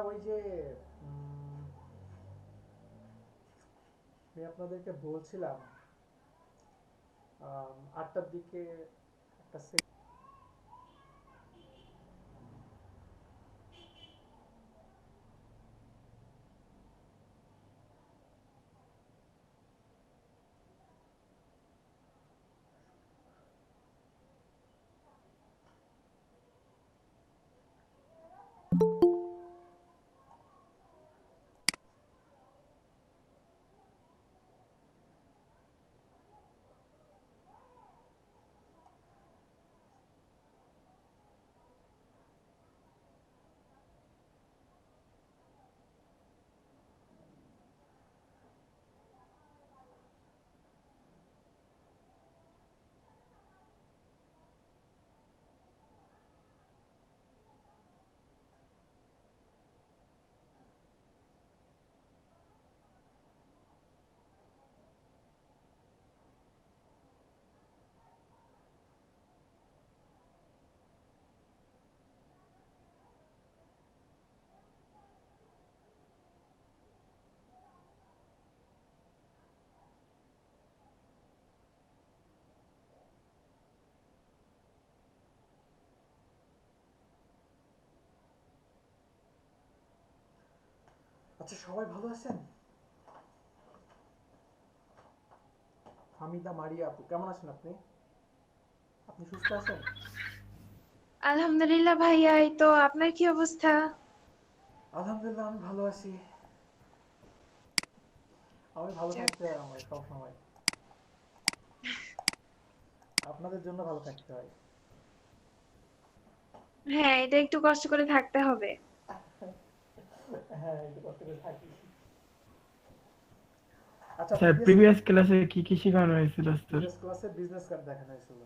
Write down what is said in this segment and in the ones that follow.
ওই যে আমি আপনাদেরকে বলছিলাম 8টার দিকে একটা আচ্ছা সবাই ভালো আছেন? হামিদা মারিয়া আপু কেমন আছেন আপনি? আপনি সুস্থ আছেন? আলহামদুলিল্লাহ ভাইয়া, এই তো আপনার কি অবস্থা? আলহামদুলিল্লাহ আমি ভালো আছি। আমি ভালো যাক। থাকতে হয় আমার সব সময়। আপনাদের জন্য ভালো থাকতে হয়। হ্যাঁ, এটা একটু কষ্ট করে থাকতে হবে। হ্যাঁ একটু কষ্ট করে থাকি। আচ্ছা স্যার প্রিভিয়াস ক্লাসে কি কি শেখানো হয়েছিল স্যার? প্রিভিয়াস ক্লাসে বিজনেস কার্ড দেখানো হয়েছিল।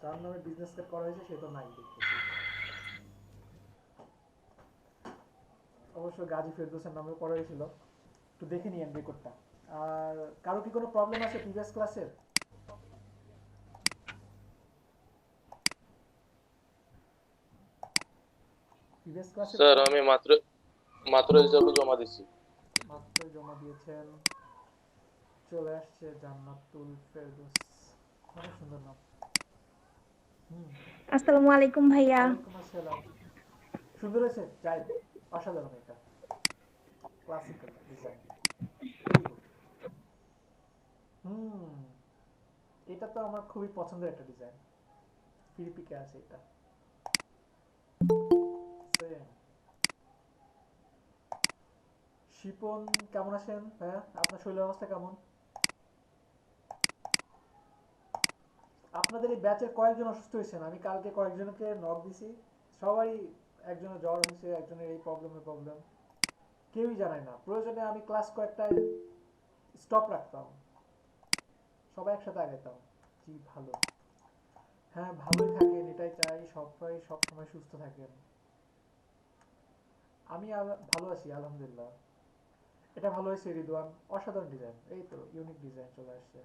যার নামে বিজনেস কার্ড করা হয়েছে সে তো নাই দেখতেছি। অবশ্য গাজী ফেরদৌসের নামে করা হয়েছিল। একটু দেখে নিয়েন রেকর্ডটা। আর কারো কি কোনো প্রবলেম আছে প্রিভিয়াস ক্লাসের? প্রিভিয়াস ক্লাসের স্যার আমি মাত্র মাত্র রেজাল্ট জমা দিছি। মাত্র জমা দিয়েছেন। চলে আসছে জান্নাতুল ফেরদৌস। অনেক সুন্দর নাম। হুম। আসসালামু আলাইকুম ভাইয়া। ওয়ালাইকুম আসসালাম। সুন্দর হয়েছে যাই। অসাধারণ এটা। Classical design. Very good. হুম। এটা তো আমার খুবই পছন্দের একটা ডিজাইন। ফিলিপিকে আছে এটা। সেম। শিপন কেমন আছেন ভাইয়া? আপনার শরীরের অবস্থা কেমন? আপনাদের এই ব্যাচের কয়েকজন অসুস্থ হয়েছেন। আমি কালকে কয়েকজনকে নক দিছি। সবাই একজনের জ্বর হয়েছে, একজনের এই প্রবলেম। কেউই জানায় না। প্রয়োজনে আমি ক্লাস কয়েকটা স্টপ রাখতাম। সবাই একসাথে আগাইতাম। জি ভালো। হ্যাঁ ভালোই থাকেন এটাই চাই। সবাই সব সময় সুস্থ থাকেন। আমি ভালো আছি আলহামদুলিল্লাহ। এটা ভালো হয়েছে রিদওয়ান। অসাধারণ ডিজাইন। এই তো ইউনিক ডিজাইন চলে আসছে।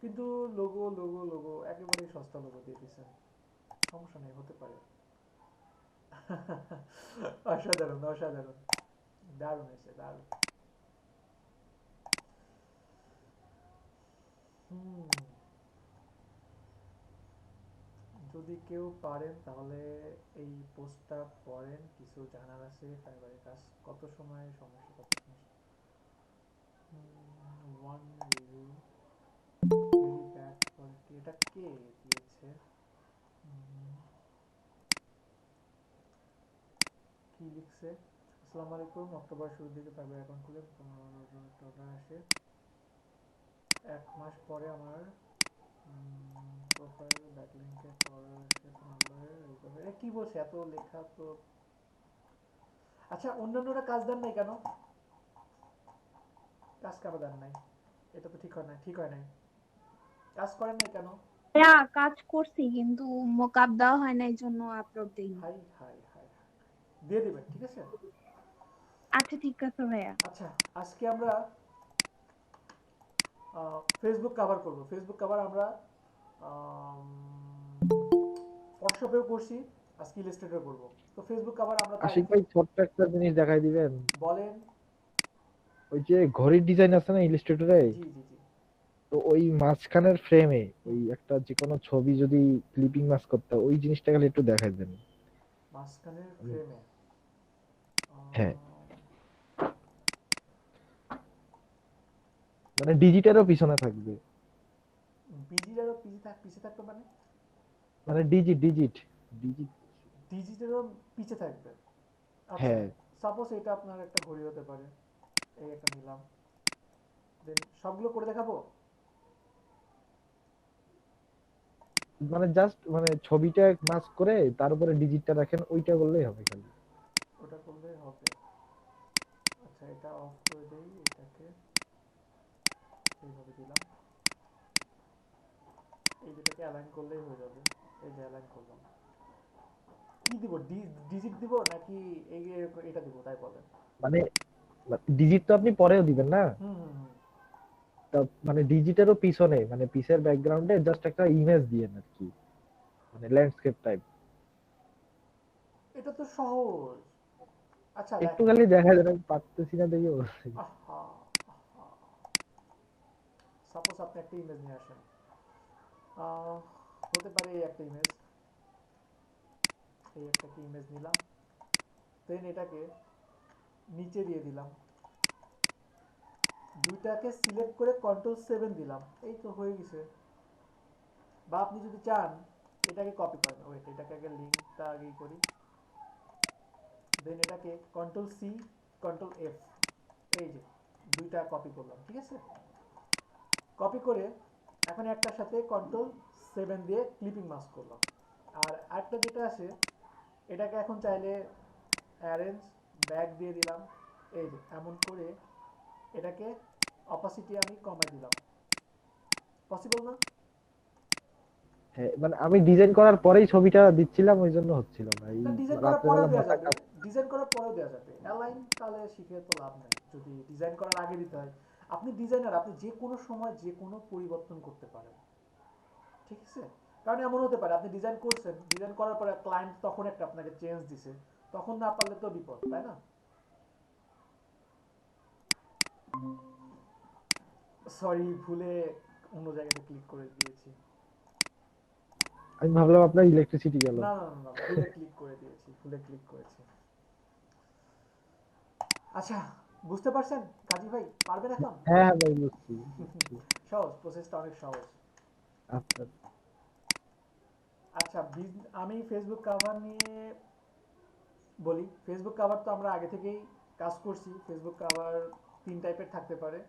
কিন্তু লোগো একেবারেই সস্তা লোগো দিয়ে দিয়েছেন। সমস্যা নেই হতে পারে। অসাধারণ। দারুণ হয়েছে দারুণ। হুম। যদি কেউ পারেন তাহলে এই পোস্টটা পড়েন। কিছু জানার আছে ফাইবারের কাজ কত সময় সমস্যা কত সমস্যা। One review very bad quality. এটা কে দিয়েছে? হুম, কি লিখছে? আসসালামু আলাইকুম। অক্টোবর শুরুর দিকে ফাইবার অ্যাকাউন্ট খুলে অর্ডার আসে। 1 মাস পরে আমার প্রোফাইল ব্যাকলিংকে অর্ডার আসে। এটা কি বলছে এত লেখা তো? আচ্ছা অন্যান্যরা কাজ দেন নাই কেন? কাজ কেন দেন নাই? এটা তো ঠিক হয় নাই। কাজ করেন নাই কেন? ভাইয়া কাজ করছি কিন্তু মকআপ দেওয়া হয় না, এই জন্য আপলোড দিইনি। হাই দিয়ে দিবেন ঠিক আছে। আচ্ছা ঠিক আছে ভাইয়া। আচ্ছা আজকে আমরা ফেসবুক কভার করব। ফেসবুক কভার আমরা ফটোশপেও করছি। আজকে ইলাস্ট্রেটর করব। তো তো ফেসবুক কভার আমরা তো আগে আশিক ভাই থেকে ছোট্ট একটা জিনিস দেখাই দিবেন। বলেন। ওই যে ঘড়ির ডিজাইন আছে না ইলাস্ট্রেটরে, জি জি জি। তো ওই মাঝখানের ফ্রেমে ওই একটা যে কোনো ছবি যদি ক্লিপিং মাস্ক করতে হয়, ওই জিনিসটা খালি একটু দেখাই দেন। মাঝখানের ফ্রেমে হ্যাঁ, মানে ডিজিটালও পিছনে থাকবে, বিজিটারও পিছে থাকবে মানে মানে ডিজিট ডিজিট ডিজিট। ডিজিটারও পিছে থাকবে। আচ্ছা, হ্যাঁ, সাপোজ এটা আপনার একটা ঘড়ি হতে পারে, এই একটা নিলাম, দেন সবগুলো করে দেখাবো। মানে জাস্ট মানে ছবিটা মাস্ক করে তার উপরে ডিজিটটা রাখেন, ওইটা বললেই হবে খালি। ওটা করলে হবে। আচ্ছা, এটা অফ করে দেই, এটাকে এইভাবে দিলাম, এই দুটাকে অ্যালাইন করলেই হয়ে যাবে। এই যে অ্যালাইন করলাম, কি দিব, ডিজিট দিব নাকি এই এটা দিব, তাই বলেন। মানে ডিজিট তো আপনি পরেও দিবেন না, হুম হুম হুম। তা মানে ডিজিটেরও পিছনে মানে পিসের ব্যাকগ্রাউন্ডে জাস্ট একটা ইমেজ দিয়েন আর কি, মানে ল্যান্ডস্কেপ টাইপ। এটা তো সহজ। আচ্ছা একটু লেখেন। খালি দেখা যায়, আমি পারতেছি না দেখে বলছি। আহা, সাপোজ আপনি একটা ইমেজ নিয়ে আসেন, হতে পারে এই একটা ইমেজ, এই একটা কি ইমেজ নিলাম, দেন এটাকে নিচে দিয়ে দিলাম, দুইটাকে সিলেক্ট করে Ctrl+7 দিলাম, এই তো হয়ে গেছে। বা আপনি যদি চান এটাকে কপি করেন, ওয়েট, এটাকে আগে লিঙ্কটা আগেই করি, দেন এটাকে Ctrl+C Ctrl+F, এই যে দুইটা কপি করলাম, ঠিক আছে। কপি করে এখন একটার সাথে Ctrl+7 দিয়ে ক্লিপিং মাস্ক করলাম। আর আরেকটা যেটা আছে, এটাকে এখন চাইলে অ্যারেঞ্জ ব্যাক দিয়ে দিলাম, এই যে এমন করে এটাকে অপাসিটি আমি কমাই দিলাম। পসিবল না? হ্যাঁ, মানে আমি ডিজাইন করার পরেই ছবিটা দিচ্ছিলাম, ওই জন্য হচ্ছিল না। এই না, ডিজাইন করার পরেও রাত্রেবেলা দেওয়া মাথা যাবে, কাজ। ডিজাইন করার পরেও দেওয়া যাবে। অ্যালাইন তাহলে শিখে তো লাভ নাই, যদি ডিজাইন করার আগে দিতে হয়। আপনি ডিজাইনার, আপনি যে কোনো সময় যে কোনো পরিবর্তন করতে পারেন, ঠিক আছে। কারণ এমন হতে পারে আপনি ডিজাইন করছেন, ডিজাইন করার পরে ক্লায়েন্ট তখন একটা আপনাকে চেঞ্জ দিছে, তখন না পারলে তো বিপদ, তাই না? সরি, ভুলে অন্য জায়গাতে ক্লিক করে দিয়েছি। আমি ভাবলাম আপনার ইলেকট্রিসিটি গেল। না না না না, ভুলে ক্লিক করে দিয়েছি, ভুলে ক্লিক করেছি। আচ্ছা, বুঝতে পারছেন কাজী ভাই? পারবেন এখন? হ্যাঁ হ্যাঁ ভাই, বুঝছি বুঝছি। সহজ, প্রসেসটা অনেক সহজ। আচ্ছা আচ্ছা, আমি ফেসবুক কাভার নিয়ে বলি। ফেসবুক কাভার তো আমরা আগে থেকেই কাজ করছি। ফেসবুক কাভার তিন টাইপের থাকতে পারে।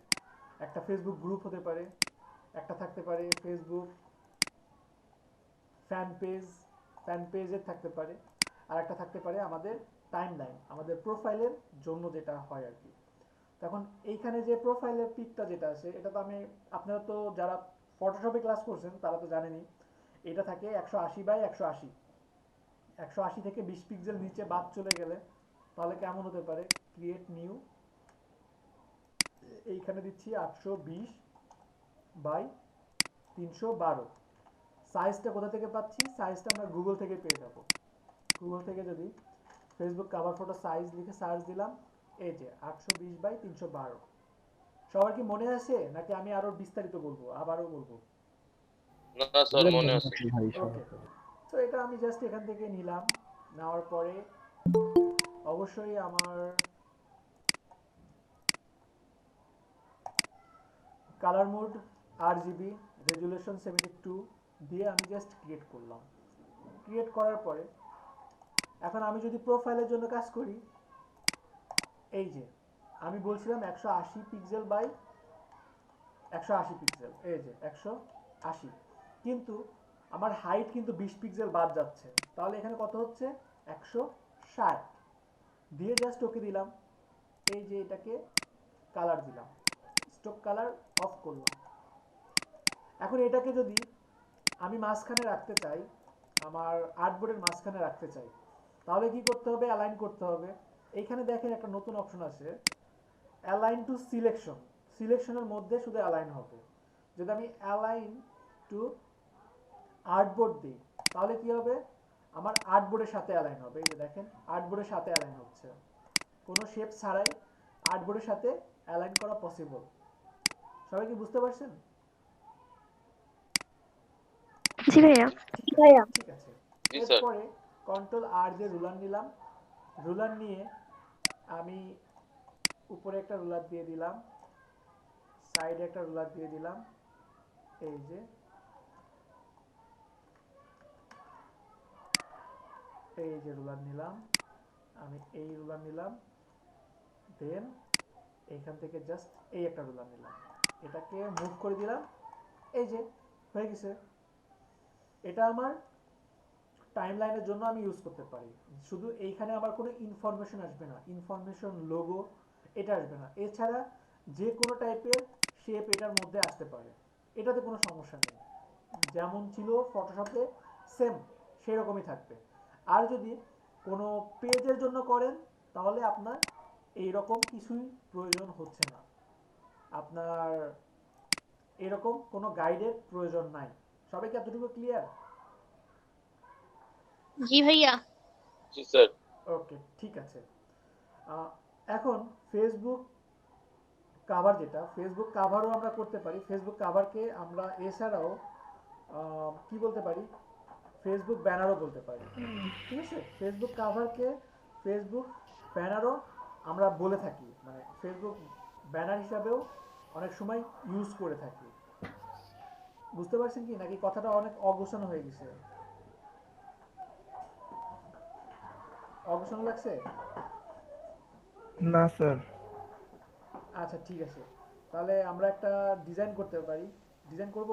একটা ফেসবুক গ্রুপ হতে পারে, একটা থাকতে পারে ফেসবুক ফ্যান পেজের থাকতে পারে, আর একটা থাকতে পারে আমাদের টাইম লাইন, আমাদের প্রোফাইলের জন্য যেটা হয় আর কি। তখন এইখানে যে প্রোফাইলের পিকটা যেটা আছে, এটা তো আমি, আপনারা তো যারা ফটোশপে ক্লাস করছেন তারা তো জানেনই, এটা থাকে 180x180। 180 থেকে 20 পিক্সেল নিচে বাদ চলে গেলে তাহলে কেমন হতে পারে, ক্রিয়েট নিউ, এইখানে দিচ্ছি 820x312। সাইজটা কোথা থেকে পাচ্ছি? সাইজটা আমরা গুগল থেকে পেয়ে যাবো। গুগল থেকে যদি ফেসবুক কাভার ফটো সাইজ লিখে সার্চ দিলাম, এই যে 820x312। সবার কি মনে আছে নাকি আমি আরো বিস্তারিত বলবো, আবারও বলবো? না স্যার, মনে আছে। ভাই, ওকে, সমস্যা নেই। তো এটা আমি জাস্ট এখান থেকে নিলাম, নেওয়ার পরে অবশ্যই আমার কালার মোড RGB, রেজুলেশন 72 দিয়ে আমি জাস্ট ক্রিয়েট করলাম। ক্রিয়েট করার পরে এখন আমি যদি প্রোফাইলের জন্য কাজ করি, এই যে আমি বলছিলাম 180 পিক্সেল বাই 180 পিক্সেল, এই যে 180, কিন্তু আমার হাইট কিন্তু 20 পিক্সেল বাদ যাচ্ছে, তাহলে এখানে কত হচ্ছে? 160 দিয়ে জাস্ট ওকে দিলাম। এই যে এটাকে কালার দিলাম, স্টক কালার অফ করলাম। এখন এটাকে যদি আমি মাঝখানে রাখতে চাই, আমার আর্টবোর্ডের মাঝখানে রাখতে চাই, তাহলে কি করতে হবে? অ্যালাইন করতে হবে। এইখানে দেখেন একটা নতুন অপশন আছে, অ্যালাইন টু সিলেকশন। সিলেকশনের মধ্যে শুধু অ্যালাইন হবে। যদি আমি অ্যালাইন টু আর্টবোর্ড দিই তাহলে কি হবে? আমার আর্টবোর্ডের সাথে অ্যালাইন হবে। এই যে দেখেন আর্টবোর্ডের সাথে অ্যালাইন হচ্ছে, কোনো শেপ ছাড়াই আর্টবোর্ডের সাথে অ্যালাইন করা পসিবল। সবাই কি বুঝতে পারছেন? জি ভাইয়া। ভাইয়া ঠিক আছে। জি স্যার। এরপরে কন্ট্রোল আর দিয়ে রুলার নিলাম, রুলার নিয়ে আমি উপরে একটা রুলার দিয়ে দিলাম, সাইডে একটা রুলার দিয়ে দিলাম। এই যে রুলার নিলাম, আমি এই রুলার নিলাম, দেন এইখান থেকে জাস্ট এই একটা রুলার নিলাম, এটাকে মুভ করে দিলাম। এই যে হয়ে গেছে। এটা আমার টাইম লাইনের জন্য আমি ইউজ করতে পারি। শুধু এইখানে আমার কোনো ইনফরমেশন আসবে না, ইনফরমেশন লোগো এটা আসবে না। এছাড়া যে কোনো টাইপের শেপ এটার মধ্যে আসতে পারে, এটাতে কোনো সমস্যা নেই। যেমন ছিল ফটোশপে সেম সেরকমই থাকবে। আর যদি কোনো পেজের জন্য করেন তাহলে আপনার এইরকম কিছুই প্রয়োজন হচ্ছে না, আপনার এরকম কোনো গাইডের প্রয়োজন নাই। সবাইকে এতটুকু ক্লিয়ার? জি ভাইয়া। জি স্যার। ওকে ঠিক আছে। এখন ফেসবুক কাভার, যেটা ফেসবুক কাভারও আমরা করতে পারি। ফেসবুক কাভারকে আমরা এছাড়াও কি বলতে পারি, ফেসবুক ব্যানারও বলতে পারি। ঠিক আছে, ফেসবুক কাভারকে ফেসবুক ব্যানারও আমরা বলে থাকি, মানে ফেসবুক ব্যানার হিসাবেও অনেক সময় ইউজ করে থাকি। বুঝতে পারছেন কি, নাকি কথাটা অনেক অগোছানো হয়ে গেছে? অগোছানো লাগছে? না স্যার। আচ্ছা ঠিক আছে, তাহলে আমরা একটা ডিজাইন করতে পারি। ডিজাইন করব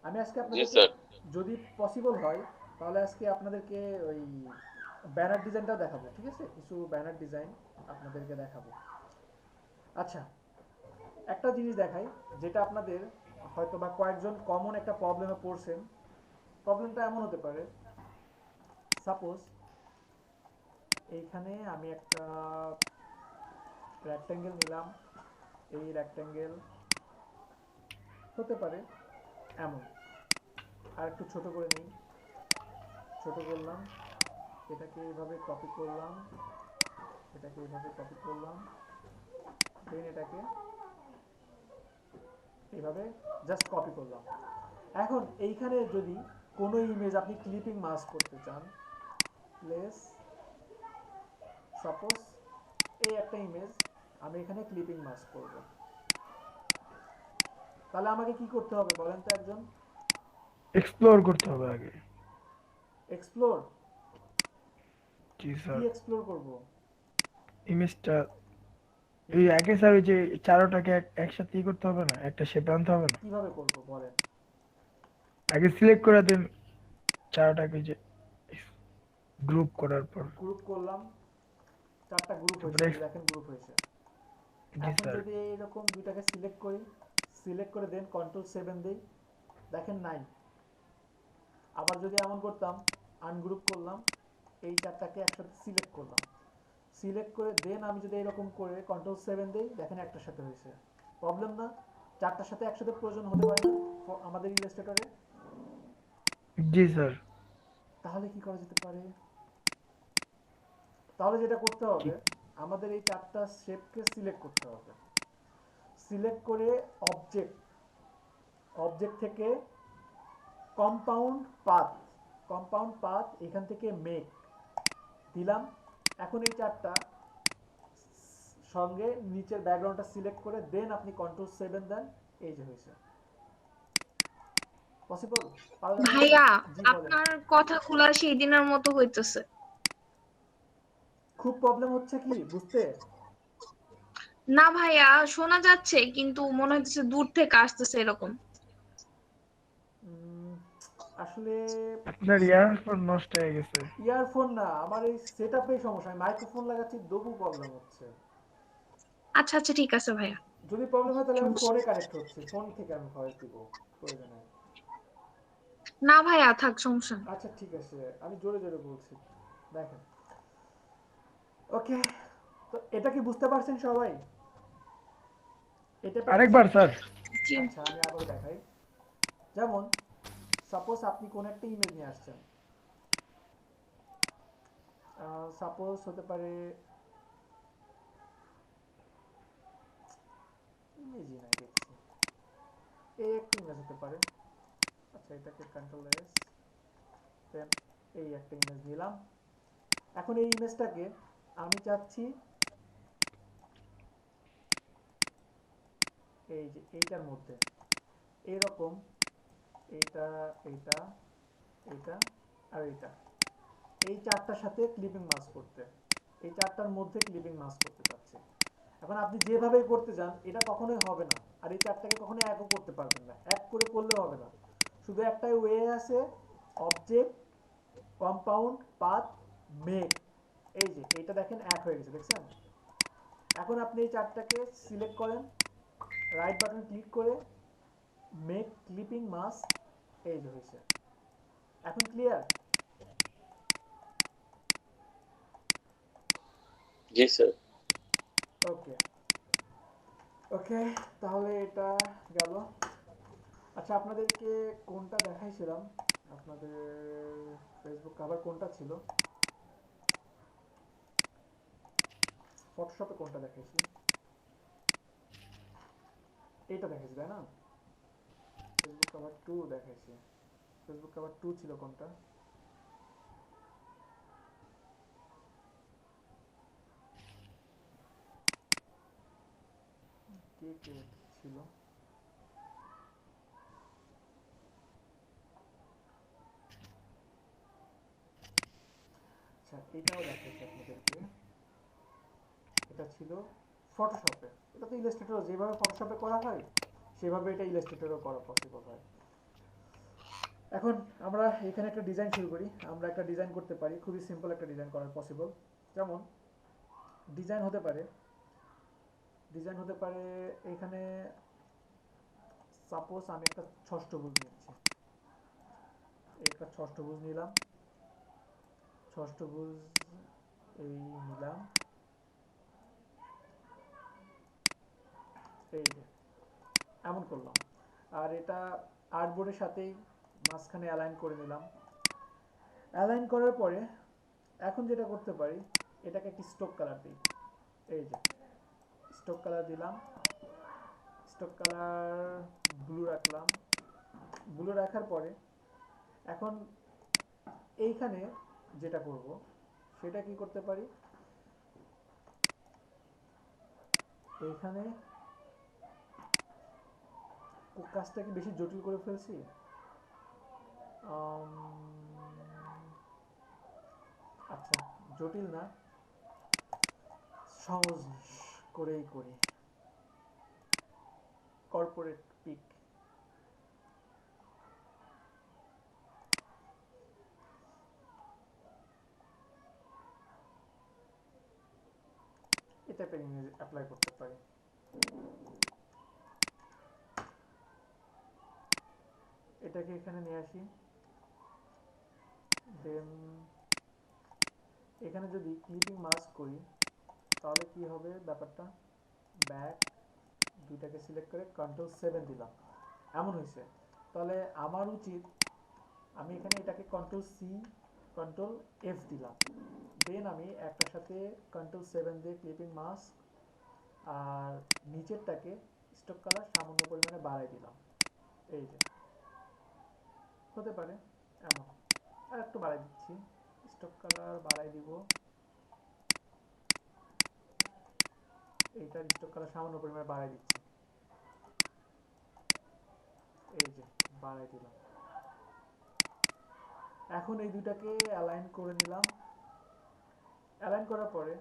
আমি আজকে জি আপনাদেরকে, স্যার। যদি পসিবল হয় তাহলে আজকে আপনাদেরকে ওই ব্যানার ডিজাইনটাও দেখাবো। ঠিক আছে, কিছু ব্যানার ডিজাইন আপনাদেরকে দেখাবো। আচ্ছা, একটা জিনিস দেখাই যেটা আপনাদের হয়তো বা কয়েকজন কমন একটা প্রবলেমে পড়ছেন। প্রবলেমটা এমন হতে পারে, সাপোজ এইখানে আমি একটা রেক্ট্যাঙ্গেল নিলাম, এই রেক্ট্যাঙ্গেল হতে পারে এমন, আর একটু ছোট করে নিই, ছোট করলাম, এটাকে এইভাবে কপি করলাম, এটাকে এইভাবে কপি করলাম, দেন এটাকে এইভাবে জাস্ট কপি করলাম। এখন এইখানে যদি কোনো ইমেজ আপনি ক্লিপিং মাস্ক করতে চান, প্লেস সাপোজ এই একটা ইমেজ আমি এখানে ক্লিপিং মাস্ক করব, তাহলে আমাকে কি করতে হবে বলেন তো একজন? এক্সপ্লোর করতে হবে আগে। এক্সপ্লোর? জি কি স্যার। এক্সপ্লোর করব? ইমেজটা এই আগে স্যার ওই যে চারোটাকে একসাথে করতে হবে না, একটা শেপে আনতে হবে না? কিভাবে করব বলেন? আগে সিলেক্ট করে দেন চারোটাকে, যে গ্রুপ করার পর। গ্রুপ করলাম, চারটা গ্রুপ হয়েছে, তারপরে এই দেখেন গ্রুপ হয়েছে। জি এখন স্যার। যদি এরকম দুইটাকে সিলেক্ট করি, সিলেক্ট করে দেন কন্ট্রোল 7 দেই, দেখেন নাই। আবার যদি এমন করতাম, আনগ্রুপ করলাম, এই চারটাকে একসাথে সিলেক্ট করলাম, সিলেক্ট করে দেন আমি যদি এরকম করে কন্ট্রোল 7 দেই, দেখেন একটার সাথে হয়েছে। প্রবলেম না? চারটার সাথে একসাথে প্রয়োজন হতে পারে না আমাদের ইলাস্ট্রেটরে? জি স্যার। তাহলে কি করা যেতে পারে? তাহলে যেটা করতে কি? হবে, আমাদের এই চারটা শেপকে সিলেক্ট করতে হবে। সিলেক্ট করে অবজেক্ট, অবজেক্ট থেকে কম্পাউন্ড পাথ, কম্পাউন্ড পাথ এখান থেকে মেক দিলাম। এখন এই চারটা সঙ্গে নিচের ব্যাকগ্রাউন্ডটা সিলেক্ট করে দেন আপনি কন্ট্রোল 7 দেন, এই যে হয়েছে। পসিবল? ভাইয়া জি বলেন। আপনার কথাগুলা সেই দিনের মতো হইতেছে। খুব প্রবলেম হচ্ছে কি বুঝতে? না ভাইয়া, শোনা যাচ্ছে কিন্তু মনে হচ্ছে দূর থেকে আসতেছে এরকম। আসলে আপনার ইয়ারফোন নষ্ট হয়ে গেছে। ইয়ারফোন না, আমার এই সেটআপেই সমস্যা। আমি মাইক্রোফোন লাগাচ্ছি তবু প্রবলেম হচ্ছে। আচ্ছা আচ্ছা ঠিক আছে ভাইয়া। যদি প্রবলেম হয় তাহলে আমি সমস্যা ফোনে কানেক্ট হচ্ছি, ফোন থেকে আমি ভয়েস দিব প্রয়োজনে। না ভাইয়া, থাক, সমস্যা নেই। আচ্ছা ঠিক আছে, আমি জোরে জোরে বলছি, দেখেন। ওকে, তো এটা কি বুঝতে পারছেন সবাই? এটা আরেকবার স্যার। জি। আচ্ছা আমি আবার দেখাই। যেমন সাপোজ আপনি কোন একটা ইমেজ নিয়ে আসছেন, সাপোজ হতে পারে ইমেজই নাই দেখছি, এই একটা ইমেজ হতে পারে। আচ্ছা এটাকে কন্ট্রোল এস, দেন এই একটা ইমেজ নিলাম। এখন এই ইমেজটাকে আমি চাচ্ছি এই যে এইটার মধ্যে এইরকম, এইটা এইটা এইটা আর এইটা, এই চারটার সাথে ক্লিপিং মাস্ক করতে, এই চারটার মধ্যে ক্লিপিং মাস্ক করতে চাচ্ছি। এখন আপনি যেভাবে করতে যান এটা কখনোই হবে না, আর এই চারটাকে কখনোই একও করতে পারবেন না, এক করে করলেও হবে না। শুধু একটাই ওয়ে আছে, অবজেক্ট, কম্পাউন্ড, পাথ, মেক। এই যে এইটা দেখেন এক হয়ে গেছে, দেখছেন? এখন আপনি এই চারটাকে সিলেক্ট করেন, রাইট বাটন ক্লিক করে মেক ক্লিপিং মাস্ক, এই যে হয়েছে। এখন ক্লিয়ার? জি স্যার। ওকে ওকে, তাহলে এটা গেল। আচ্ছা আপনাদেরকে কোনটা দেখাইছিলাম, আপনাদের ফেসবুক কভার কোনটা ছিল? ফটোশপে কোনটা দেখাইছি? এইটা দেখাইছি তাই না? ফেসবুক কভার 2 দেখাইছি। ফেসবুক কভার 2 ছিল কোনটা? কে কে ছিল? আচ্ছা এটাও দেখাইছি আপনাদেরকে, এটা ছিল ফটোশপে। এটা তো ইলাস্ট্রেটর যেভাবে ফটোশপে করা হয় সেভাবে এটা ইলাস্ট্রেটরও করা পসিবল হয়। এখন আমরা এখানে একটা ডিজাইন শুরু করি। আমরা একটা ডিজাইন করতে পারি, খুবই সিম্পল একটা ডিজাইন করা পসিবল। যেমন ডিজাইন হতে পারে, এখানে সাপোজ আমি একটা ষষ্ঠভুজ নিচ্ছি, একটা ষষ্ঠভুজ নিলাম, ষষ্ঠভুজ এই নিলাম, এই যে এমন করলাম। আর এটা আর্টবোর্ডের সাথেই মাঝখানে অ্যালাইন করে নিলাম। অ্যালাইন করার পরে এখন যেটা করতে পারি, এটাকে একটি স্ট্রোক কালার দিই। এই যে স্ট্রোক কালার দিলাম, স্ট্রোক কালার ব্লু রাখলাম। ব্লু রাখার পরে এখন এইখানে যেটা করব সেটা কি করতে পারি, এইখানে কাজটা কি বেশি জটিল করে ফেলছি? আচ্ছা জটিল না, সহজ করেই করি। কর্পোরেট পিক, এই টাইপের ইমেজ অ্যাপ্লাই করতে পারি। এটাকে এখানে নিয়ে আসি, দেন এখানে যদি ক্লিপিং মাস্ক করি তাহলে কি হবে ব্যাপারটা, ব্যাক দুইটাকে সিলেক্ট করে Ctrl+7 দিলাম, এমন হয়েছে। তাহলে আমার উচিত আমি এখানে এটাকে Ctrl+C Ctrl+F দিলাম, দেন আমি একটার সাথে Ctrl+7 দিয়ে ক্লিপিং মাস্ক আর নিচেরটাকে স্ট্রোক কালার সামান্য পরিমাণে বাড়াই দিলাম। এই যে হতে পারে এমন, আর একটু বাড়াই দিচ্ছি, স্ট্রোক কালার বাড়াই দিব, এইটার স্ট্রোক কালার সামান্য পরিমাণে বাড়াই দিচ্ছি, এই যে বাড়াই দিলাম। এখন এই দুইটাকে অ্যালাইন করে নিলাম। অ্যালাইন করার পরে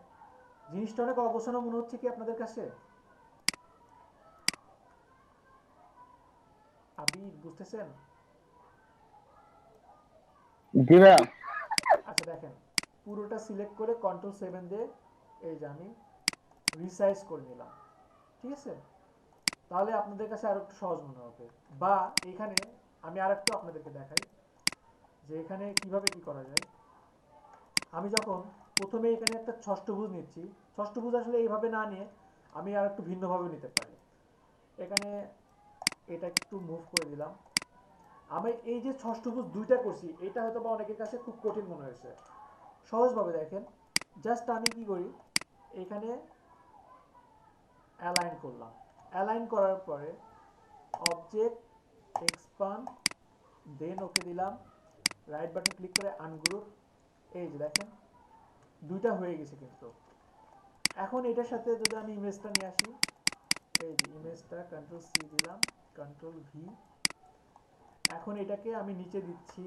জিনিসটা অনেক অগোছালো মনে হচ্ছে কি আপনাদের কাছে? আবির বুঝতেছেন? জি ভাইয়া। আচ্ছা দেখেন, পুরোটা সিলেক্ট করে Ctrl+7 দিয়ে এই যে আমি রিসাইজ করে নিলাম, ঠিক আছে? তাহলে আপনাদের কাছে আরো একটু সহজ মনে হবে। বা এখানে আমি আরেকটু আপনাদেরকে দেখাই যে এখানে কিভাবে কি করা যায়। আমি যখন প্রথমে এখানে একটা ষষ্ঠভুজ নিচ্ছি, ষষ্ঠভুজ আসলে এইভাবে না নিয়ে আমি আর একটু ভিন্নভাবে নিতে পারি। এখানে এটা একটু মুভ করে দিলাম, আমি এই যে ষষ্ঠভুজ দুইটা করছি, এটা হয়তো বা অনেকের কাছে খুব কঠিন মনে হয়েছে। সহজভাবে দেখেন, জাস্ট আমি কি করি, এখানে অ্যালাইন করলাম। অ্যালাইন করার পরে অবজেক্ট এক্সপান্ড, দেন ওকে দিলাম, রাইট বাটন ক্লিক করে আনগ্রুপ। এই যে দেখেন দুইটা হয়ে গেছে কিন্তু। এখন এটার সাথে যদি আমি ইমেজটা নিয়ে আসি, এই যে ইমেজটা কন্ট্রোল সি দিলাম, কন্ট্রোল ভি। এখন এটাকে আমি নিচে দিচ্ছি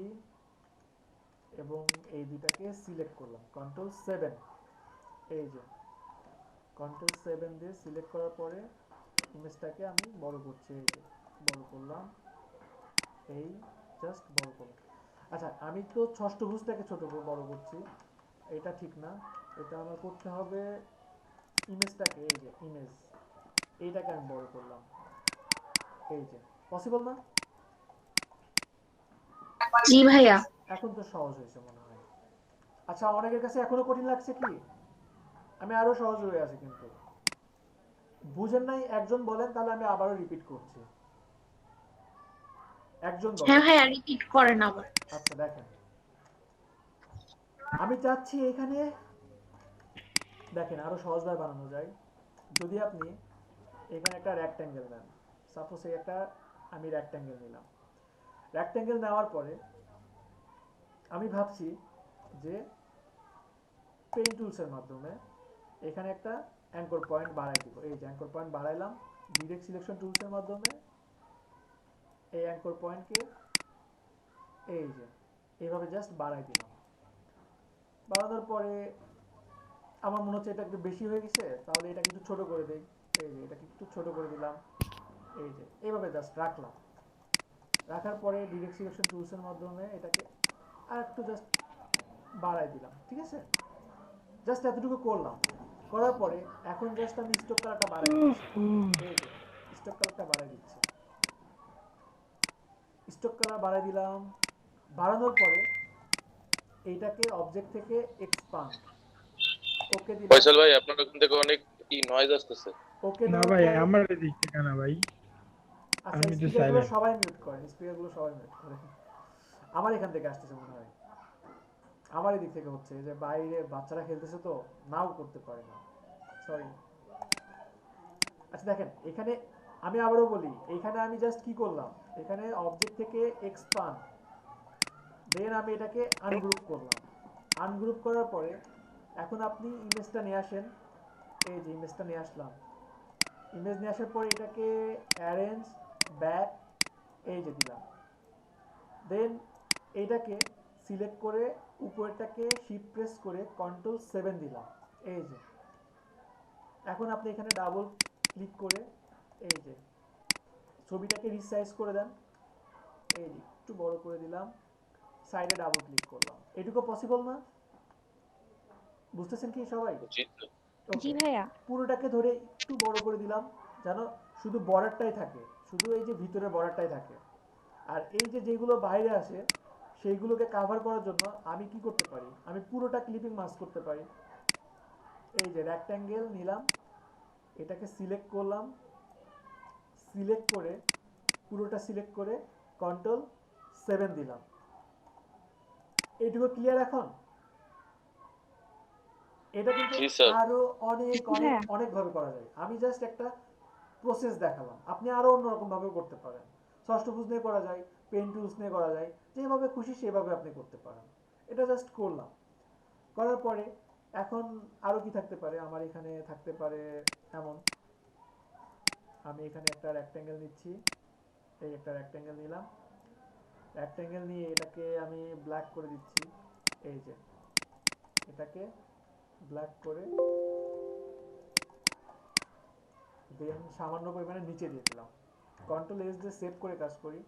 এবং এই দুটাকে সিলেক্ট করলাম, কন্ট্রোল 7। এই যে কন্ট্রোল 7 দিয়ে সিলেক্ট করার পরে ইমেজটাকে আমি বড় করছি, এই যে বড় করলাম, এই জাস্ট বড় করলাম। আচ্ছা, আমি তো ষষ্ঠভুজটাকে ছোট বড় করছি, এটা ঠিক না। এটা আমার করতে হবে ইমেজটাকে, এই যে ইমেজ, এইটাকে আমি বড় করলাম। এই যে পসিবল না? জি ভাইয়া। এখন তো সহজ হয়েছে মনে হয়। আচ্ছা, অনেকের কাছে এখনো কঠিন লাগছে কি? আমি আরো সহজ হয়ে আছে কিন্তু বুঝেন নাই? একজন বলেন, তাহলে আমি আবারও রিপিট করছি। একজন হ্যাঁ বলেন। ভাইয়া, রিপিট করেন আবার। আচ্ছা দেখেন, আমি চাচ্ছি এখানে দেখেন আরো সহজভাবে বানানো যায়। যদি আপনি এখানে একটা রেক্ট্যাঙ্গেল নেন, সাপোজ এই একটা আমি রেক্ট্যাঙ্গেল নিলাম। রেক্ট্যাঙ্গেল নেওয়ার পরে আমি ভাবছি যে পেইন্ট টুলসের মাধ্যমে এখানে একটা অ্যাঙ্কর পয়েন্ট বাড়াই দিব। এই যে অ্যাঙ্কর পয়েন্ট বাড়াইলাম, ডিরেক্ট সিলেকশন টুলসের মাধ্যমে এই অ্যাঙ্কর পয়েন্টকে এই যে এইভাবে জাস্ট বাড়াই দিলাম। বাড়ানোর পরে আমার মনে হচ্ছে এটা একটু বেশি হয়ে গেছে, তাহলে এটাকে একটু ছোট করে দেই। এই যে এটাকে একটু ছোট করে দিলাম, এই যে এইভাবে জাস্ট রাখলাম। রাখার পরে ডিরেক্ট সিলেকশন টুলসের মাধ্যমে এটাকে আর একটু জাস্ট বাড়াই দিলাম। ঠিক আছে, জাস্ট এতটুকু করলাম। করার পরে এখন জাস্ট আমি স্টক কালারটা বাড়াই দিচ্ছি। এই যে স্টক কালারটা বাড়াই দিচ্ছি, স্টক কালার বাড়াই দিলাম। বাড়ানোর পরে এইটাকে অবজেক্ট থেকে এক্সপান্ড, ওকে দিলাম। ফয়সাল ভাই, আপনার ওখান থেকে অনেক নয়েজ আসতেছে। ওকে না দেওয়ার ভাই, পরে আমার দিক থেকে না ভাই, আচ্ছা, আমি তো স্পিকারগুলো সাইলেন্ট। সবাই মিউট করেন, স্পিকারগুলো সবাই মিউট করেন। আমার এখান থেকে আসতেছে মনে হয়, আমার এদিক থেকে হচ্ছে। যে বাইরে বাচ্চারা খেলতেছে তো, নাও করতে পারে না, সরি। আচ্ছা দেখেন, এখানে আমি আবারও বলি, এখানে আমি জাস্ট কি করলাম, এখানে অবজেক্ট থেকে এক্সপান্ড, দেন আমি এটাকে আনগ্রুপ করলাম। আনগ্রুপ করার পরে এখন আপনি ইমেজটা নিয়ে আসেন। এই যে ইমেজটা নিয়ে আসলাম, ইমেজ নিয়ে আসার পরে এটাকে অ্যারেঞ্জ ব্যাক, এই যে দিলাম। দেন এইটাকে সিলেক্ট করে উপরেরটাকে শিফট প্রেস করে কন্ট্রোল 7 দিলাম। এই যে এখন আপনি এখানে ডাবল ক্লিক করে এই যে ছবিটাকে রিসাইজ করে দেন। এই যে একটু বড় করে দিলাম, সাইডে ডাবল ক্লিক করলাম। এটুকু পসিবল না? বুঝতেছেন কি সবাই? জি স্যার। জি ওকে, ভাইয়া। পুরোটাকে ধরে একটু বড় করে দিলাম, যেন শুধু বর্ডারটাই থাকে, শুধু এই যে ভিতরে বর্ডারটাই থাকে। আর এই যে যেগুলো বাইরে আসে সেইগুলোকে কাভার করার জন্য আমি কি করতে পারি, আমি পুরোটা ক্লিপিং মাস্ক করতে পারি। এই যে রেক্ট্যাঙ্গেল নিলাম, এটাকে সিলেক্ট করলাম, সিলেক্ট করে পুরোটা সিলেক্ট করে কন্ট্রোল 7 দিলাম। এইটুকু ক্লিয়ার এখন? এটা কিন্তু জি স্যার। আরো অনেক জি অনেক ভাইয়া। অনেক ভাবে করা যায়। আমি জাস্ট একটা প্রসেস দেখালাম, আপনি আরো অন্যরকম ভাবে করতে পারেন। ষষ্ঠভুজ নিয়ে করা যায়, পেন টুলস নিয়ে করা যায়, যেভাবে খুশি সেভাবে আপনি করতে পারেন। এটা জাস্ট করলাম। করার পরে এখন আরো কি থাকতে পারে, আমার এখানে থাকতে পারে এমন, আমি এখানে একটা রেক্ট্যাঙ্গেল নিচ্ছি। এই একটা রেক্ট্যাঙ্গেল নিলাম, রেক্ট্যাঙ্গেল নিয়ে এটাকে আমি ব্ল্যাক করে দিচ্ছি। এই যে এটাকে ব্ল্যাক করে দেন সামান্য পরিমাণে নিচে দিয়ে দিলাম। কন্ট্রোল এস দিয়ে সেভ করে কাজ করি।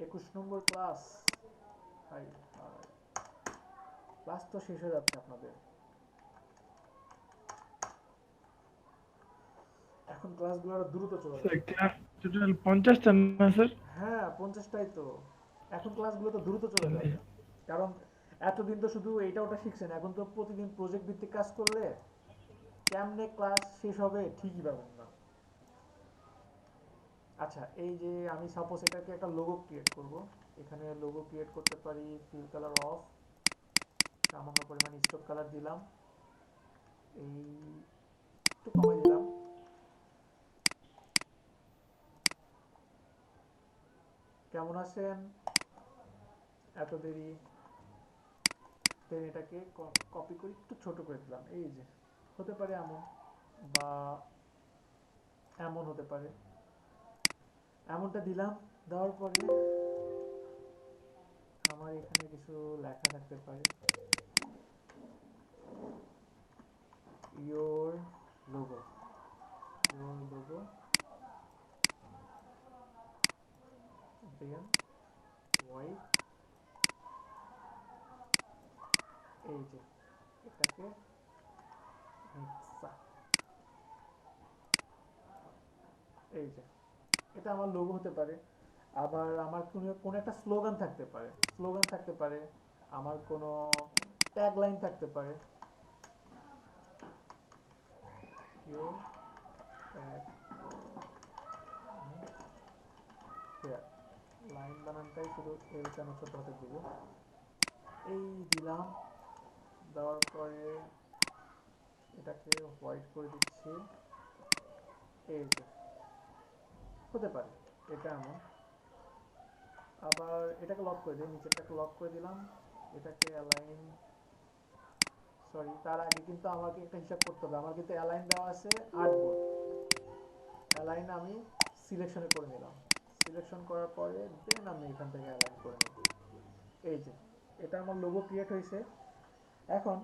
21 নম্বর ক্লাস, ক্লাস তো শেষ হয়ে যাচ্ছে আপনাদের। এখন ক্লাসগুলো আরো দ্রুত চলে স্যার যাবে। ক্লাস টোটাল 50টা না স্যার? হ্যাঁ 50টাই তো। এখন ক্লাসগুলো তো দ্রুত চলে যাবে, কারণ এতদিন তো শুধু এইটা ওটা শিখছেন, এখন তো প্রতিদিন প্রজেক্ট ভিত্তিক কাজ করলে কেমনে ক্লাস শেষ হবে ঠিকই পাবেন না। আচ্ছা, এই যে আমি সাপোজ এটাকে একটা লোগো ক্রিয়েট করব। এখানে লোগো ক্রিয়েট করতে পারি, ফিল কালার অফ, সামান্য পরিমাণ স্টোক কালার দিলাম, এই একটু কমাই দিলাম। কেমন আছেন? এত দেরি, দেন এটাকে কপি করে একটু ছোট করে দিলাম, এই যে হতে পারে এমন, বা এমন হতে পারে। এমনটা দিলাম, দেওয়ার পরে আমার এখানে কিছু লেখা থাকতে পারে, your logo, your logo, then white, এই যে এটাকে মিক্সা, এই যে এটা আমার লোগো হতে পারে। আবার আমার কোনো একটা স্লোগান থাকতে পারে, স্লোগান থাকতে পারে, আমার কোনো ট্যাগ লাইন থাকতে পারে, your tag here, লাইন বানানটাই শুধু এল কেন ছোট হাতে দিব, এই দিলাম। দেওয়ার পরে এটাকে হোয়াইট করে দিচ্ছি, এই যে হতে পারে এটা এমন। আবার এটাকে লক করে দিই, নিচেরটাকে লক করে দিলাম, এটাকে অ্যালাইন, সরি তার আগে কিন্তু আমাকে একটা হিসাব করতে হবে। আমার কিন্তু অ্যালাইন দেওয়া আছে আর্টবোর্ড, অ্যালাইন আমি সিলেকশনে করে নিলাম, সিলেকশন করার পরে দেন আমি এখান থেকে অ্যালাইন করে নেব। এই যে এটা আমার লোগো ক্রিয়েট হয়েছে। এখন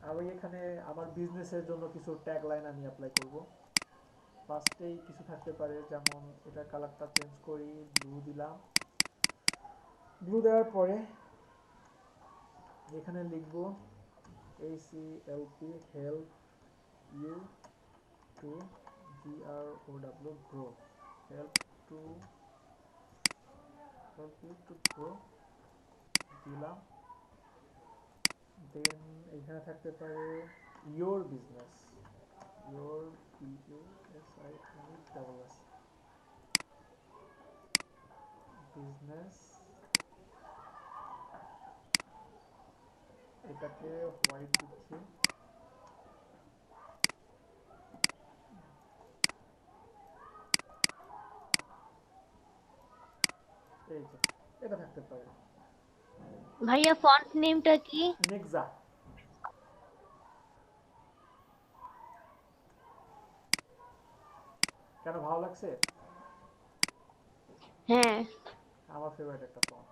আমি এখানে আমার বিজনেসের জন্য কিছু ট্যাগ লাইন আমি অ্যাপ্লাই করব। ফার্স্টেই কিছু থাকতে পারে, যেমন এটা কালারটা চেঞ্জ করি, ব্লু দিলাম। ব্লু দেওয়ার পরে এখানে লিখব ACLP, help you to, GROW, grow, help to, help you to grow দিলাম। দেন এখানে থাকতে পারে your business, your, PUSINESS, business, এটাকে হোয়াইট দিচ্ছি। এই যে এটা থাকতে পারে ভাইয়া ফন্ট নেমটা কি? নেক্সা। কেন, ভালো লাগছে? হ্যাঁ। আমার ফেভারিট একটা ফন্ট।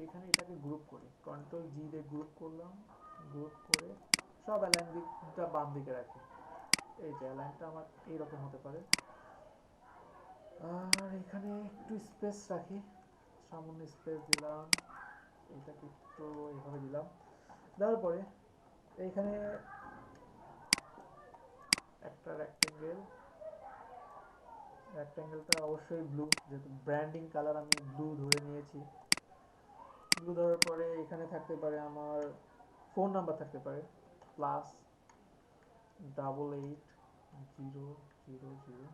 এখানে এটাকে গ্রুপ করি, কন্ট্রোল জি দিয়ে গ্রুপ করলাম, গ্রুপ করে সব অ্যালাইন দিকটা বাম দিকে রাখি। এই যে অ্যালাইনটা আমার এইরকম হতে পারে। আর এখানে একটু স্পেস রাখি, সামান্য স্পেস দিলাম, এটাকে একটু এইভাবে দিলাম। দেওয়ার পরে এইখানে একটা রেক্টেঙ্গেল, রেক্টেঙ্গেলটা অবশ্যই ব্লু, যেহেতু ব্র্যান্ডিং কালার আমি ব্লু ধরে নিয়েছি। ব্লু ধরার পরে এখানে থাকতে পারে আমার ফোন নাম্বার থাকতে পারে, +880009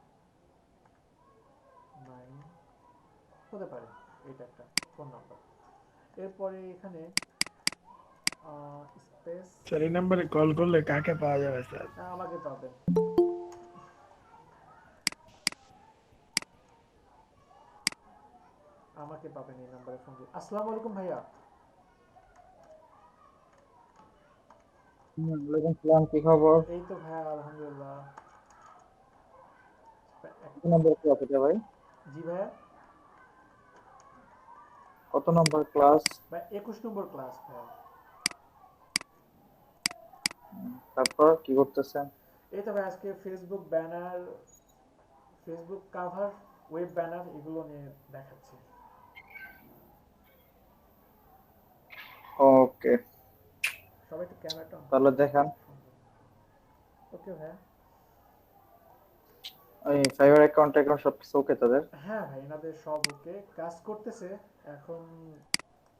হতে পারে, এটা একটা ফোন নাম্বার। এরপরে এখানে স্পেস, স্যার এই নাম্বারে কল করলে কাকে পাওয়া যাবে স্যার? আমাকে পাবেন, আমাকে পাবেন এই নাম্বারে ফোন দিয়ে। আসসালামু আলাইকুম ভাইয়া। ওয়ালাইকুম সালাম, কি খবর? এই তো ভাইয়া আলহামদুলিল্লাহ। কত নম্বর ক্লাস এটা ভাই? জি ভাইয়া, কত নম্বর ক্লাস? ভাই 21 নম্বর ক্লাস ভাইয়া। তারপর কি করতেছেন? এই তো ভাই আজকে Facebook banner, Facebook cover, web banner এগুলো নিয়ে দেখাচ্ছি। ওকে, সবাই একটু ক্যামেরাটা অন তাহলে দেখান। ওকে ভাইয়া। ওই ফাইবার অ্যাকাউন্ট সবকিছু ওকে তাদের? হ্যাঁ ভাই, এনাদের সব ওকে, কাজ করতেছে। এখন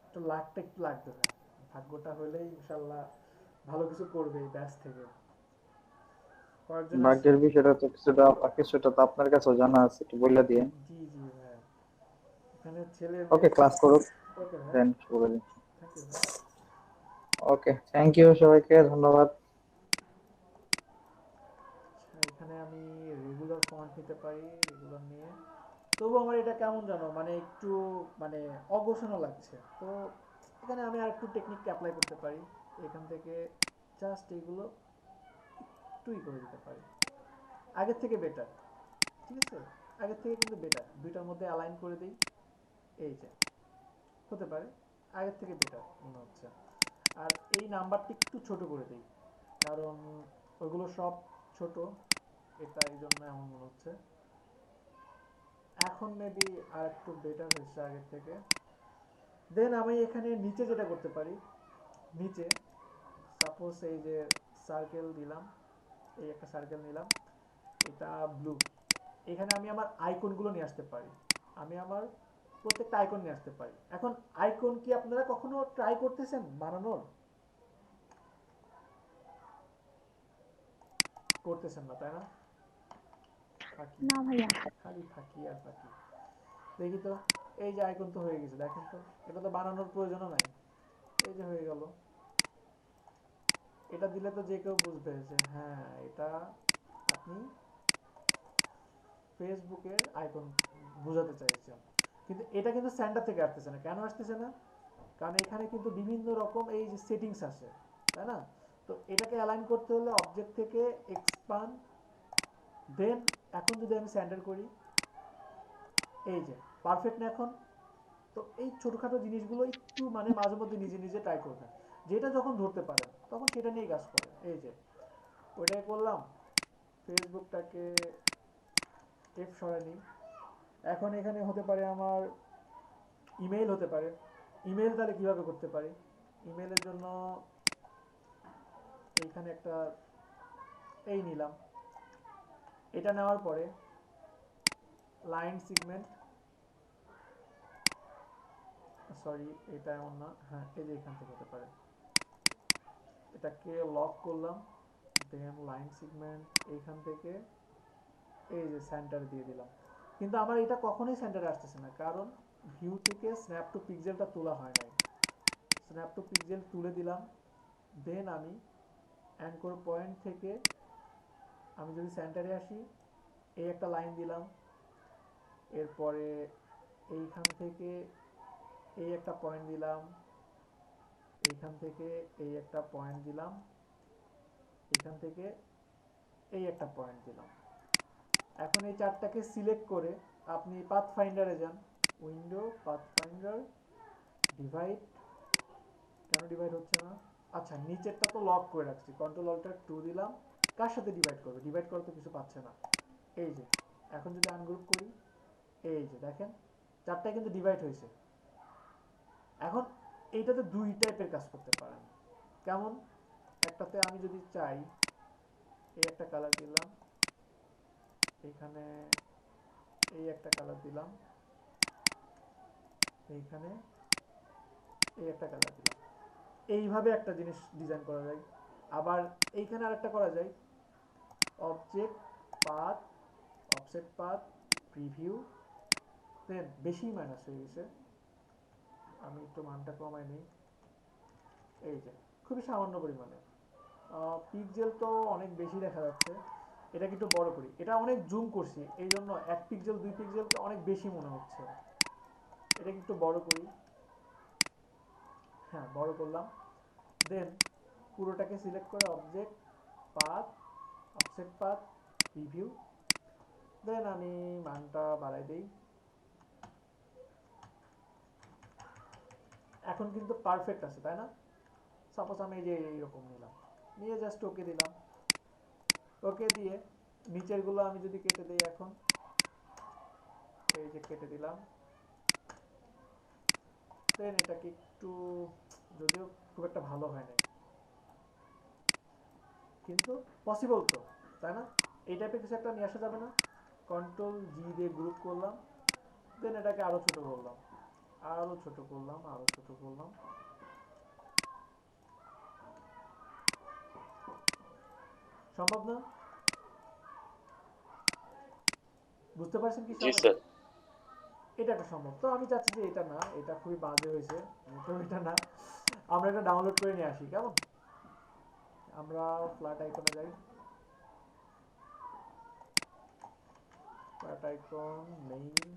একটু লাকটা একটু লাগবে ভাই, ভাগ্যটা হলেই ইনশাল্লাহ ভালো কিছু করবে এই ব্যাচ থেকে। কয়েকজন আছে। ভাগ্যের বিষয়টা তো কিছুটা তো আপনার কাছেও জানা আছে, একটু বলে দিয়ে। জি জি ভাই, এখানে ছেলে ওকে, ক্লাস করুক, ওকে ভাই, দেন শুরু করি। থ্যাংক ইউ ভাই। ওকে, থ্যাংক ইউ সবাইকে, ধন্যবাদ। আচ্ছা, এখানে আমি রেগুলার ফন্ট নিতে পারি, রেগুলার নিয়ে তবু আমার এটা কেমন জানো মানে একটু মানে অগোছানো লাগছে। তো এখানে আমি আর একটু টেকনিক অ্যাপ্লাই করতে পারি। এখান থেকে জাস্ট এগুলো একটুই করে দিতে পারি, আগের থেকে বেটার। ঠিক আছে, আগের থেকে কিন্তু বেটার, দুইটার মধ্যে অ্যালাইন করে দিই। এই যে হতে পারে আগের থেকে বেটার মনে হচ্ছে। আর এই নাম্বারটি একটু ছোট করে দিই, কারণ ওইগুলো সব ছোট, এটা এই জন্য এমন মনে হচ্ছে। এখন মেবি আর একটু বেটার হয়েছে আগের থেকে। দেন আমি এখানে নিচে যেটা করতে পারি, নিচে সাপোজ এই যে সার্কেল দিলাম, এই একটা সার্কেল নিলাম, এটা ব্লু। এখানে আমি আমার আইকনগুলো নিয়ে আসতে পারি, আমি আমার প্রত্যেকটা আইকন নিয়ে আসতে পারি। এখন আইকন কি আপনারা কখনো ট্রাই করতেছেন বানানোর? করতেছেন না, তাই না? ফাঁকি, না ভাইয়া। খালি ফাঁকি আর ফাঁকি। দেখি তো, এই যে আইকন তো হয়ে গেছে, দেখেন তো, এটা তো বানানোর প্রয়োজনও নাই, এই যে হয়ে গেল। এটা দিলে তো যে কেউ বুঝবে যে হ্যাঁ এটা আপনি ফেসবুকের আইকন বোঝাতে চাইছেন। কিন্তু এটা কিন্তু সেন্টার থেকে আসতেছে না, কেন আসতেছে না? কারণ এখানে কিন্তু বিভিন্ন রকম এই যে সেটিংস আছে, তাই না? তো এটাকে অ্যালাইন করতে হলে অবজেক্ট থেকে এক্সপান্ড, দেন এখন যদি আমি সেন্টার করি, এই যে পারফেক্ট না এখন? তো এই ছোটখাটো জিনিসগুলো একটু মানে মাঝে মধ্যে নিজে নিজে ট্রাই করবেন, যেটা যখন ধরতে পারেন তখন সেটা নিয়েই কাজ করেন। এই যে ওইটাই করলাম, ফেসবুকটাকে এফ সরাই নিই। এখন এখানে হতে পারে আমার ইমেল হতে পারে। ইমেল তাহলে কিভাবে করতে পারি? ইমেলের জন্য এইখানে একটা এই নিলাম, এটা নেওয়ার পরে লাইন সিগমেন্ট, সরি এটা এমন না, হ্যাঁ এই যে এখান থেকে হতে পারে, এটাকে লক করলাম, দেন লাইন সিগমেন্ট এইখান থেকে এই যে সেন্টার দিয়ে দিলাম। কিন্তু আমার এটা কখনোই সেন্টারে আসতেছে না, কারণ ভিউ থেকে স্ন্যাপ টু পিক্সেলটা তোলা হয় নাই। স্ন্যাপ টু পিক্সেল তুলে দিলাম, দেন আমি অ্যাঙ্কর পয়েন্ট থেকে আমি যদি সেন্টারে আসি, এই একটা লাইন দিলাম, এরপরে এইখান থেকে এই একটা পয়েন্ট দিলাম, এইখান থেকে এই একটা পয়েন্ট দিলাম, এখান থেকে এই একটা পয়েন্ট দিলাম। এখন এই চারটাকে সিলেক্ট করে আপনি পাথ ফাইন্ডারে যান, উইন্ডো পাথ ফাইন্ডার, ডিভাইড, কেন ডিভাইড হচ্ছে না? আচ্ছা নিচেরটা তো লক করে রাখছি, কন্ট্রোল অল্টার 2 দিলাম, কার সাথে ডিভাইড করবে? ডিভাইড করা তো কিছু পাচ্ছে না। এই যে এখন যদি আনগ্রুপ করি, এই যে দেখেন চারটায় কিন্তু ডিভাইড হয়েছে। এখন এইটাতে দুই টাইপের কাজ করতে পারেন। কেমন? একটাতে আমি যদি চাই এই একটা কালার দিলাম, এইখানে এই একটা কালার দিলাম, এইখানে এই একটা কালার দিলাম, এইভাবে একটা জিনিস ডিজাইন করা যায়। আবার এইখানে আরেকটা করা যায়, object path, offset path, preview, then বেশি মাইনাস হয়ে গেছে, আমি একটু মানটা কমাই নিই, এই যে খুবই সামান্য পরিমাণে। পিক্সেল তো অনেক বেশি দেখা যাচ্ছে, এটাকে একটু বড় করি, এটা অনেক জুম করছি এই জন্য 1 পিক্সেল 2 পিক্সেলকে অনেক বেশি মনে হচ্ছে, এটাকে একটু বড় করি, হ্যাঁ বড় করলাম। দেন পুরোটাকে সিলেক্ট করে object path, offset path, preview, then আমি মানটা বাড়াই দিই। এখন কিন্তু পারফেক্ট আছে, তাই না? সাপোজ আমি এই যে এইরকম নিলাম, নিয়ে জাস্ট ওকে দিলাম, ওকে দিয়ে নিচের গুলো আমি যদি কেটে দিই, এখন এই যে কেটে দিলাম, দেন এটাকে একটু, যদিও খুব একটা ভালো হয় নাই, কিন্তু পসিবল তো, তাই না? এই টাইপের কিছু একটা নিয়ে আসা যাবে না? কন্ট্রোল জি দিয়ে গ্রুপ করলাম, দেন এটাকে আরো ছোট করলাম, আরো ছোট করলাম, আরো ছোট করলাম, সম্ভব না? বুঝতে পারছেন কি জি সবাই? স্যার। এটা একটা সম্ভব। তো আমি চাচ্ছি যে এটা না, এটা খুবই বাজে হয়েছে, তো এটা না, আমরা এটা ডাউনলোড করে নিয়ে আসি, কেমন? আমরা ফ্ল্যাট আইকনে যাই, ফ্ল্যাট আইকন মেইন,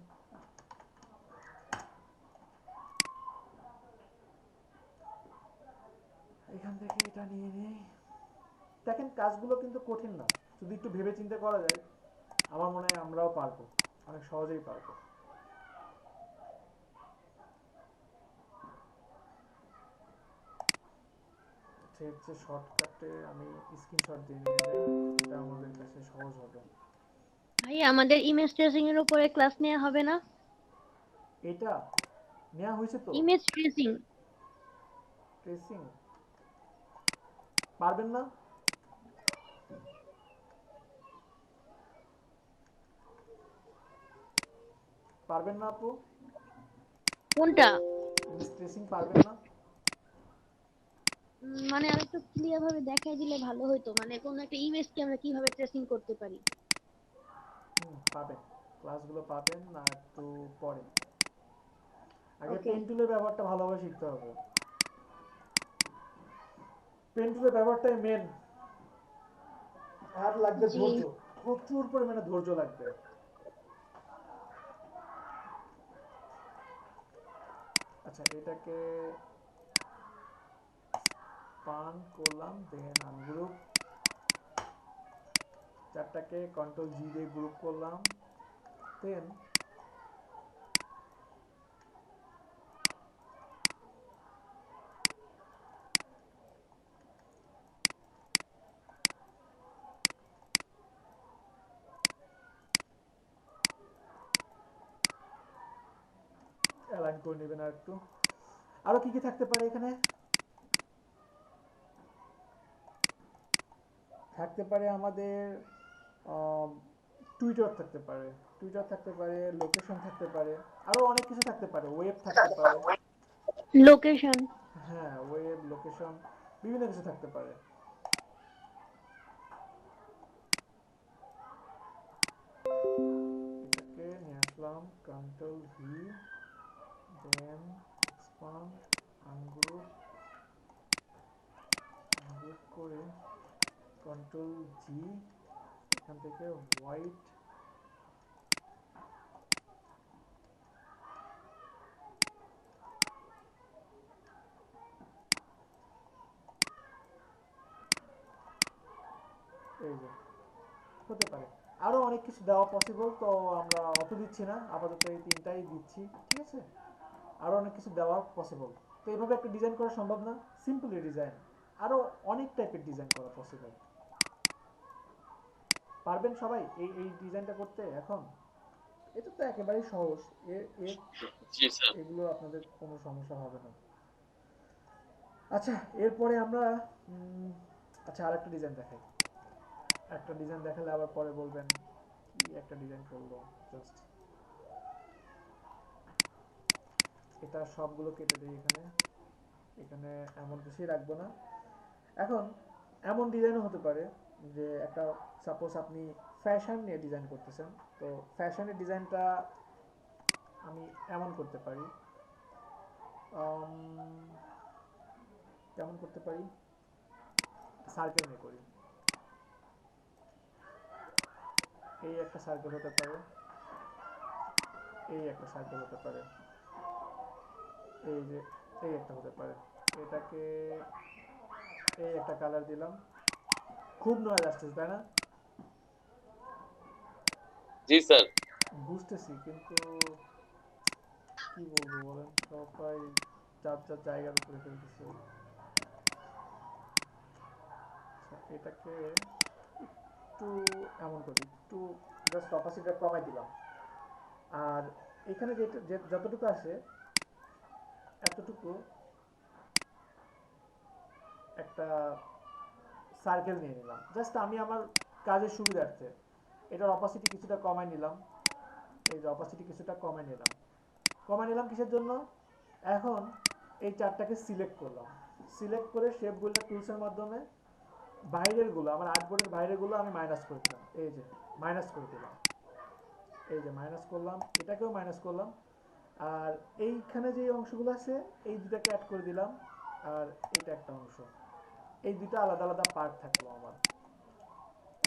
এখান থেকে এটা নিয়ে নেই। দেখেন কাজগুলো কিন্তু কঠিন না, যদি একটু ভেবে চিন্তে করা যায় আমার মনে হয় আমরাও পারবো, অনেক সহজেই পারবো। এর যে শর্টকাটে আমি স্ক্রিনশট দিয়ে নিয়ে যাই, এটা আমাদের কাছে সহজ হবে। ভাই আমাদের ইমেজ ট্রেসিং এর উপরে ক্লাস নেওয়া হবে না? এটা নেওয়া হয়েছে তো, ইমেজ ট্রেসিং ট্রেসিং পারবেন না? পারবেন না আপু? কোনটা? ইমেজ ট্রেসিং পারবেন না? মানে আরেকটু ক্লিয়ার ভাবে দেখাই দিলে ভালো হতো, মানে কোন একটা ইমেজকে আমরা কিভাবে ট্রেসিং করতে পারি। পাবেন, ক্লাসগুলো পাবেন না একটু পরে। আগে ওকে। পেন টুলের ব্যবহারটা ভালোভাবে শিখতে হবে। পেন টুলের ব্যবহারটাই মেন। আর লাগবে জি। ধৈর্য, প্রচুর পরিমাণে ধৈর্য লাগবে। আচ্ছা, এটাকে পান করলাম, দেন আনগ্রুপ, চারটাকে কন্ট্রোল জি দিয়ে গ্রুপ করলাম, দেন অ্যালাইন করে নেবেন। আর একটু, আরো কি কি থাকতে পারে এখানে? থাকতে পারে আমাদের টুইটার থাকতে পারে, টুইটার থাকতে পারে, লোকেশন থাকতে পারে, আরো অনেক কিছু থাকতে পারে, ওয়েব থাকতে পারে। লোকেশন। হ্যাঁ, ওয়েব, লোকেশন, বিভিন্ন কিছু থাকতে পারে। এটাকে নিয়ে আসলাম, কন্ট্রোল ভি, দেন এক্সপান্ড, আনগ্রুপ, গ্রুপ করে কন্ট্রোল জি, এখান থেকে হোয়াইট, এই যে হতে পারে। আরো অনেক কিছু দেওয়া পসিবল, তো আমরা অত দিচ্ছি না, আপাতত এই তিনটাই দিচ্ছি, ঠিক আছে? আরো অনেক কিছু দেওয়া পসিবল। তো এইভাবে একটা ডিজাইন করা সম্ভব না? সিম্পলি ডিজাইন, আরো অনেক টাইপের ডিজাইন করা পসিবল। পারবেন সবাই এই এই ডিজাইনটা করতে এখন? এটা তো একেবারেই সহজ। এর এর জি স্যার। এগুলো আপনাদের কোনো সমস্যা হবে না। আচ্ছা, এরপরে আমরা আচ্ছা আরেকটা ডিজাইন দেখাই। একটা ডিজাইন দেখালে আবার পরে বলবেন কি একটা ডিজাইন করলো। জাস্ট এটা সবগুলো কেটে দিই এখানে, এখানে এমন কিছুই রাখবো না। এখন এমন ডিজাইনও হতে পারে যে একটা, সাপোজ আপনি ফ্যাশন নিয়ে ডিজাইন করতেছেন, তো ফ্যাশনের ডিজাইনটা আমি এমন করতে পারি, কেমন করতে পারি, সার্কেল নিয়ে করি। এই একটা সার্কেল হতে পারে, এই একটা সার্কেল হতে পারে, এই যে এই একটা হতে পারে। এটাকে এই একটা কালার দিলাম, খুব নয়েজ আসছে তাই না? জি স্যার। বুঝতেছি, কিন্তু কি বলবো বলেন, সবাই যার যার জায়গার উপরে ফেলতেছে। আচ্ছা, এটাকে একটু এমন করি, একটু জাস্ট অপাসিটিটা কমাই দিলাম। আর এখানে যেটা যতটুকু আছে এতটুকু একটা সার্কেল নিয়ে নিলাম, জাস্ট আমি আমার কাজের সুবিধার্থে এটার অপাসিটি কিছুটা কমাই নিলাম। এই যে অপাসিটি কিছুটা কমাই নিলাম, কমাই নিলাম কিসের জন্য? এখন এই চারটাকে সিলেক্ট করলাম, সিলেক্ট করে শেপগুলো টুলসের মাধ্যমে বাইরের গুলো, আমার আর্টবোর্ডের বাইরের গুলো আমি মাইনাস করে দিলাম, এই যে মাইনাস করে দিলাম। এই যে মাইনাস করলাম, এটাকেও মাইনাস করলাম, আর এইখানে যে অংশগুলো আছে এই দুটাকে অ্যাড করে দিলাম, আর এটা একটা অংশ, এই দুটো আলাদা আলাদা পার্ট থাকলো আমার।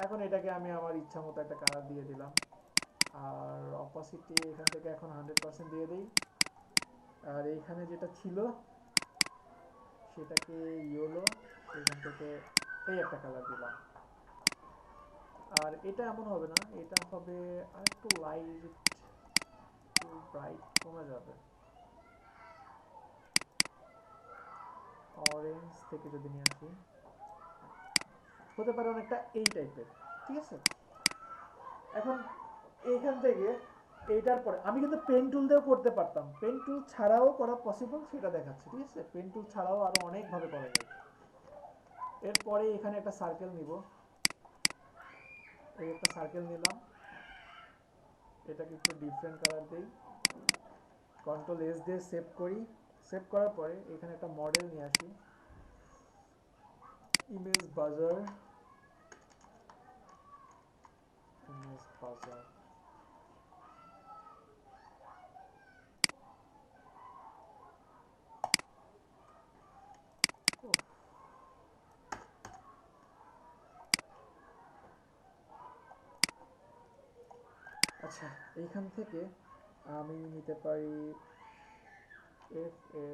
এখন এটাকে আমি আমার ইচ্ছা মতো একটা কালার দিয়ে দিলাম, আর অপাসিটি এখান থেকে এখন 100% দিয়ে দিই, আর এইখানে যেটা ছিল সেটাকে ইয়েলো, এখান থেকে এই একটা কালার দিলাম। আর এটা এমন হবে না, এটা হবে আরেকটু লাইট, একটু ব্রাইট কমে যাবে, অরেঞ্জ থেকে যদি নিয়ে আসি হতে পারে অনেকটা এই টাইপের, ঠিক আছে। এখন এইখান থেকে এইটার পরে আমি কিন্তু পেন টুল দিয়েও করতে পারতাম, পেন টুল ছাড়াও করা পসিবল সেটা দেখাচ্ছি, ঠিক আছে। পেন টুল ছাড়াও আরো অনেকভাবে করা যায়। এরপরে এখানে একটা সার্কেল নিব, এই একটা সার্কেল নিলাম, এটাকে একটু ডিফারেন্ট কালার দেই, কন্ট্রোল এস দিয়ে সেভ করি। সেভ করার পরে এখানে একটা মডেল নিয়ে আসি, ইমেজ বাজার, ইমেজ বাজার, আচ্ছা এইখান থেকে আমি নিতে পারি F A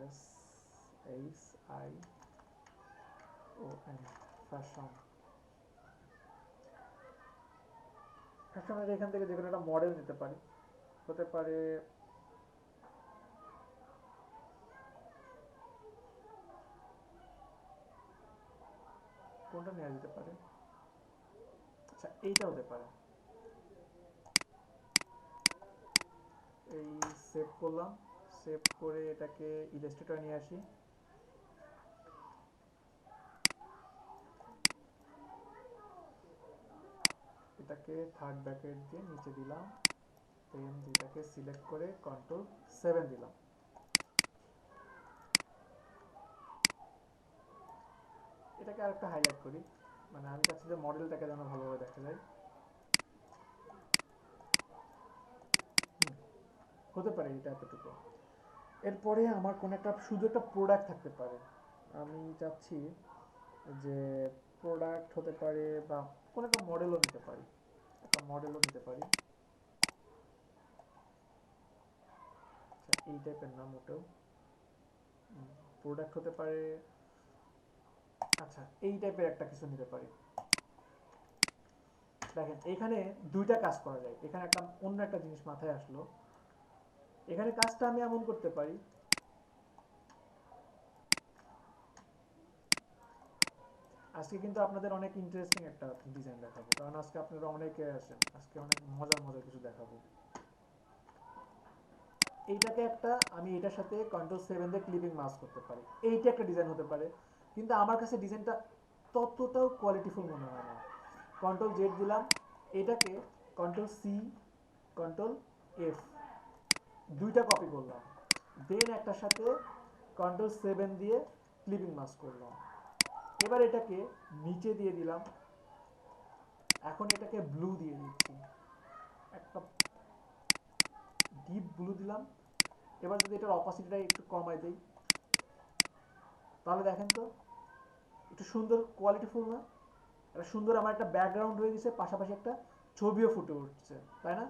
S H I O N, fashion. ফ্যাশনের এখান থেকে যে কোনো একটা মডেল নিতে পারি, হতে পারে কোনটা নেওয়া যেতে পারে, আচ্ছা এইটা হতে পারে। এই সেভ করলাম, সেভ করে এটাকে ইলাস্ট্রেটর নিয়ে আসি, এটাকে থার্ড ব্র্যাকেট দিয়ে নিচে দিলাম, দেন দুইটাকে সিলেক্ট করে কন্ট্রোল 7 দিলাম। এটাকে আরেকটা হাইলাইট করি, মানে আমি চাচ্ছি যে মডেলটাকে যেন ভালোভাবে দেখা যায়। হতে পারে এটা এতটুকু। এরপরে আমার কোন একটা শুধু একটা প্রোডাক্ট থাকতে পারে, আমি চাচ্ছি যে প্রোডাক্ট হতে পারে বা কোন একটা মডেলও নিতে পারি, একটা মডেলও নিতে পারি। আচ্ছা এই টাইপের না মোটেও, প্রোডাক্ট হতে পারে, আচ্ছা এই টাইপের একটা কিছু নিতে পারি। দেখেন এখানে দুইটা কাজ করা যায়, এখানে একটা অন্য একটা জিনিস মাথায় আসলো, এখানে কাজটা আমি এমন করতে পারি, আজকে কিন্তু আপনাদের অনেক ইন্টারেস্টিং একটা ডিজাইন দেখাবো, কারণ আজকে আপনারা অনেকে আসেন, আজকে অনেক মজার মজার কিছু দেখাবো। এইটাকে একটা আমি এটার সাথে কন্ট্রোল 7 দিয়ে ক্লিপিং মাস্ক করতে পারি, এইটা একটা ডিজাইন হতে পারে, কিন্তু আমার কাছে ডিজাইনটা ততটাও কোয়ালিটিফুল মনে হয় না। কন্ট্রোল জেড দিলাম, এটাকে কন্ট্রোল সি কন্ট্রোল এফ দুইটা কপি করলাম, দেন একটার সাথে কন্ট্রোল 7 দিয়ে ক্লিপিং মাস্ক করলাম। এবার এটাকে নিচে দিয়ে দিলাম, এখন এটাকে ব্লু দিয়ে দিচ্ছি, একটা ডিপ ব্লু দিলাম। এবার যদি এটার অপাসিটিটা একটু কমাই দেই, তাহলে দেখেন তো একটু সুন্দর কোয়ালিটিফুল না, একটা সুন্দর আমার একটা ব্যাকগ্রাউন্ড হয়ে গেছে, পাশাপাশি একটা ছবিও ফুটে উঠছে, তাই না?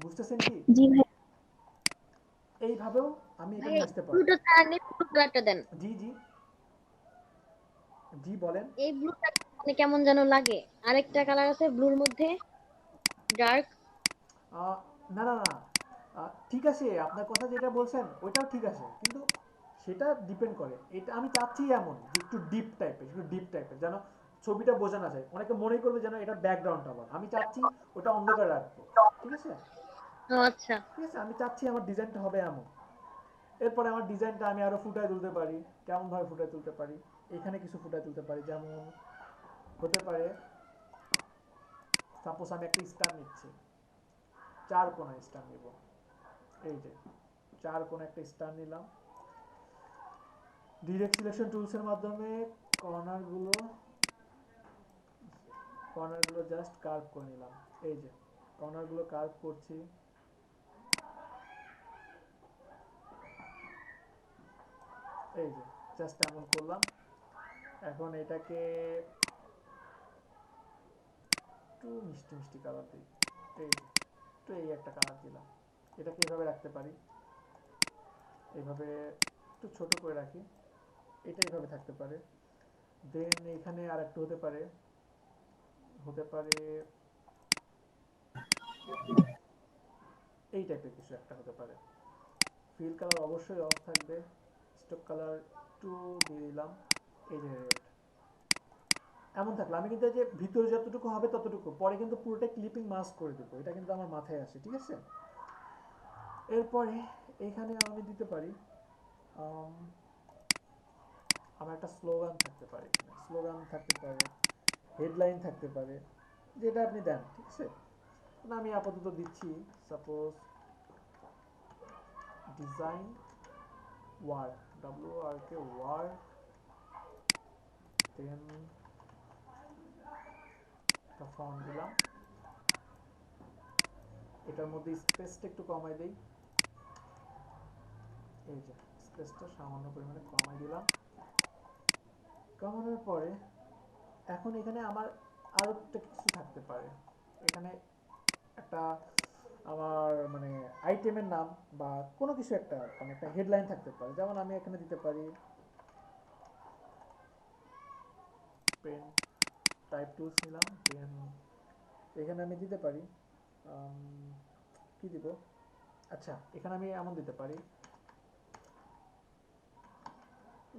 বুঝতেছেন কি? জি ভাই, এইভাবেও আমি এটা ভাই নিয়ে আসতে পারবো। ব্লুটা কালার নেই, ব্লু কালারটা দেন। জি জি জি বলেন। এই ব্লুটা মানে কেমন যেন লাগে, আরেকটা কালার আছে ব্লুর মধ্যে, ডার্ক। না না না, ঠিক আছে আপনার কথা যেটা বলছেন ওইটাও ঠিক আছে, কিন্তু সেটা ডিপেন্ড করে, এটা আমি চাচ্ছি এমন যে একটু ডিপ টাইপের, একটু ডিপ টাইপের, যেন ছবিটা বোঝা না যায়, অনেকে মনে করবে যেন এটা ব্যাকগ্রাউন্ড আবার, আমি চাচ্ছি ওটা অন্ধকার রাখবো, ঠিক আছে। ও আচ্ছা, ঠিক আছে, আমি চাচ্ছি আমার ডিজাইনটা হবে এমন। এরপরে আমার ডিজাইনটা আমি আরো ফুটায় তুলতে পারি, কেমন ভাবে ফুটায় তুলতে পারি, এখানে কিছু ফুটায় তুলতে পারি, যেমন হতে পারে সাপোজ আমি একটা স্টার নিচ্ছি, চার কোণা স্টার নিব, এই যে চার কোণা একটা স্টার নিলাম, ডিরেক্ট সিলেকশন টুলস এর মাধ্যমে কর্নার গুলো জাস্ট কার্ভ করে নিলাম, এই যে কর্নার গুলো কার্ভ করছি, এই যে জাস্ট এমন করলাম। এখন এটাকে একটু মিষ্টি মিষ্টি কালার দিই, এই যে একটু এই একটা কালার দিলাম। এটাকে এভাবে রাখতে পারি, এইভাবে একটু ছোট করে রাখি, এটা এইভাবে থাকতে পারে। দেন এখানে আর একটু হতে পারে এই টাইপের কিছু একটা হতে পারে। ফিল কালার অবশ্যই অফ থাকবে, স্টক কালার একটু দিয়ে দিলাম, এই যে রেড। এমন থাকলে আমি কিন্তু এই যে ভিতরে যতটুকু হবে ততটুকু, পরে কিন্তু পুরোটা ক্লিপিং মাস্ক করে দেবো, এটা কিন্তু আমার মাথায় আসে, ঠিক আছে। এরপরে এখানে আমি দিতে পারি আমার একটা স্লোগান থাকতে পারে, স্লোগান থাকতে পারে, হেডলাইন থাকতে পারে, যেটা আপনি দেন, ঠিক আছে। না আমি আপাতত দিচ্ছি suppose design work, WRK work, then একটা ফন্ট দিলাম, এটার মধ্যে স্পেসটা একটু কমাই দেই, এই যে স্পেসটা সামান্য পরিমাণে কমাই দিলাম। কমানোর পরে এখন এখানে আমার আরো একটা কিছু থাকতে পারে, এখানে একটা আমার মানে আইটেমের নাম বা কোনো কিছু একটা মানে একটা হেডলাইন থাকতে পারে, যেমন আমি এখানে দিতে পারি পেন টাইপ টুলস নিলাম, দেন এখানে আমি দিতে পারি কি দিব, আচ্ছা এখানে আমি এমন দিতে পারি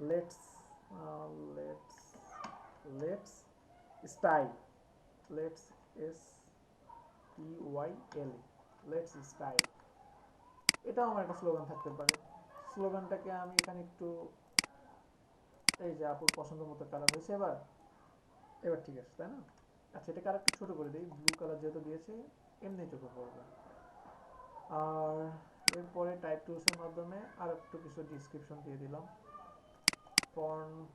let's let's let's style, let's STYL, let's style. এটাও আমার একটা স্লোগান থাকতে পারে। স্লোগানটাকে আমি এখানে একটু এই যে আপুর পছন্দ মতো কালার হয়েছে, এবার এবার ঠিক আছে তাই না। আচ্ছা এটাকে আর একটু ছোট করে দিই, ব্লু কালার যেহেতু দিয়েছে এমনি চোখে পড়বে। আর এরপরে টাইপ টুলসের মাধ্যমে আর একটু কিছু ডিসক্রিপশন দিয়ে দিলাম, ফন্ট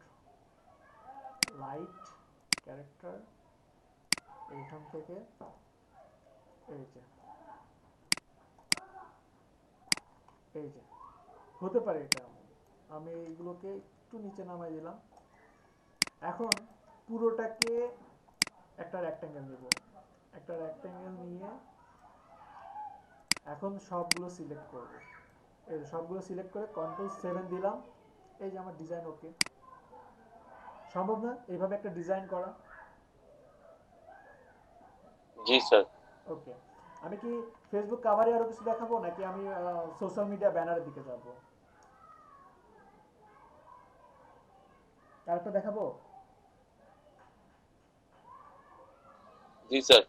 লাইট ক্যারেক্টার, এইখান থেকে এই যে এই যে হতে পারে এটা। আমি এইগুলোকে একটু নিচে নামাই দিলাম। এখন পুরোটাকে একটা রেক্ট্যাঙ্গেল নেব, একটা রেক্ট্যাঙ্গেল নিয়ে এখন সবগুলো সিলেক্ট করব, এই সবগুলো সিলেক্ট করে Ctrl+7 দিলাম, এই যে আমার ডিজাইন ওকে। সম্ভব না এইভাবে একটা ডিজাইন করা? জি স্যার। ওকে, আমি কি ফেসবুক কাভারে আরো কিছু দেখাবো নাকি আমি সোশ্যাল মিডিয়া ব্যানারের দিকে যাব? আরেকটা দেখাবো? জি স্যার।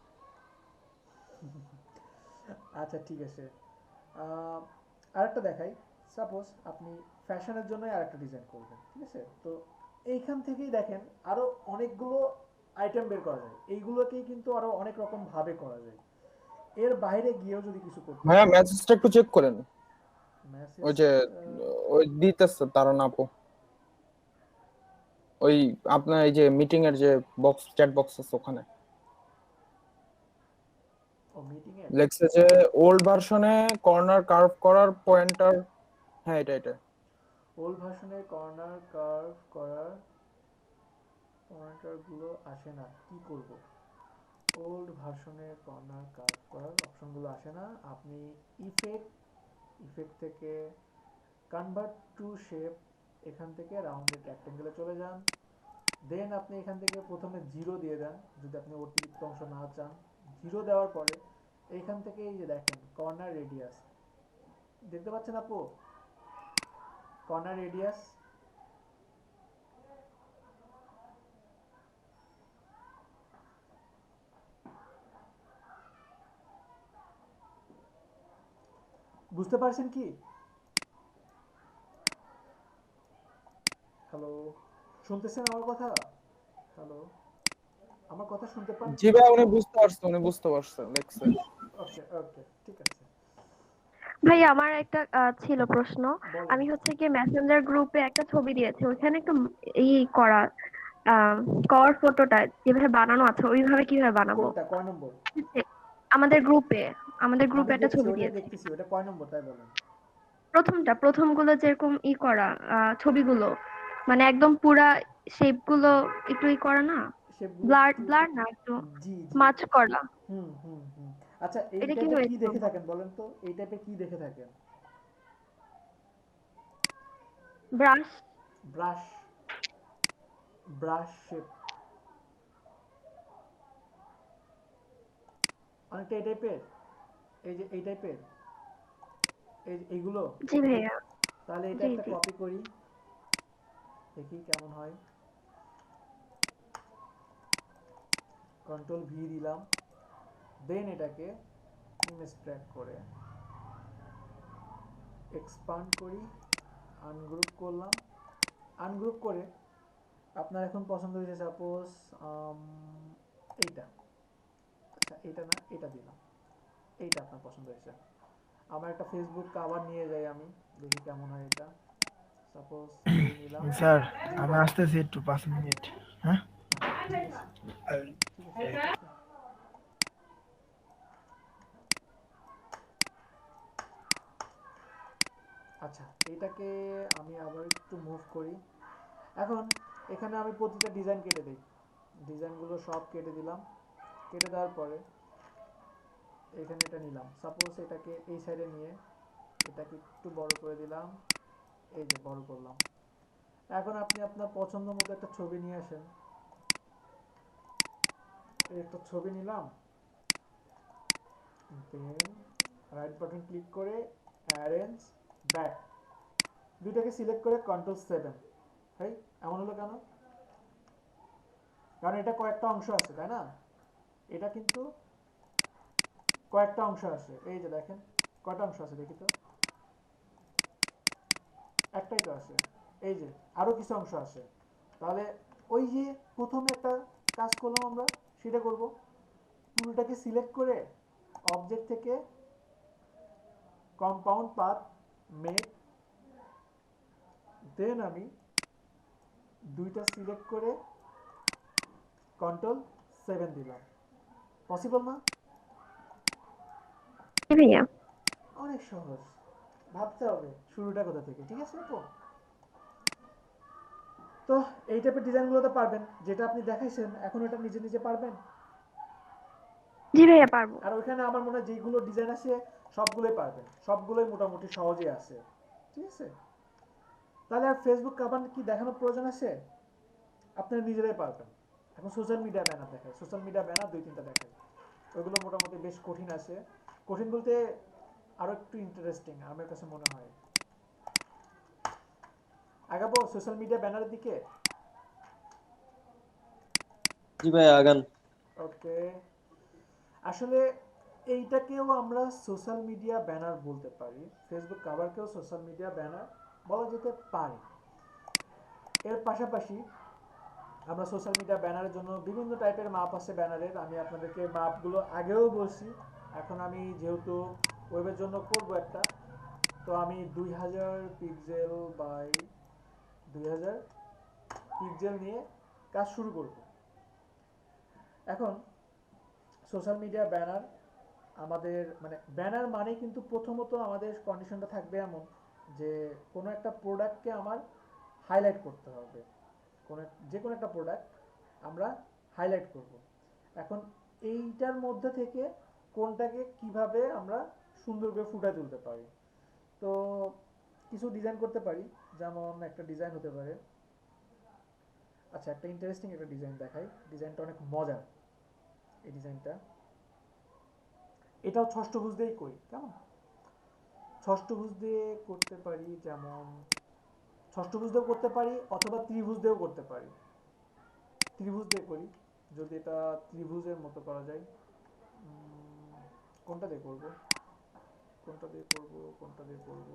আচ্ছা ঠিক আছে, আরেকটা দেখাই। সাপোজ আপনি ফ্যাশনের জন্য আরেকটা ডিজাইন করবেন, ঠিক আছে। তো এইখান থেকেই দেখেন আরো অনেকগুলো আইটেম বের করা যায়, এইগুলোকেই কিন্তু আরো অনেক রকম ভাবে করা যায়। এর বাইরে গিয়েও যদি কিছু করতে ভাইয়া মেসেজটা একটু চেক করেন, মেসেজ ওই যে ওই দিতেছে তারা না আপু, ওই আপনার এই যে মিটিং এর যে বক্স চ্যাট বক্স আছে ওখানে ও মিটিং এ লেখছে যে ওল্ড ভার্সনে কর্নার কার্ভ করার পয়েন্টার, হ্যাঁ এটা ওল্ড ভার্সনের কর্নার কার্ভ করার পয়েন্টার গুলো আসে না, কি করব? ওল্ড ভার্সনের কর্নার কার্ভ করার অপশনগুলো আসে না। আপনি ইফেক্ট থেকে কনভার্ট টু শেপ, এখান থেকে রাউন্ডেড রেক্ট্যাঙ্গেলে চলে যান। দেন আপনি এখান থেকে প্রথমে 0 দিয়ে দেন যদি আপনি অতিরিক্ত অংশ না চান। 0 দেওয়ার পরে এইখান থেকে এই যে দেখেন কর্নার রেডিয়াস, দেখতে পাচ্ছেন আপু? কর্নার রেডিয়াস বুঝতে পারছেন কি? হ্যালো, শুনতেছেন আমার কথা? হ্যালো, আমার কথা শুনতে পান? জি ভাই উনি বুঝতে পারছেন লেখছে। ওকে ওকে ঠিক আছে। ভাই আমার একটা ছিল প্রশ্ন। বলেন। আমি হচ্ছে কি মেসেঞ্জার গ্রুপে একটা ছবি দিয়েছি, ওইখানে একটু করা কভার ফটোটা যেভাবে বানানো আছে ওইভাবে কিভাবে বানাবো? কোনটা কয় নম্বর? আমাদের গ্রুপে আমি একটা দেখছি, ছবি ওইটাই দিয়েছে। দেখতেছি। ওটা কয় নম্বর তাই বলেন? প্রথমগুলো যেরকম করা ছবিগুলো, মানে একদম পুরা শেপ গুলো একটু করা না, শেপগুলো ব্লার একটু, ব্লার না, একটু জি জি, মাছ করা। হুম হুম হুম। আচ্ছা, এই এটা কি টাইপের কি হয়েছে? দেখে থাকেন বলেন তো? এই টাইপের কি দেখে থাকেন? ব্রাশ। ব্রাশ, ব্রাশ শেপ, অনেকটা এই টাইপের, এই যে এই টাইপের, এইগুলো। জি ভাইয়া। তাহলে এটা জি একটা জি। কপি করি, দেখি কেমন হয়। কন্ট্রোল ভি দিলাম, দেন এটাকে ইমেজ ট্র্যাক করে এক্সপান্ড করি, আনগ্রুপ করলাম। আনগ্রুপ করে আপনার এখন পছন্দ হয়েছে সাপোজ এইটা, আচ্ছা এটা না, এটা দিলাম, এইটা আপনার পছন্দ হয়েছে। আমার একটা ফেসবুক কভার নিয়ে যাই, আমি দেখি কেমন হয় এটা। সাপোজ এই নিলাম। স্যার জি আমি বলেন। আসতেছি একটু 5 মিনিট। হ্যাঁ আচ্ছা ঠিক আছে, ঠিক আছে, ঠিক আছে। আচ্ছা, এটাকে আমি আবার একটু মুভ করি। এখন এখানে আমি প্রতিটা ডিজাইন কেটে দিই, ডিজাইনগুলো সব কেটে দিলাম। কেটে দেওয়ার পরে এখানে এটা নিলাম, সাপোজ এটাকে এই সাইডে নিয়ে এটাকে একটু বড় করে দিলাম, এই যে বড় করলাম। এখন আপনি আপনার পছন্দ মতো একটা ছবি নিয়ে আসেন। এই একটা ছবি নিলাম, দেন রাইট বাটন ক্লিক করে অ্যারেঞ্জ ব্যাক, দুইটাকে সিলেক্ট করে কন্ট্রোল 7। তাই এমন হলো কেন? কারণ এটা কয়েকটা অংশ আছে, তাই না? এটা কিন্তু কয়েকটা অংশ আছে, এই যে দেখেন কয়টা অংশ আছে দেখি তো, একটাই তো আছে। এই যে আরো কিছু অংশ আছে। তাহলে ওই যে প্রথমে একটা কাজ করলাম আমরা, সেটা করব। পুরোটাকে সিলেক্ট করে অবজেক্ট থেকে কম্পাউন্ড পাথ মেক, দেন আমি দুইটা সিলেক্ট করে কন্ট্রোল 7 দিলাম। পসিবল না? জি ভাইয়া। অনেক সহজ। ভাবতে হবে শুরুটা কোথা থেকে, ঠিক আছে আপু? তো এই টাইপের ডিজাইনগুলো তো পারবেন, যেটা আপনি দেখাইছেন এখন ওটা নিজে নিজে পারবেন। জি ভাইয়া পারবো। আর ওইখানে আমার মনে হয় যেগুলো ডিজাইন আছে সবগুলোই পারবেন, সবগুলোই মোটামুটি সহজেই আছে, ঠিক আছে? তাহলে আর ফেসবুক কাভার কি দেখানোর প্রয়োজন আছে? আপনারা নিজেরাই পারবেন। এখন সোশ্যাল মিডিয়া ব্যানার দেখায়, সোশ্যাল মিডিয়া ব্যানার 2-3টা দেখায়, ওইগুলো মোটামুটি বেশ কঠিন আছে। কঠিন বলতে আরো একটু ইন্টারেস্টিং আমার কাছে মনে হয়। আগাবো সোশ্যাল মিডিয়া ব্যানারের দিকে? জি ভাই আগান। ওকে, আসলে এইটাকেও আমরা সোশ্যাল মিডিয়া ব্যানার বলতে পারি, ফেসবুক কাভারকেও সোশ্যাল মিডিয়া ব্যানার বলা যেতে পারে। এর পাশাপাশি আমরা সোশ্যাল মিডিয়া ব্যানারের জন্য বিভিন্ন টাইপের মাপ আছে ব্যানারের, আমি আপনাদেরকে মাপগুলো আগেও বলছি। এখন আমি যেহেতু ওয়েবের জন্য করব একটা, তো আমি 2000 পিক্সেল বাই 2000 পিক্সেল নিয়ে কাজ শুরু করব। এখন সোশ্যাল মিডিয়া ব্যানার, আমাদের মানে ব্যানার মানে কিন্তু প্রথমত আমাদের কন্ডিশনটা থাকবে এমন যে কোনো একটা প্রোডাক্টকে আমার হাইলাইট করতে হবে, যে কোনো একটা প্রোডাক্ট আমরা হাইলাইট করব। এখন এইটার মধ্যে থেকে কোনটাকে কিভাবে আমরা সুন্দর করে ফুটিয়ে তুলতে পারি, তো কিছু ডিজাইন করতে পারি। যেমন একটা ডিজাইন হতে পারে, আচ্ছা একটা ইন্টারেস্টিং একটা ডিজাইন দেখাই, ডিজাইনটা অনেক মজার। এই ডিজাইনটা, এটাও ষষ্ঠভুজ দিয়েই করি, কেমন? ষষ্ঠভুজ দিয়ে করতে পারি, যেমন ষষ্ঠভুজ দিয়েও করতে পারি অথবা ত্রিভুজ দিয়েও করতে পারি। ত্রিভুজ দিয়ে করি, যদি এটা ত্রিভুজের মতো করা যায়। কোনটা দিয়ে করব, কোনটা দিয়ে করব, কোনটা দিয়ে করব,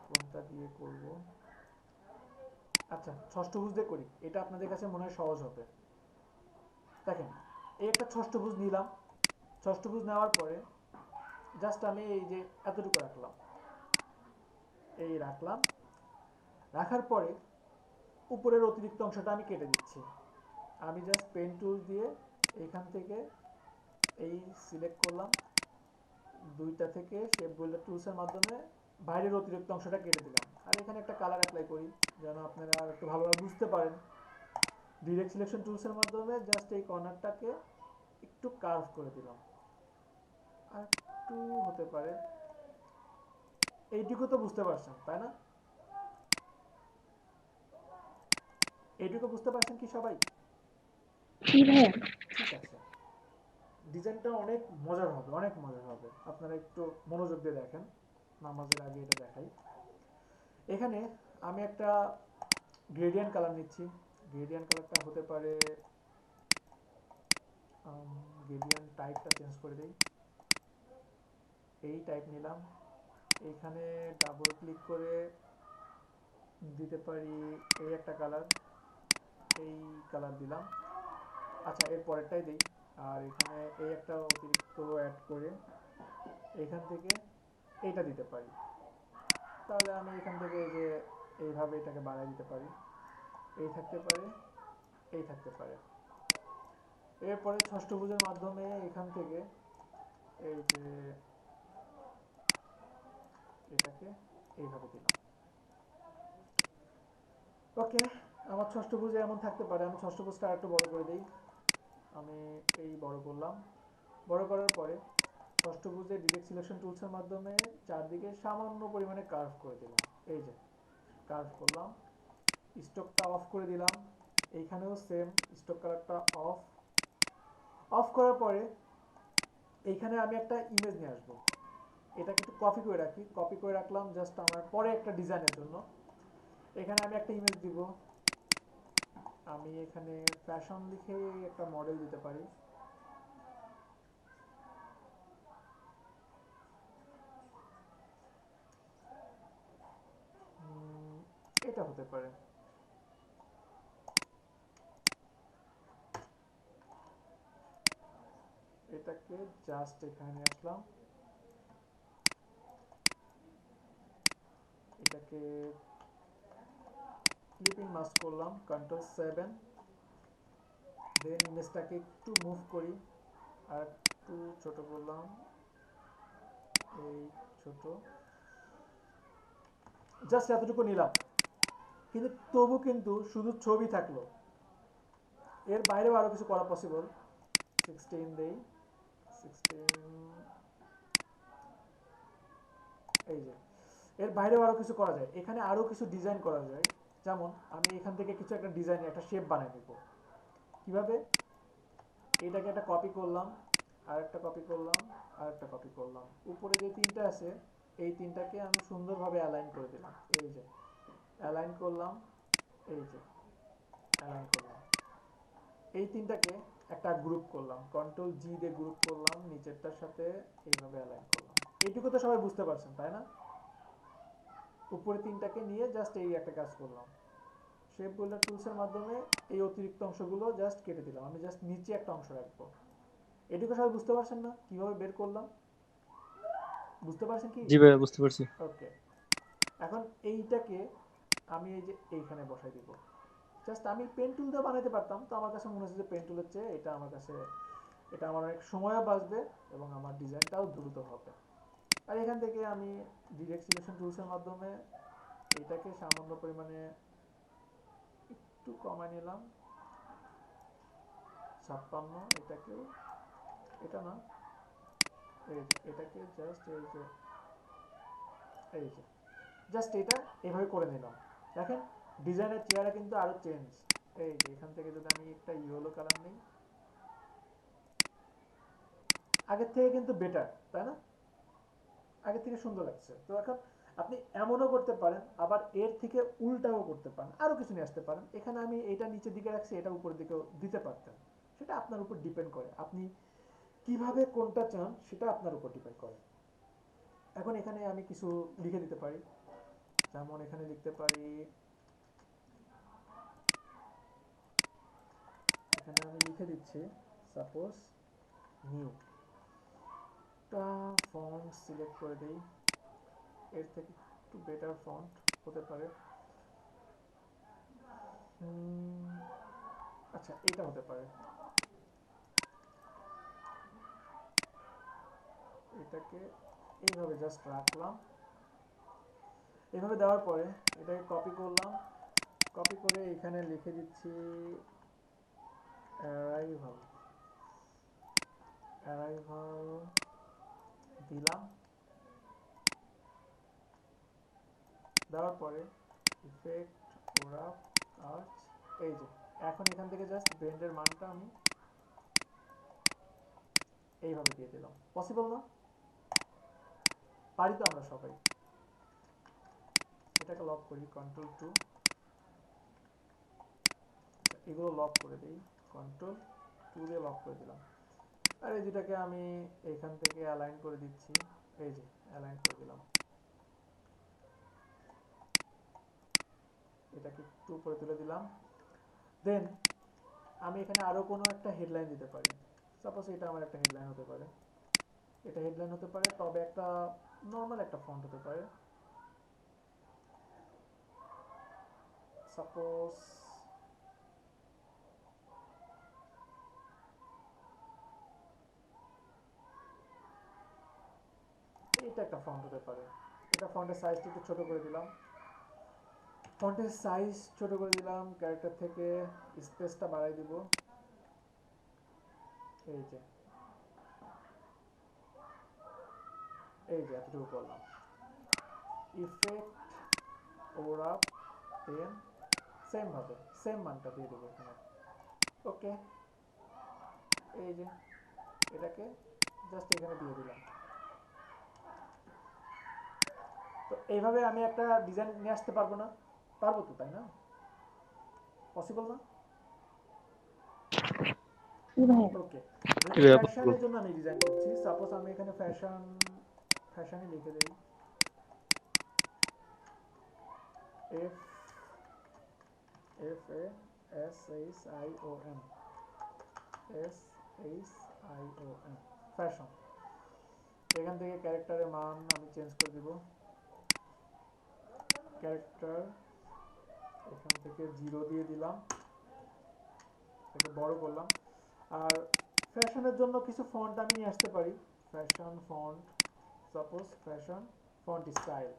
কোনটা দিয়ে করব? আচ্ছা ষষ্ঠভুজ দিয়ে করি, এটা আপনাদের কাছে মনে হয় সহজ হবে। দেখেন, এই একটা ষষ্ঠভুজ নিলাম, ষষ্ঠভুজ নেওয়ার পরে জাস্ট আমি এই যে এতটুকু রাখলাম, এই রাখলাম। রাখার পরে উপরের অতিরিক্ত অংশটা আমি কেটে দিচ্ছি। আমি জাস্ট পেন টুল দিয়ে এখান থেকে এই সিলেক্ট করলাম, দুইটা থেকে শেপ বিল্ডার টুলসের মাধ্যমে বাইরের অতিরিক্ত অংশটা কেটে দিলাম। আর এখানে একটা কালার অ্যাপ্লাই করি যেন আপনারা আর একটু ভালোভাবে বুঝতে পারেন। ডিরেক্ট সিলেকশন টুলসের মাধ্যমে জাস্ট এই কর্নারটাকে একটু কার্ভ করে দিলাম, আর একটু হতে পারে। এইটুকু তো বুঝতে পারছেন তাই না? এইটুকু বুঝতে পারছেন কি সবাই? জি ভাইয়া। ঠিক আছে, ডিজাইনটা অনেক মজার হবে, অনেক মজার হবে। আপনারা একটু মনোযোগ দিয়ে দেখেন, নামাজের আগে এটা দেখাই। এখানে আমি একটা গ্রেডিয়েন্ট কালার নিচ্ছি। গ্রেডিয়েন্ট কালারটা হতে পারে, গ্রেডিয়েন্ট টাইপটা চেঞ্জ করে দেই, এই টাইপ নিলাম। এইখানে ডাবল ক্লিক করে দিতে পারি এই একটা কালার, এই কালার দিলাম। আচ্ছা, এর পরেরটাই দিই। আর এখানে এই একটা অতিরিক্ত অ্যাড করে এখান থেকে এইটা দিতে পারি। তাহলে আমি এখান থেকে এই যে এইভাবে এটাকে বাড়াই দিতে পারি, এই থাকতে পারে, এই থাকতে পারে। এরপরে ষষ্ঠভুজের মাধ্যমে এখান থেকে এই যে এটাকে এইভাবে দিলাম। ওকে, আমার ষষ্ঠভুজে এমন থাকতে পারে। আমি ষষ্ঠভুজটা একটু বড় করে দিই। আমি এই বড় করলাম। বড় করার পরে ষষ্ঠভুজে ডিরেক্ট সিলেকশন টুলসের মাধ্যমে চারদিকে সামান্য পরিমাণে কার্ভ করে দিলাম। এই যে কার্ভ করলাম, স্টকটা অফ করে দিলাম। এইখানেও সেম, স্টক কালারটা অফ। অফ করার পরে এইখানে আমি একটা ইমেজ নিয়ে আসবো। এটাকে একটু কপি করে রাখি, কপি করে রাখলাম জাস্ট আমার পরে একটা ডিজাইনের জন্য। এখানে আমি একটা ইমেজ দিব। আমি এখানে ফ্যাশন লিখে একটা মডেল দিতে পারি। এটা হতে পারে। এটাকে জাস্ট এখানে নিয়ে আসলাম, এটাকে ক্লিপিং মাস্ক করলাম, Ctrl+7। দেন ইমেজটাকে একটু মুভ করি, আর একটু ছোট করলাম, এই ছোট, জাস্ট এতটুকু নিলাম। কিন্তু তবু কিন্তু শুধু ছবি থাকলো, এর বাইরেও আরো কিছু করা পসিবল। 16 দেই, 16, এই যে এর বাইরেও আরো কিছু করা যায়। এখানে আরো কিছু ডিজাইন করা যায়। যেমন আমি এখান থেকে কিছু একটা ডিজাইন, একটা শেপ বানিয়ে নেব। কিভাবে? এটাকে একটা কপি করলাম, আর একটা কপি করলাম, আর একটা কপি করলাম। উপরে যে তিনটা আছে এই তিনটাকে আমি সুন্দরভাবে অ্যালাইন করে দিলাম। এই যে অ্যালাইন করলাম, এই যে অ্যালাইন করলাম। এই তিনটাকে একটা গ্রুপ করলাম, Ctrl+G দিয়ে গ্রুপ করলাম, নিচেরটার সাথে এইভাবে অ্যালাইন করলাম। এইটুকু তো সবাই বুঝতে পারছেন তাই না? উপরে তিনটাকে নিয়ে জাস্ট এই একটা কাজ করলাম। শেপ বিল্ডার টুলসের মাধ্যমে এই অতিরিক্ত অংশগুলো জাস্ট কেটে দিলাম। আমি জাস্ট নিচে একটা অংশ রাখবো। এটুকু সবাই বুঝতে পারছেন না কিভাবে বের করলাম? বুঝতে পারছেন কি? জি ভাইয়া, বুঝতে পারছি। ওকে, এখন এইটাকে আমি এই যে এইখানে বসাই দিব। জাস্ট আমি পেন টুল দিয়ে বানাতে পারতাম, তো আমার কাছে মনে হচ্ছে যে পেন টুলের চেয়ে এটা আমার কাছে, এটা আমার অনেক সময়ও বাঁচবে এবং আমার ডিজাইনটাও দ্রুত হবে। আর এখান থেকে আমি ডিরেক্ট সিলেকশন টুলসের মাধ্যমে এটাকে সামান্য পরিমাণে একটু কমায় নিলাম, 56। এটাকেও, এটা না, এটাকে জাস্ট এই যে জাস্ট এটা এভাবে করে নিলাম। দেখেন ডিজাইনের চেহারা কিন্তু আরো চেঞ্জ। এই যে এখান থেকে যদি আমি একটা ইয়েলো কালার নিই, আগের থেকে কিন্তু বেটার তাই না? আগের থেকে সুন্দর লাগছে। তো এখন আপনি এমনও করতে পারেন, আবার এর থেকে উল্টাও করতে পারেন, আরো কিছু নিয়ে আসতে পারেন। এখানে আমি এটা নিচের দিকে রাখছি, এটা উপরের দিকেও দিতে পারতেন। সেটা আপনার উপর ডিপেন্ড করে, আপনি কিভাবে কোনটা চান সেটা আপনার উপর ডিপেন্ড করে। এখন এখানে আমি কিছু লিখে দিতে পারি, যেমন এখানে লিখতে পারি, এখানে আমি লিখে দিচ্ছি সাপোজ নিউ। একটা ফন্ট সিলেক্ট করে দেই, এর থেকে একটু বেটার ফন্ট হতে পারে। আচ্ছা, এটা হতে পারে। এটাকে এইভাবে জাস্ট রাখলাম। এইভাবে দেওয়ার পরে এটাকে কপি করলাম, কপি করে এখানে লিখে দিচ্ছি অ্যারাইভাল, অ্যারাইভাল দিলাম। দেওয়ার পরে ইফেক্ট ওরাপ আর্চ, এই যে এখন এখান থেকে জাস্ট ব্লেন্ডের মানটা আমি এইভাবে দিয়ে দিলাম। পসিবল না? পারি তো আমরা সবাই। এটাকে লক করি কন্ট্রোল 2, এগুলো লক করে দিই কন্ট্রোল 2 দিয়ে লক করে দিলাম। আর এই দুটাকে আমি এখান থেকে অ্যালাইন করে দিচ্ছি, এই যে অ্যালাইন করে দিলাম। এটাকে একটু উপরে তুলে দিলাম। দেন আমি এখানে আরো কোনো একটা হেডলাইন দিতে পারি। সাপোজ এটা আমার একটা হেডলাইন হতে পারে, এটা হেডলাইন হতে পারে, তবে একটা নর্মাল একটা ফন্ট হতে পারে। সাপোজ এটা একটা ফন্ট হতে পারে। এটা ফন্টের সাইজটা একটু ছোট করে দিলাম, ফন্টের সাইজ ছোট করে দিলাম, ক্যারেক্টার থেকে স্পেসটা বাড়াই দিব, এই যে এতটুকু করলাম। ইফেক্ট ওরাপ, দেন সেম ভাবে সেম মানটা দিয়ে দেবো এখানে। ওকে, এই যে এটাকে জাস্ট এখানে দিয়ে দিলাম। তো এইভাবে আমি একটা ডিজাইন নিয়ে আসতে পারবো না? পারবো তো, তাই না? পসিবল না? ওকে, ফ্যাশনের জন্য আমি ডিজাইন করছি। সাপোজ আমি এখানে ফ্যাশনই লিখে দেই, F F A S H I O N, S H I O N, fashion. এখান থেকে ক্যারেক্টারের মান আমি চেঞ্জ করে দিব। ক্যারেক্টার এখান থেকে 0 দিয়ে দিলাম, এটাকে বড় করলাম। আর ফ্যাশনের জন্য কিছু ফন্ট আমি নিয়ে আসতে পারি। Fashion font, suppose fashion font style,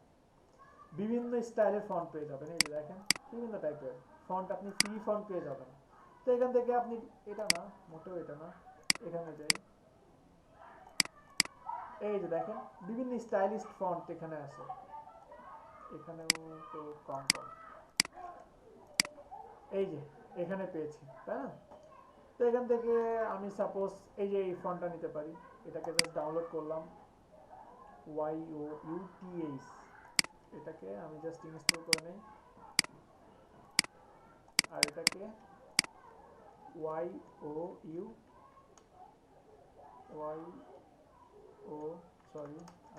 বিভিন্ন স্টাইলের ফন্ট পেয়ে যাবেন। এই যে দেখেন বিভিন্ন টাইপের ফন্ট আপনি ফ্রি ফন্ট পেয়ে যাবেন। তো এখান থেকে আপনি, এটা না, মোটেও এটা না, এখানে যাই, এই যে দেখেন বিভিন্ন স্টাইলিশ ফন্ট এখানে আছে। এখানেও তো কম, এই যে এখানে পেয়েছি, তাই না? তো এখান থেকে আমি সাপোজ এই যে এই ফন্টটা নিতে পারি। এটাকে জাস্ট ডাউনলোড করলাম, YOUTH, এটাকে আমি জাস্ট ইনস্টল করে নেই। আর এটাকে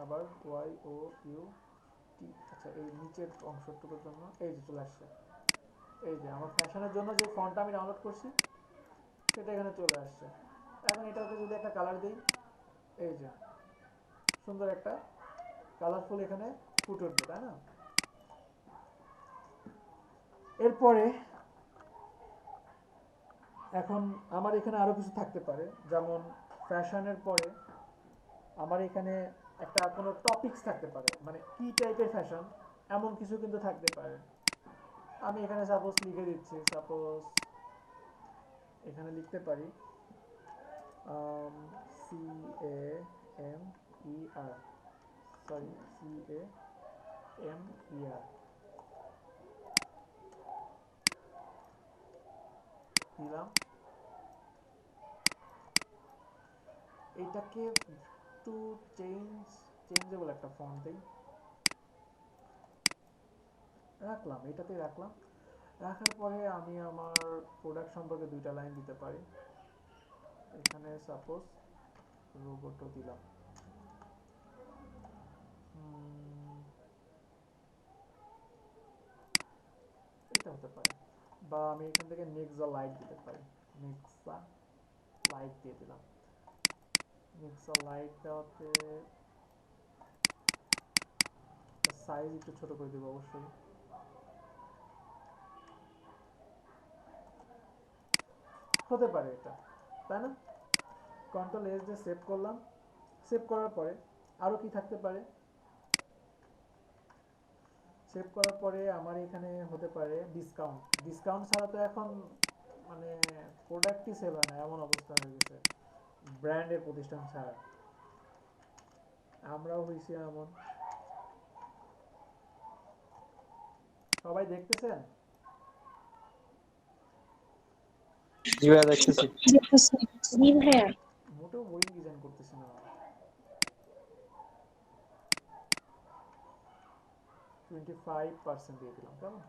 আবার YOUT, আচ্ছা এই নিচের অংশটুকুর জন্য এই যে চলে আসছে। এই যে আমার ফ্যাশনের জন্য যে ফন্টটা আমি ডাউনলোড করছি সেটা এখানে চলে আসছে। এখন এটাকে যদি একটা কালার দিই, এই যে সুন্দর একটা কালারফুল এখানে ফুটে উঠবে, তাই না? এরপরে এখন আমার এখানে আরো কিছু থাকতে পারে, যেমন ফ্যাশনের পরে আমার এখানে একটা কোনো টপিকস থাকতে পারে, মানে কি টাইপের ফ্যাশন এমন কিছু কিন্তু থাকতে পারে। আমি এখানে সাপোজ লিখে দিচ্ছি, সাপোজ এখানে লিখতে পারি CAMER দিলাম। এটাকে একটু চেঞ্জেবল একটা ফন্ট দেই, রাখলাম, এটাতে রাখলাম। রাখার পরে আমি আমার প্রোডাক্ট সম্পর্কে 2টা লাইন দিতে পারি। এখানে সাপোজ রোবটও দিলাম। এটা হতে পারে, বা আমি এখান থেকে নেক্সা লাইট দিতে পারি। নেক্সা লাইট দিয়ে দিলাম। নেক্সা লাইট দেওয়াতে সাইজ একটু ছোট করে দেবো অবশ্যই। হতে পারে এটা, তাই না? কন্ট্রোল এস দিয়ে সেভ করলাম। সেভ করার পরে আরো কি থাকতে পারে, সেভ করার পরে আমার এখানে হতে পারে ডিসকাউন্ট। ডিসকাউন্ট ছাড়া তো এখন মানে প্রোডাক্টই সেল হয় না, এমন অবস্থা হয়ে গেছে ব্র্যান্ডের প্রতিষ্ঠান ছাড়া। আমরাও হয়েছি এমন। সবাই দেখতেছেন? জি ভাইয়া দেখতেছি। জি ভাইয়া। মোটেও বোরিং ডিজাইন করতেছি না। 25% দিয়ে দিলাম, কেমন?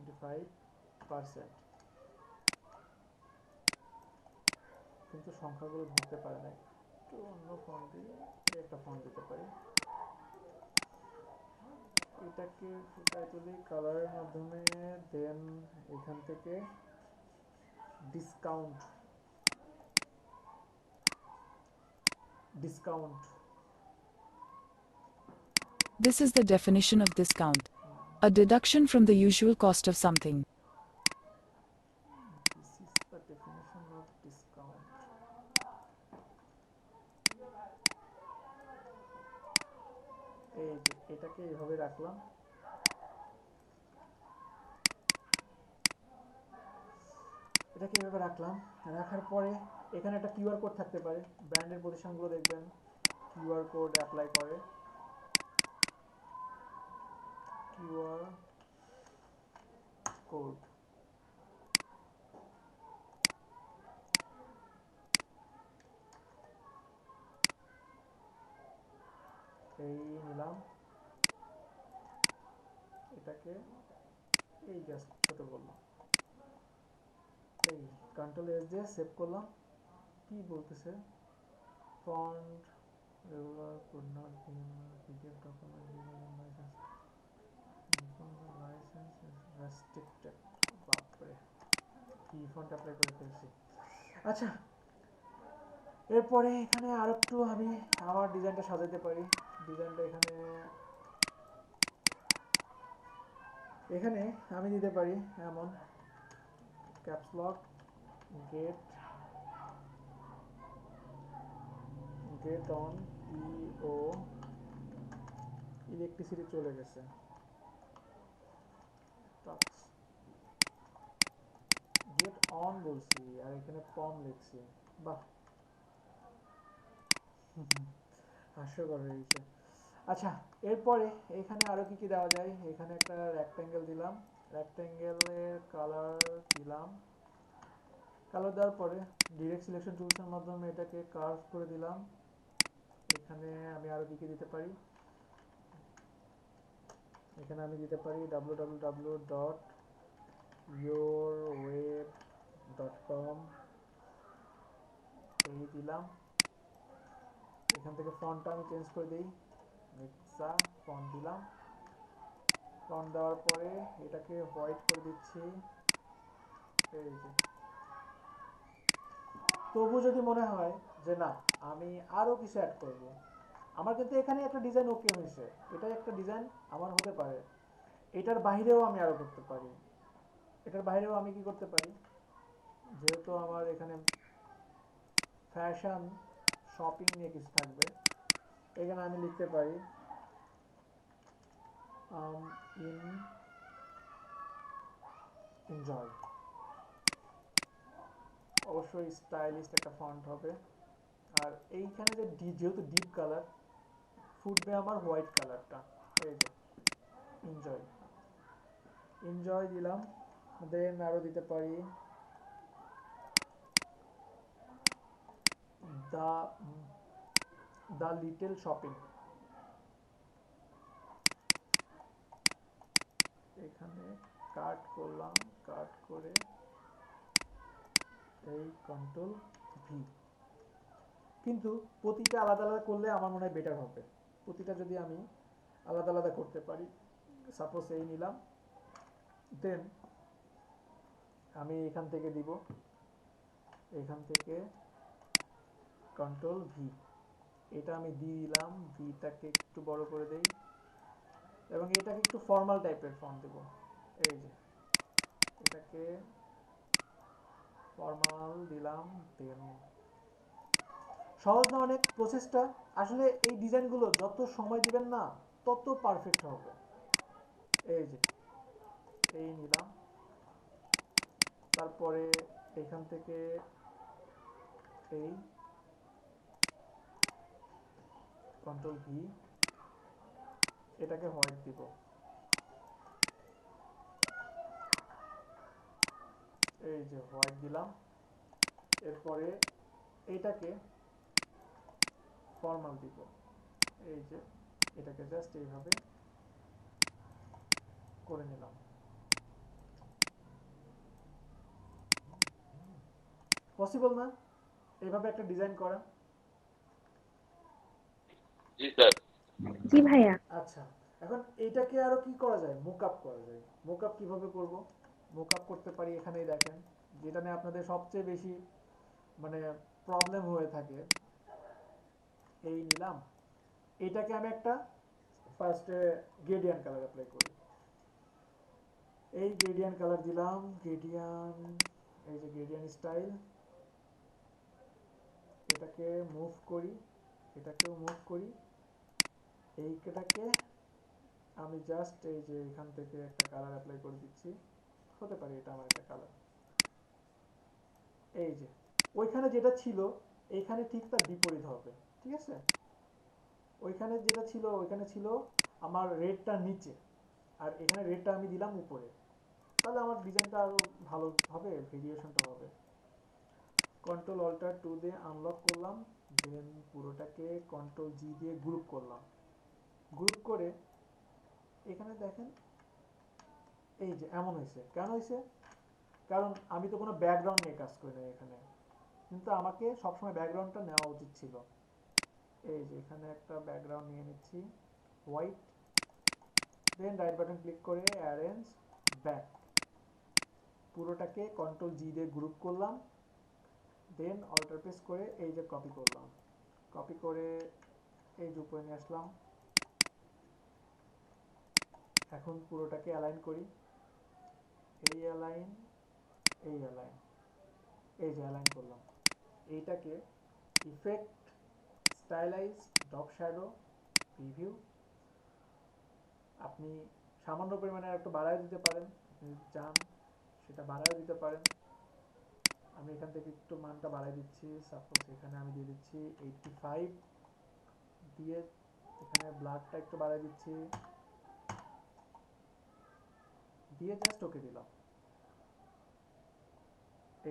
25%। কিন্তু সংখ্যাগুলো ধরতে পারে না, একটু অন্য ফন্ট দিয়ে একটা ফন্ট দিতে পারি। এটাকে ফুটাই তুলি কালারের মাধ্যমে, দেন এখান থেকে discount discount This is the definition of discount. A deduction from the usual cost of something. This is the definition of discount. এই যে এটাকে এইভাবে রাখলাম। এটাকে এইভাবে রাখলাম, রাখার পরে এখানে একটা কিউআর কোড থাকতে পারে। ব্র্যান্ডের প্রতিষ্ঠানগুলো দেখবেন কিউআর কোড অ্যাপ্লাই করে। কিউআর কোড এই নিলাম, এটাকে এই জাস্ট ছোট করলাম, এই কন্ট্রোল এস দিয়ে সেভ করলাম। কি বলতেছে, font regular could not be PDF document license is restricted। বাপরে কি ফন্ট অ্যাপ্লাই করে ফেলছি। আচ্ছা, এরপরে এখানে আর একটু আমি আমার ডিজাইনটা সাজাতে পারি। ডিজাইনটা এখানে আমি দিতে পারি এমন ক্যাপস লক গেট অন ইও ইলেকট্রিসিটি চলে গেছে, গেট অন বলছি আর এখানে পম লিখছি। বাহ, হাস্যকর হয়ে গেছে। আচ্ছা, এরপরে এখানে আরো কি কি দেওয়া যায়, এখানে একটা রেক্ট্যাঙ্গেল দিলাম, রেক্ট্যাঙ্গেলের কালার দিলাম। কালার দেওয়ার পরে ডিরেক্ট সিলেকশন টুলসের মাধ্যমে এটাকে কার্ভ করে দিলাম। এখানে আমি আরো কি কি দিতে পারি, এখানে আমি দিতে পারি www.yourweb.com এই দিলাম। এখান থেকে ফন্টটা আমি চেঞ্জ করে দিই, মিক্সা ফন্ট দিলাম। ফন্ট দেওয়ার পরে এটাকে হোয়াইট করে দিচ্ছি। এই যে, তবু যদি মনে হয় যে না আমি আরো কিছু অ্যাড করব, আমার কিন্তু এখানে একটা ডিজাইন ওকে হয়েছে, এটাই একটা ডিজাইন আমার হতে পারে। এটার বাইরেও আমি আরো করতে পারি। এটার বাইরেও আমি কি করতে পারি, যেহেতু আমার এখানে ফ্যাশন শপিং নিয়ে কিছু থাকবে, এখানে আমি লিখতে পারি এনজয়। অবশ্যই স্টাইলিশ একটা ফন্ট হবে। আর এইখানে যে যেহেতু ডিপ কালার ফুটবে আমার হোয়াইট কালারটা, এই যে এনজয় এনজয় দিলাম। দেন আরো দিতে পারি দা দা লিটল শপিং। এখানে কাট করলাম, কাট করে এই কন্ট্রোল ভি। কিন্তু প্রতিটা আলাদা আলাদা করলে আমার মনে হয় বেটার হবে। প্রতিটা যদি আমি আলাদা আলাদা করতে পারি, সাপোজ এই নিলাম, দেন আমি এখান থেকে দিব, এখান থেকে কন্ট্রোল ভি, এটা আমি দিয়ে দিলাম। ভিটাকে একটু বড় করে দেই এবং এটাকে একটু ফর্মাল টাইপের ফন্ট দেব। এই যে এটাকে ফর্মাল দিলাম, দেন সহজ না অনেক প্রসেসটা? আসলে এই ডিজাইনগুলো যত সময় দিবেন না তত পারফেক্ট হবে। এই যে এই নিলাম, তারপরে এখান থেকে এই কন্ট্রোল ভি, এটাকে হোয়াইট দিব, এই যে হোয়াইট দিলাম। এরপরে এইটাকে ফর্মাল দিব, এই যে এটাকে জাস্ট এইভাবে করে নিলাম। পসিবল না এইভাবে একটা ডিজাইন করা? জি স্যার। জি ভাইয়া। আচ্ছা, এখন এইটাকে আরো কি করা যায়? মুকআপ করা যায়। মুকআপ কিভাবে করব? মুকআপ করতে পারি, এখানেই দেখেন, যেটা নিয়ে আপনাদের সবচেয়ে বেশি মানে প্রবলেম হয়ে থাকে। এই নিলাম, এটাকে আমি একটা ফার্স্টে গ্রেডিয়েন্ট কালার অ্যাপ্লাই করি। এই গ্রেডিয়েন্ট কালার দিলাম, গ্রেডিয়েন্ট, এই যে গ্রেডিয়েন্ট স্টাইল, এটাকে মুভ করি, এটাকেও মুভ করি, এইটাকে আমি জাস্ট এই যে এখান থেকে একটা কালার অ্যাপ্লাই করে দিচ্ছি, হতে পারে এটা আমার একটা কালার। এই যে ওইখানে যেটা ছিল এইখানে ঠিক তার বিপরীত হবে, ঠিক আছে? ওইখানে যেটা ছিল ওইখানে ছিল আমার রেডটা নিচে, আর এখানে রেডটা আমি দিলাম উপরে, তাহলে আমার ডিজাইনটা আরো ভালো হবে, ভেরিয়েশনটা হবে। কন্ট্রোল অল্টার 2 দিয়ে আনলক করলাম, দেন পুরোটাকে কন্ট্রোল জি দিয়ে গ্রুপ করলাম। গ্রুপ করে এখানে দেখেন এই যে এমন হয়েছে। কেন হয়েছে? কারণ আমি তো কোনো ব্যাকগ্রাউন্ড নিয়ে কাজ করি না এখানে, কিন্তু আমাকে সবসময় ব্যাকগ্রাউন্ডটা নেওয়া উচিত ছিল। এই যে এখানে একটা ব্যাকগ্রাউন্ড নিয়ে নিচ্ছি, হোয়াইট, দেন রাইট বাটন ক্লিক করে অ্যারেঞ্জ ব্যাক, পুরোটাকে কন্ট্রোল জি দিয়ে গ্রুপ করলাম, দেন অল্টার প্রেস করে এই যে কপি করলাম, কপি করে এই যে উপরে নিয়ে আসলাম। এখন পুরোটাকে অ্যালাইন করি, এই অ্যালাইন, এই অ্যালাইন, এই যে অ্যালাইন করলাম। এইটাকে effect, stylise, drop shadow, preview, আপনি সামান্য পরিমাণে একটু বাড়ায় দিতে পারেন, আপনি চান সেটা বাড়ায় দিতে পারেন। আমি এখান থেকে একটু মানটা বাড়াই দিচ্ছি, সাপোজ এখানে আমি দিয়ে দিচ্ছি 85, দিয়ে এখানে ব্লাডটা একটু বাড়াই দিচ্ছি, দিয়ে জাস্ট ওকে দিলাম।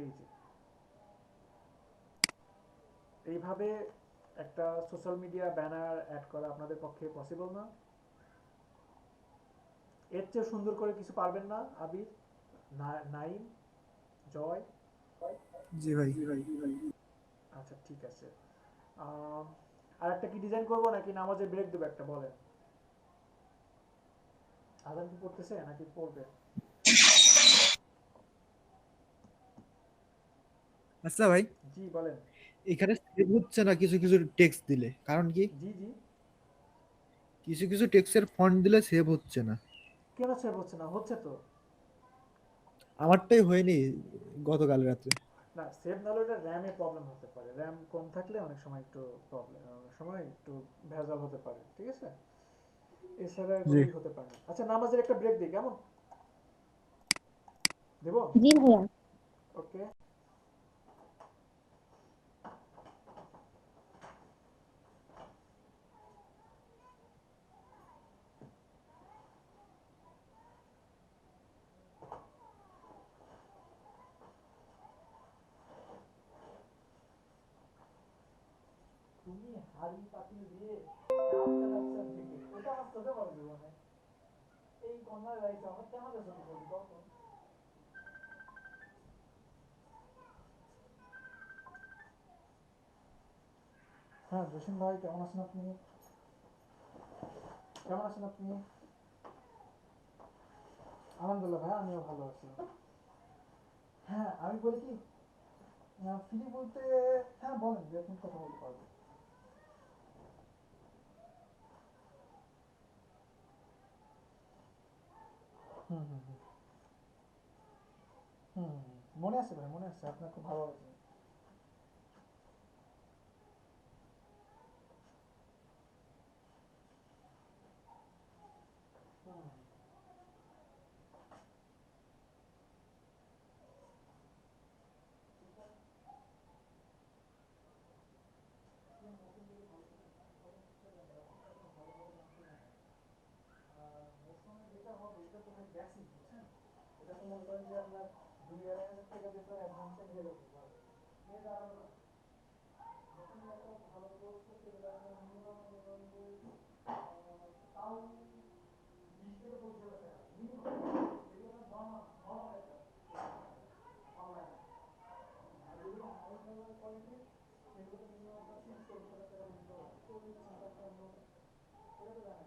এই যে এইভাবে একটা সোশ্যাল মিডিয়া ব্যানার অ্যাড করা আপনাদের পক্ষে পসিবল না? এর চেয়ে সুন্দর করে কিছু পারবেন না? আবির, নাইম, জয়? জি ভাই। আচ্ছা ঠিক আছে। আর একটা কি ডিজাইন করবো নাকি নামাজের ব্রেক দেবো একটা? বলেন, আজান কি পড়তেছে নাকি পড়বে? আচ্ছা ভাই, জি বলেন। এখানে সেভ হচ্ছে না কিছু কিছু টেক্সট দিলে, কারণ কি? জি জি, কিছু কিছু টেক্সটের ফন্ট দিলে সেভ হচ্ছে না। কেন সেভ হচ্ছে না? হচ্ছে তো। আমারটাই হয়নি গতকাল রাত্রে। না, সেভ না হলে এটা র্যামে প্রবলেম হতে পারে, র্যাম কম থাকলে অনেক সময় একটু প্রবলেম, অনেক সময় একটু ভেজাল হতে পারে, ঠিক আছে? এছাড়া জি। এগুলোই হতে পারে। আচ্ছা, নামাজের একটা ব্রেক দিই, কেমন? দেবো? জি ভাইয়া। ওকে। তুমি হাড়ি পাতিল দিয়ে আস্তে আস্তে থেকে এটা আমার চোখে পড়ে জীবনে, এই কর্নার রাইট আমার কেন চোখে পড়ি কখন? হ্যাঁ জসিম ভাই, কেমন আছেন আপনি? কেমন আছেন আপনি? আলহামদুলিল্লাহ ভাই, আমিও ভালো আছি। হ্যাঁ আমি বলি কি, ফ্রি বলতে, হ্যাঁ বলেন, যে আপনি কথা বলতে পারবেন। হুম হুম হুম হুম, মনে আছে ভাই, মনে আছে, আপনার খুব ভালো আছে। প্যাসিভ, বুঝছেন? এটা তো মনে করেন যে আপনার 2,500 টাকা দিয়ে তো অ্যাডভান্সে নিয়ে যাবো, নিয়ে যাওয়ার যখন একটা ভালো কোর্স করতে গেলে আপনার মিনিমাম মনে করেন যে তাও 20 থেকে 25,000 টাকা মিনিমাম, এগুলো নর্মাল নর্মাল একটা অনলাইনে। আর যেগুলো হাই লেভেল কোয়ালিটি সেগুলো মিনিমাম আপনার 30-40,000 টাকা দিতে হবে। 40,000 টাকা এটা তো জানেন।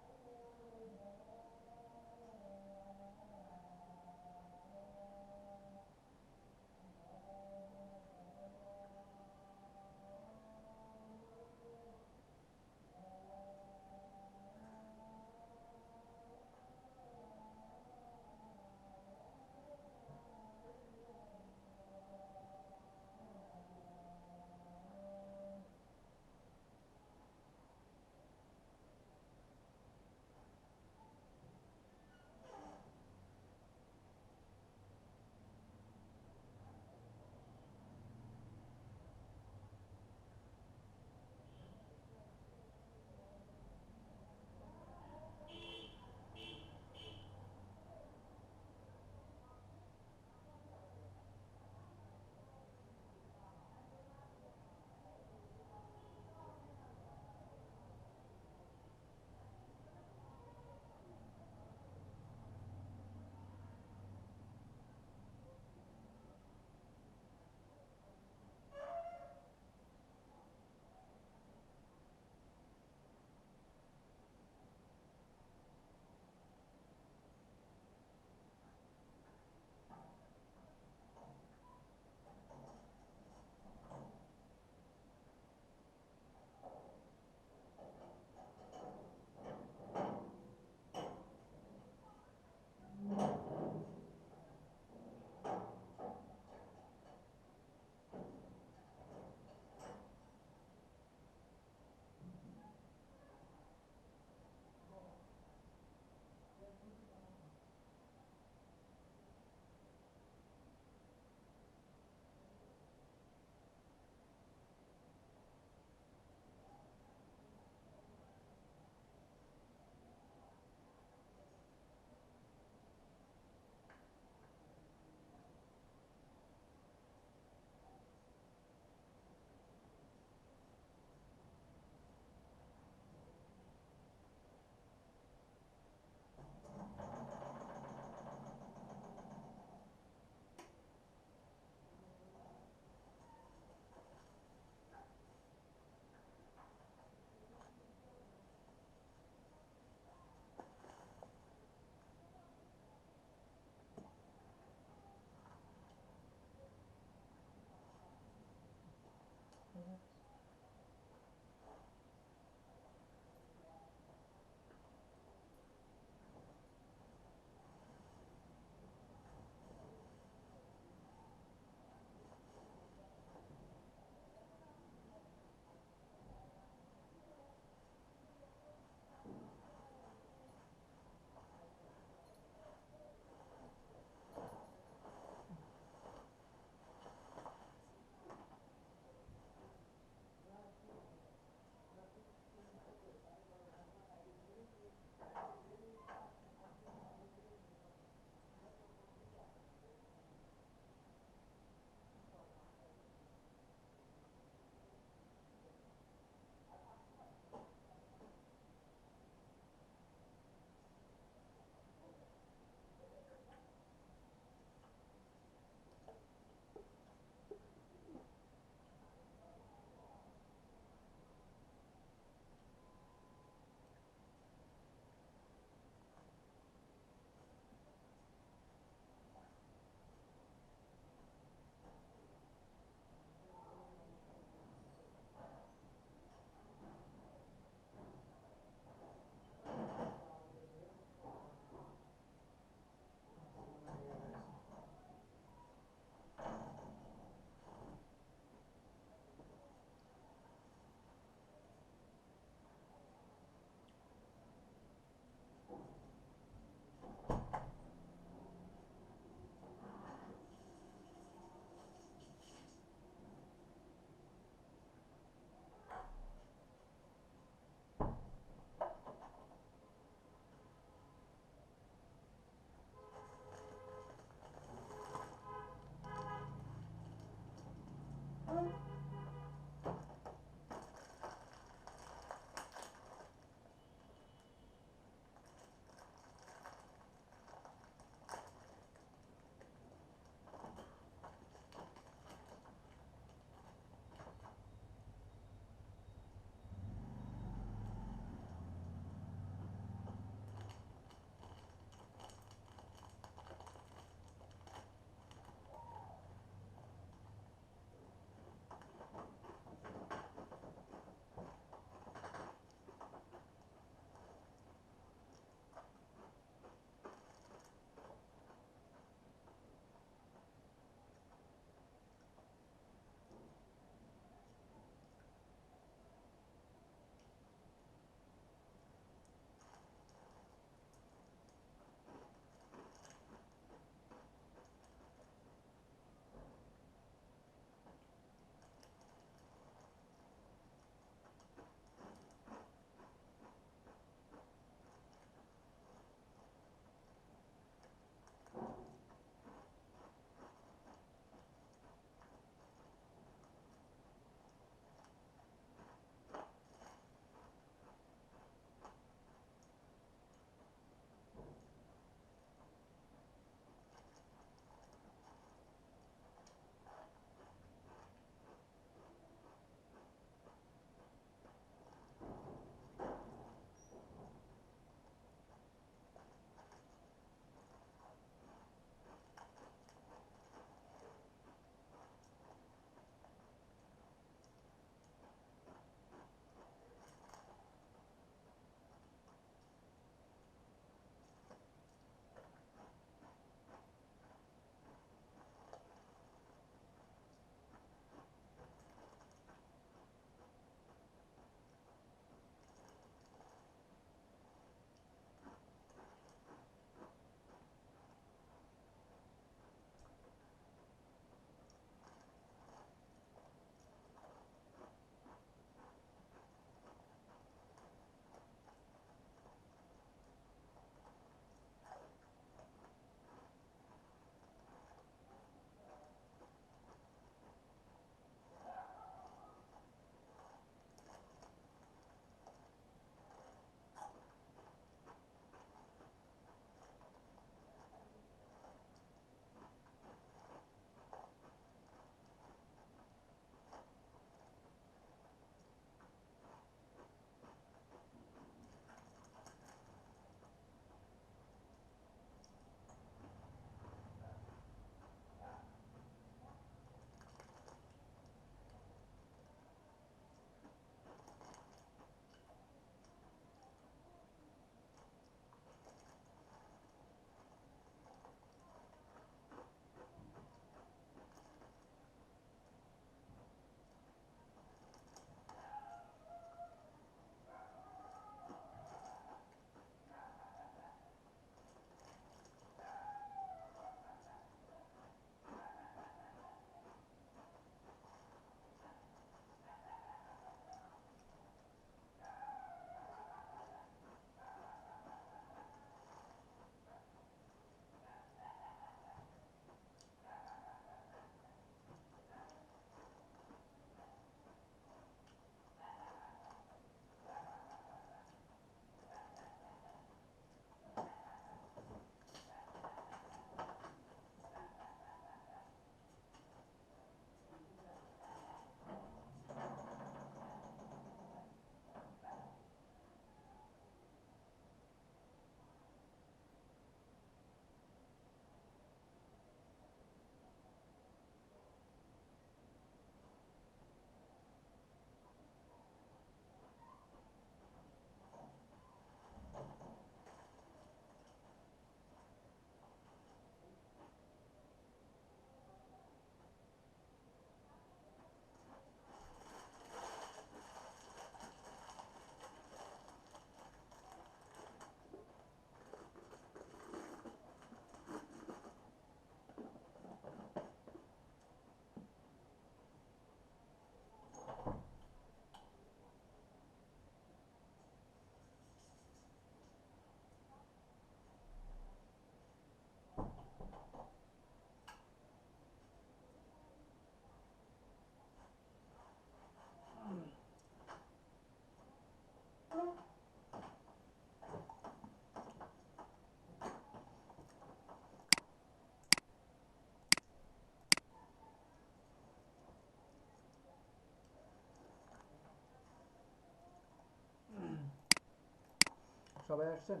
সবাই আসছেন?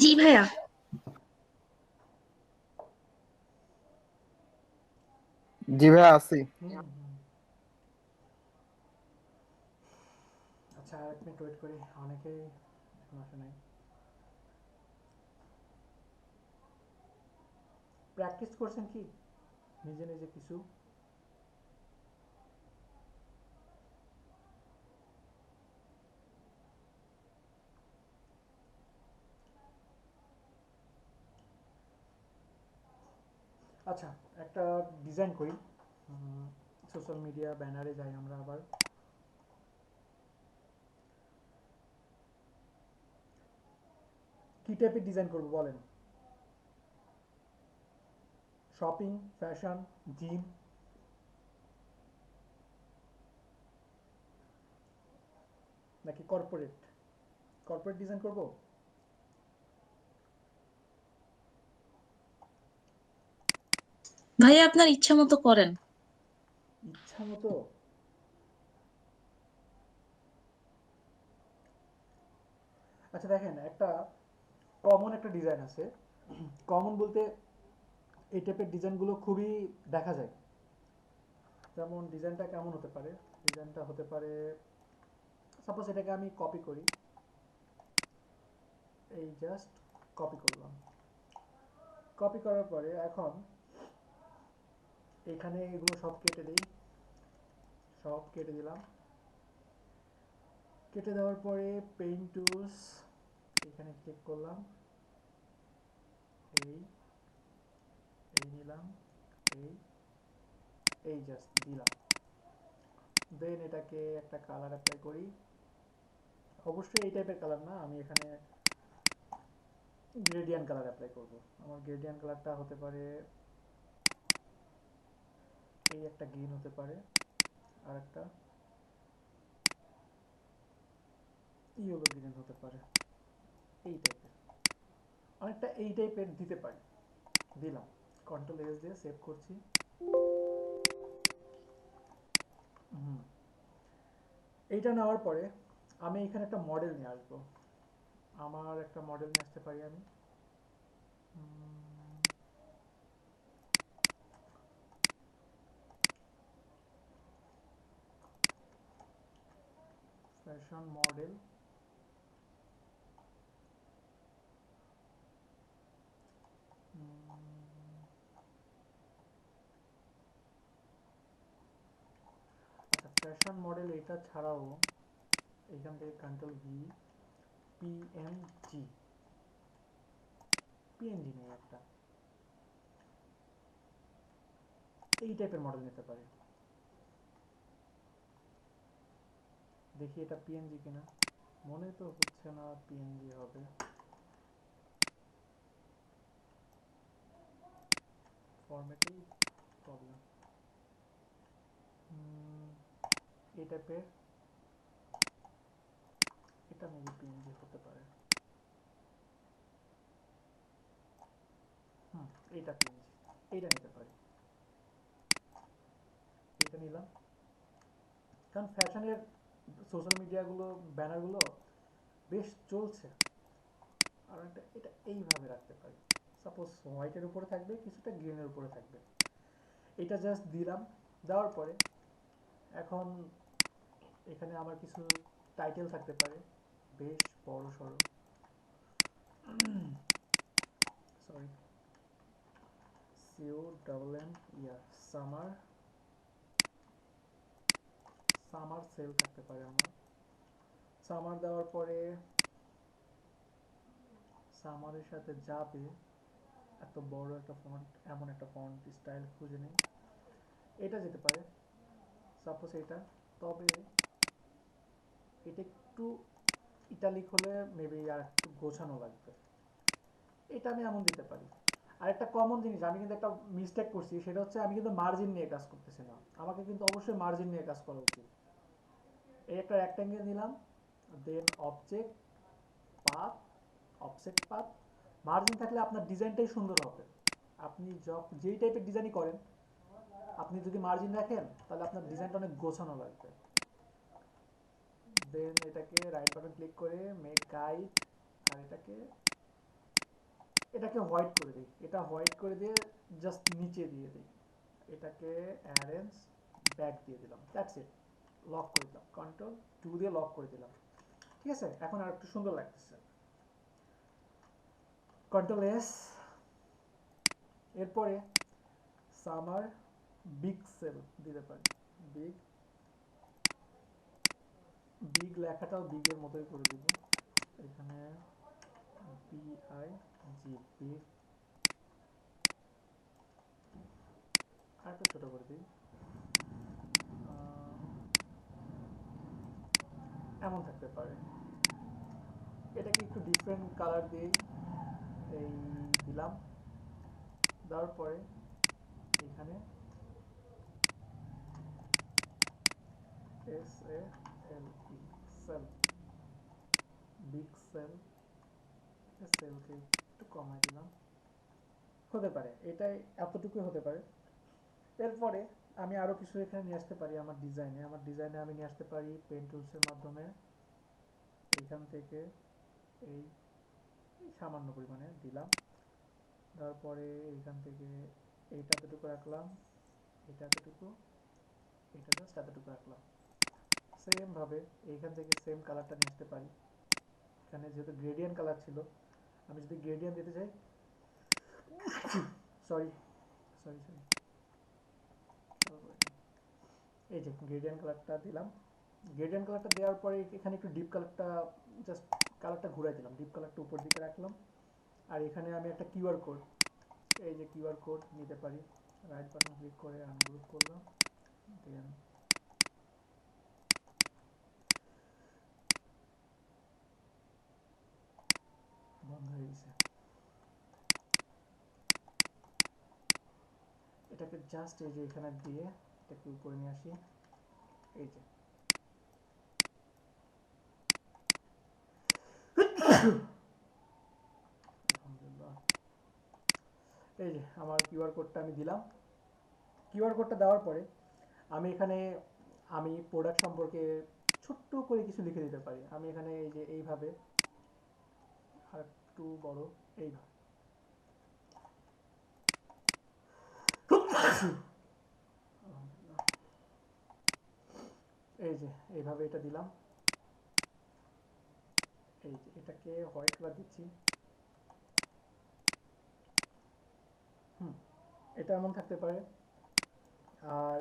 জি ভাইয়া। জি ভাই আছি। আচ্ছা আর এক মিনিট ওয়েট করি, অনেকেই এখন আসে নাই। প্র্যাকটিস করছেন কি নিজে নিজে কিছু? আচ্ছা একটা ডিজাইন করি, সোশ্যাল মিডিয়া ব্যানারে যাই আমরা আবার। কি টাইপের ডিজাইন করব বলেন? শপিং, ফ্যাশন, জিম, নাকি কর্পোরেট? কর্পোরেট ডিজাইন করব? ভাইয়া আপনার ইচ্ছা মতো করেন। ইচ্ছা মতো? আচ্ছা দেখেন, একটা কমন একটা ডিজাইন আছে। কমন বলতে এই টাইপের ডিজাইনগুলো খুবই দেখা যায়। যেমন ডিজাইনটা কেমন হতে পারে? ডিজাইনটা হতে পারে, সাপোজ এটাকে আমি কপি করি, এই জাস্ট কপি করলাম। কপি করার পরে এখন এখানে এগুলো সব কেটে দিই, সব কেটে দিলাম। কেটে দেওয়ার পরে পেইন্ট টুলস এখানে ক্লিক করলাম, এই এই নিলাম, এই এই জাস্ট দিলাম। দেন এটাকে একটা কালার অ্যাপ্লাই করি। অবশ্যই এই টাইপের কালার না, আমি এখানে গ্রেডিয়েন্ট কালার অ্যাপ্লাই করব। আমার গ্রেডিয়েন্ট কালারটা হতে পারে এই একটা গ্রিন হতে পারে, আর একটা ইয়েলো গ্রিন হতে পারে, এই টাইপের অনেকটা এই টাইপের দিতে পারি। দিলাম, কন্ট্রোল এস দিয়ে সেভ করছি। এইটা নেওয়ার পরে আমি এখানে একটা মডেল নিয়ে আসবো। আমার একটা মডেল নিয়ে আসতে পারি আমি, ফ্যাশন মডেল। আচ্ছা ফ্যাশন মডেল এটা ছাড়াও এখান থেকে কন্ট্রোল ভি, পিএনজি, পিএনজি নেই একটা, এই টাইপের মডেল নিতে পারি। দেখি এটা পিএনজি কিনা, মনে তো হচ্ছে না পিএনজি হবে। ফরম্যাটেই প্রবলেম। এই টাইপের, এটা মেবি পিএনজি হতে পারে। এইটা পিএনজি, এইটা নিতে পারি। এটা নিলাম, কারণ ফ্যাশনের সোশ্যাল মিডিয়াগুলো ব্যানারগুলো বেশ চলছে। আর এটা এইভাবে রাখতে পারি, সাপোজ হোয়াইটের উপরে থাকবে, কিছুটা গ্রিনের উপরে থাকবে। এটা জাস্ট দিলাম। দেওয়ার পরে এখন এখানে আমার কিছু টাইটেল থাকতে পারে, বেশ বড় সড়ো, sorry COMM, summer, summer sell থাকতে পারে আমার। সামার দেওয়ার পরে সামারের সাথে যাবে এত বড় একটা ফন্ট, এমন একটা ফন্ট স্টাইল খুঁজে নেই, এটা যেতে পারে সাপোজ এটা। তবে এটা একটু ইটালিক হলে মেবি আর একটু গোছানো লাগবে, এটা আমি এমন দিতে পারি। আর একটা কমন জিনিস আমি কিন্তু একটা মিস্টেক করছি, সেটা হচ্ছে আমি কিন্তু মার্জিন নিয়ে কাজ করতেছি না। আমাকে কিন্তু অবশ্যই মার্জিন নিয়ে কাজ করা উচিত। একটা রেক্ট্যাঙ্গেল নিলাম, then object path, offset path. Margin থাকলে আপনার ডিজাইনটাই সুন্দর হবে। আপনি যেই টাইপের ডিজাইনই করেন, আপনি যদি মার্জিন রাখেন তাহলে আপনার ডিজাইনটা অনেক গোছানো লাগবে। দেন এটাকে রাইট বাটন ক্লিক করে মেক গাইড, আর এটাকে হোয়াইট করে দিই। এটা হোয়াইট করে দিয়ে জাস্ট নিচে দিয়ে দিই। এটাকে অ্যারেঞ্জ ব্যাক দিয়ে দিলাম, দ্যাটস ইট। লক করে দিলাম, কন্ট্রোল 2 দিয়ে লক করে দিলাম। ঠিক আছে, এখন আর একটু সুন্দর লাগতেছে। Control S. এরপরে সামার বিগ সেল দিতে পারি। বিগ লেখাটাও বিগের মতোই করে দিব। এখানে BIG, বিগ। আর একটু ছোট করে দিই, এমন থাকতে পারে। এটাকে একটু ডিফারেন্ট কালার দিই, এই দিলাম। দেওয়ার পরে এখানে SALE, সেল, বিগ সেল, সেলকে একটু কমাই দিলাম। হতে পারে এটাই, এতটুকুই হতে পারে। এরপরে আমি আরো কিছু এখানে নিয়ে আসতে পারি আমার ডিজাইনে আমি নিয়ে আসতে পারি পেন টুলসের মাধ্যমে। এখান থেকে এই সামান্য পরিমাণে দিলাম। তারপরে এইখান থেকে এইটা এতটুকু রাখলাম, এটা এতটুকু, এটা জাস্ট এতটুকু রাখলাম। সেম ভাবে এইখান থেকে সেম কালারটা নিয়ে আসতে পারি। এখানে যেহেতু গ্রেডিয়েন্ট কালার ছিল, আমি যদি গ্রেডিয়েন্ট দিতে চাই, সরি, এই যে গ্রেডিয়েন্ট কালারটা দিলাম। গ্রেডিয়েন্ট কালারটা দেওয়ার পরে এখানে একটু ডিপ কালারটা, জাস্ট কালারটা ঘুরাই দিলাম, ডিপ কালারটা উপর দিকে রাখলাম। আর এখানে আমি একটা কিউআর কোড, এই যে কিউআর কোড নিতে পারি। রাইট বাটন ক্লিক করে আনগ্রুপ করলাম, দেন বন্ধ হয়ে গেছে। এটাকে জাস্ট এই যে এখানে দিয়ে এটাকে উপরে নিয়ে আসি, এই যে এই যে আমার কিউআর কোডটা আমি দিলাম। কিউআর কোডটা দেওয়ার পরে আমি এখানে আমি প্রোডাক্ট সম্পর্কে ছোট্ট করে কিছু লিখে দিতে পারি। আমি এখানে এই যে এইভাবে, আর একটু বড়, এইভাবে এই যে এইভাবে এটা দিলাম। এই যে এটাকে হোয়াইট কালার দিচ্ছি। এটা এমন থাকতে পারে। আর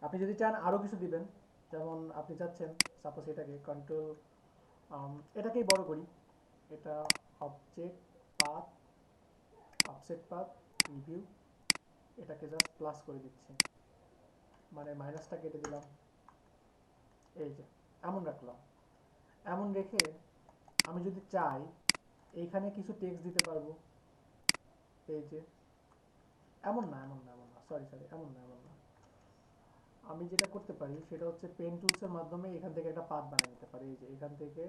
আপনি যদি চান আরো কিছু দিবেন, যেমন আপনি চাচ্ছেন সাপোজ এটাকে কন্ট্রোল, এটাকেই বড় করি। এটা object path, offset path, review, এটাকে জাস্ট প্লাস করে দিচ্ছি, মানে মাইনাসটা কেটে দিলাম। এই যে এমন রাখলাম। এমন রেখে আমি যদি চাই এইখানে কিছু টেক্সট দিতে পারবো। এই যে এমন না, সরি, এমন না। আমি যেটা করতে পারি সেটা হচ্ছে পেন টুলসের মাধ্যমে এখান থেকে একটা পাথ বানিয়ে নিতে পারি। এই যে এখান থেকে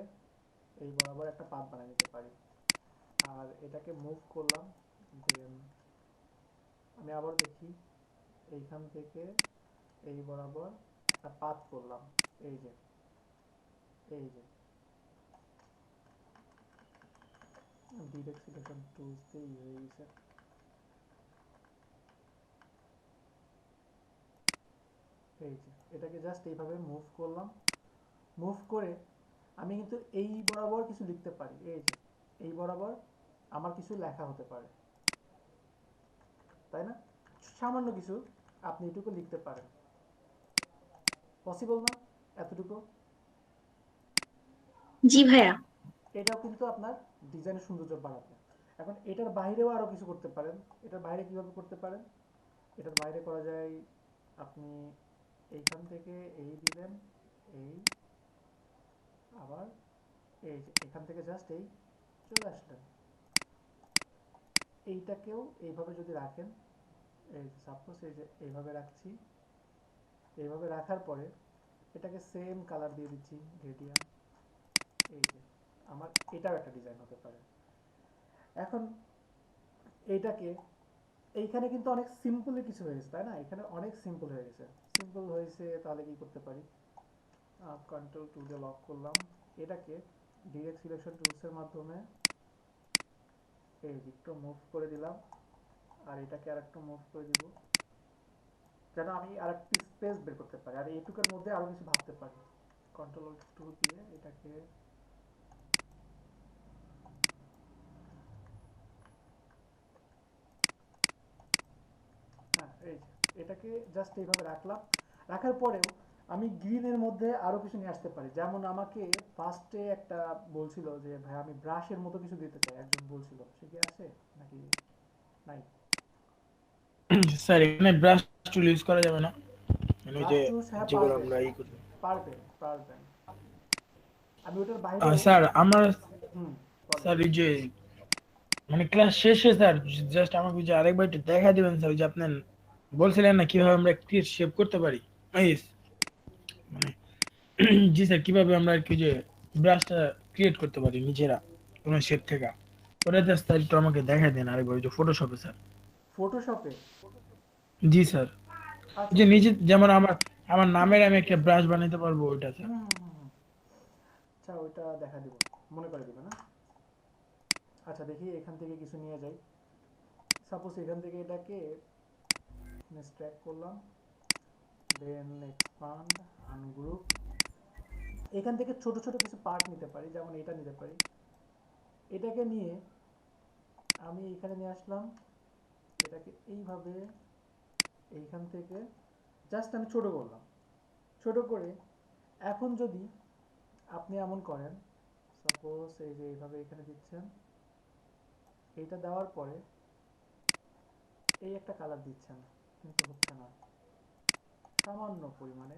এই বরাবর একটা পাথ বানিয়ে নিতে পারি। আর এটাকে মুভ করলাম, দেন আমি আবার দেখি এইখান থেকে এই বরাবর একটা পাথ করলাম। এই যে ডিরেক্ট সিলেকশন টুলস দিয়ে হয়ে গেছে। এই যে এটাকে জাস্ট এইভাবে মুভ করলাম। মুভ করে আমি কিন্তু এই বরাবর কিছু লিখতে পারি। এই যে এই বরাবর আমার কিছু লেখা হতে পারে, তাই না? সামান্য কিছু আপনি এটুকু লিখতে পারেন। পসিবল না এতটুকু? জি ভাইয়া। এটাও কিন্তু আপনার ডিজাইনের সৌন্দর্য বাড়াবে। এখন এটার বাইরেও আরো কিছু করতে পারেন। এটার বাইরে কিভাবে করতে পারেন? এটার বাইরে করা যায়, আপনি এইখান থেকে এই দিলেন, এই আবার এই যে এখান থেকে জাস্ট এই চলে আসলেন। এইটাকেও এইভাবে যদি রাখেন, এই সাপোজ এই যে এইভাবে রাখছি। এইভাবে রাখার পরে এটাকে সেম কালার দিয়ে দিচ্ছি গ্রেডিয়েন্ট। এই যে আমার এটাও একটা ডিজাইন হতে পারে। এখন এইটাকে এইখানে কিন্তু অনেক সিম্পলি কিছু হয়ে গেছে, তাই না? এখানে অনেক সিম্পল হয়ে গেছে। সিম্পল হয়েছে, তাহলে কি করতে পারি? কন্ট্রোল টু দিয়ে লক করলাম। এটাকে ডিরেক্ট সিলেকশন টুলসের মাধ্যমে এই একটু মুভ করে দিলাম, আর এটাকে আর একটু মুভ করে দিব, যেন আমি আর একটি স্পেস বের করতে পারি, আর এইটুকুর মধ্যে আরো কিছু ভাবতে পারি। কন্ট্রোল টু দিয়ে এটাকে এই যে এটাকে জাস্ট এইভাবে রাখলাম। রাখার পরেও আমি গ্রিনের মধ্যে আরো কিছু নিয়ে আসতে পারি। যেমন আমাকে ফার্স্টে একটা বলছিল যে ভাই আমি ব্রাশের মতো কিছু দিতে চাই, একজন বলছিল, সে কি আছে নাকি নাই? স্যার এখানে ব্রাশ টুল ইউজ করা যাবে না, মানে ওই যে যেগুলো আমরা ই করি। পারবেন। আমি ওটার বাইরে স্যার আমার হুম স্যার এই যে মানে ক্লাস শেষে স্যার জাস্ট আমাকে যে আরেকবার একটু দেখা দিবেন স্যার, যে আপনি বলছিলেন না কিভাবে আমরা ক্রিয়েট শেপ করতে পারি, মানে জি স্যার, কিভাবে আমরা আর কি যে ব্রাশটা ক্রিয়েট করতে পারি নিজেরা কোনো শেপ থেকে, ওটা জাস্ট স্যার একটু আমাকে দেখাই দেন আরেকবার, ওই যে ফটোশপে স্যার। ফটোশপে? জি স্যার, যে নিজে যেমন আমার নামের আমি একটা ব্রাশ বানাইতে পারবো ওইটা স্যার। আচ্ছা ওইটা দেখা দিব, মনে করে দিবেন না? আচ্ছা দেখি এখান থেকে কিছু নিয়ে যাই। সাপোজ এখান থেকে এটাকে ট্র্যাক করলাম, দেন এক্সপান্ড, আনগ্রুপ। এখান থেকে ছোট ছোট কিছু পার্ট নিতে পারি, যেমন এটা নিতে পারি। এটাকে নিয়ে আমি এখানে নিয়ে আসলাম, এটাকে এইভাবে এইখান থেকে জাস্ট আমি ছোট করলাম। ছোট করে এখন যদি আপনি এমন করেন, সাপোজ এই যে এইভাবে এখানে দিচ্ছেন, এইটা দেওয়ার পরে এই একটা কালার দিচ্ছেন, কিন্তু হচ্ছে না, সামান্য পরিমাণে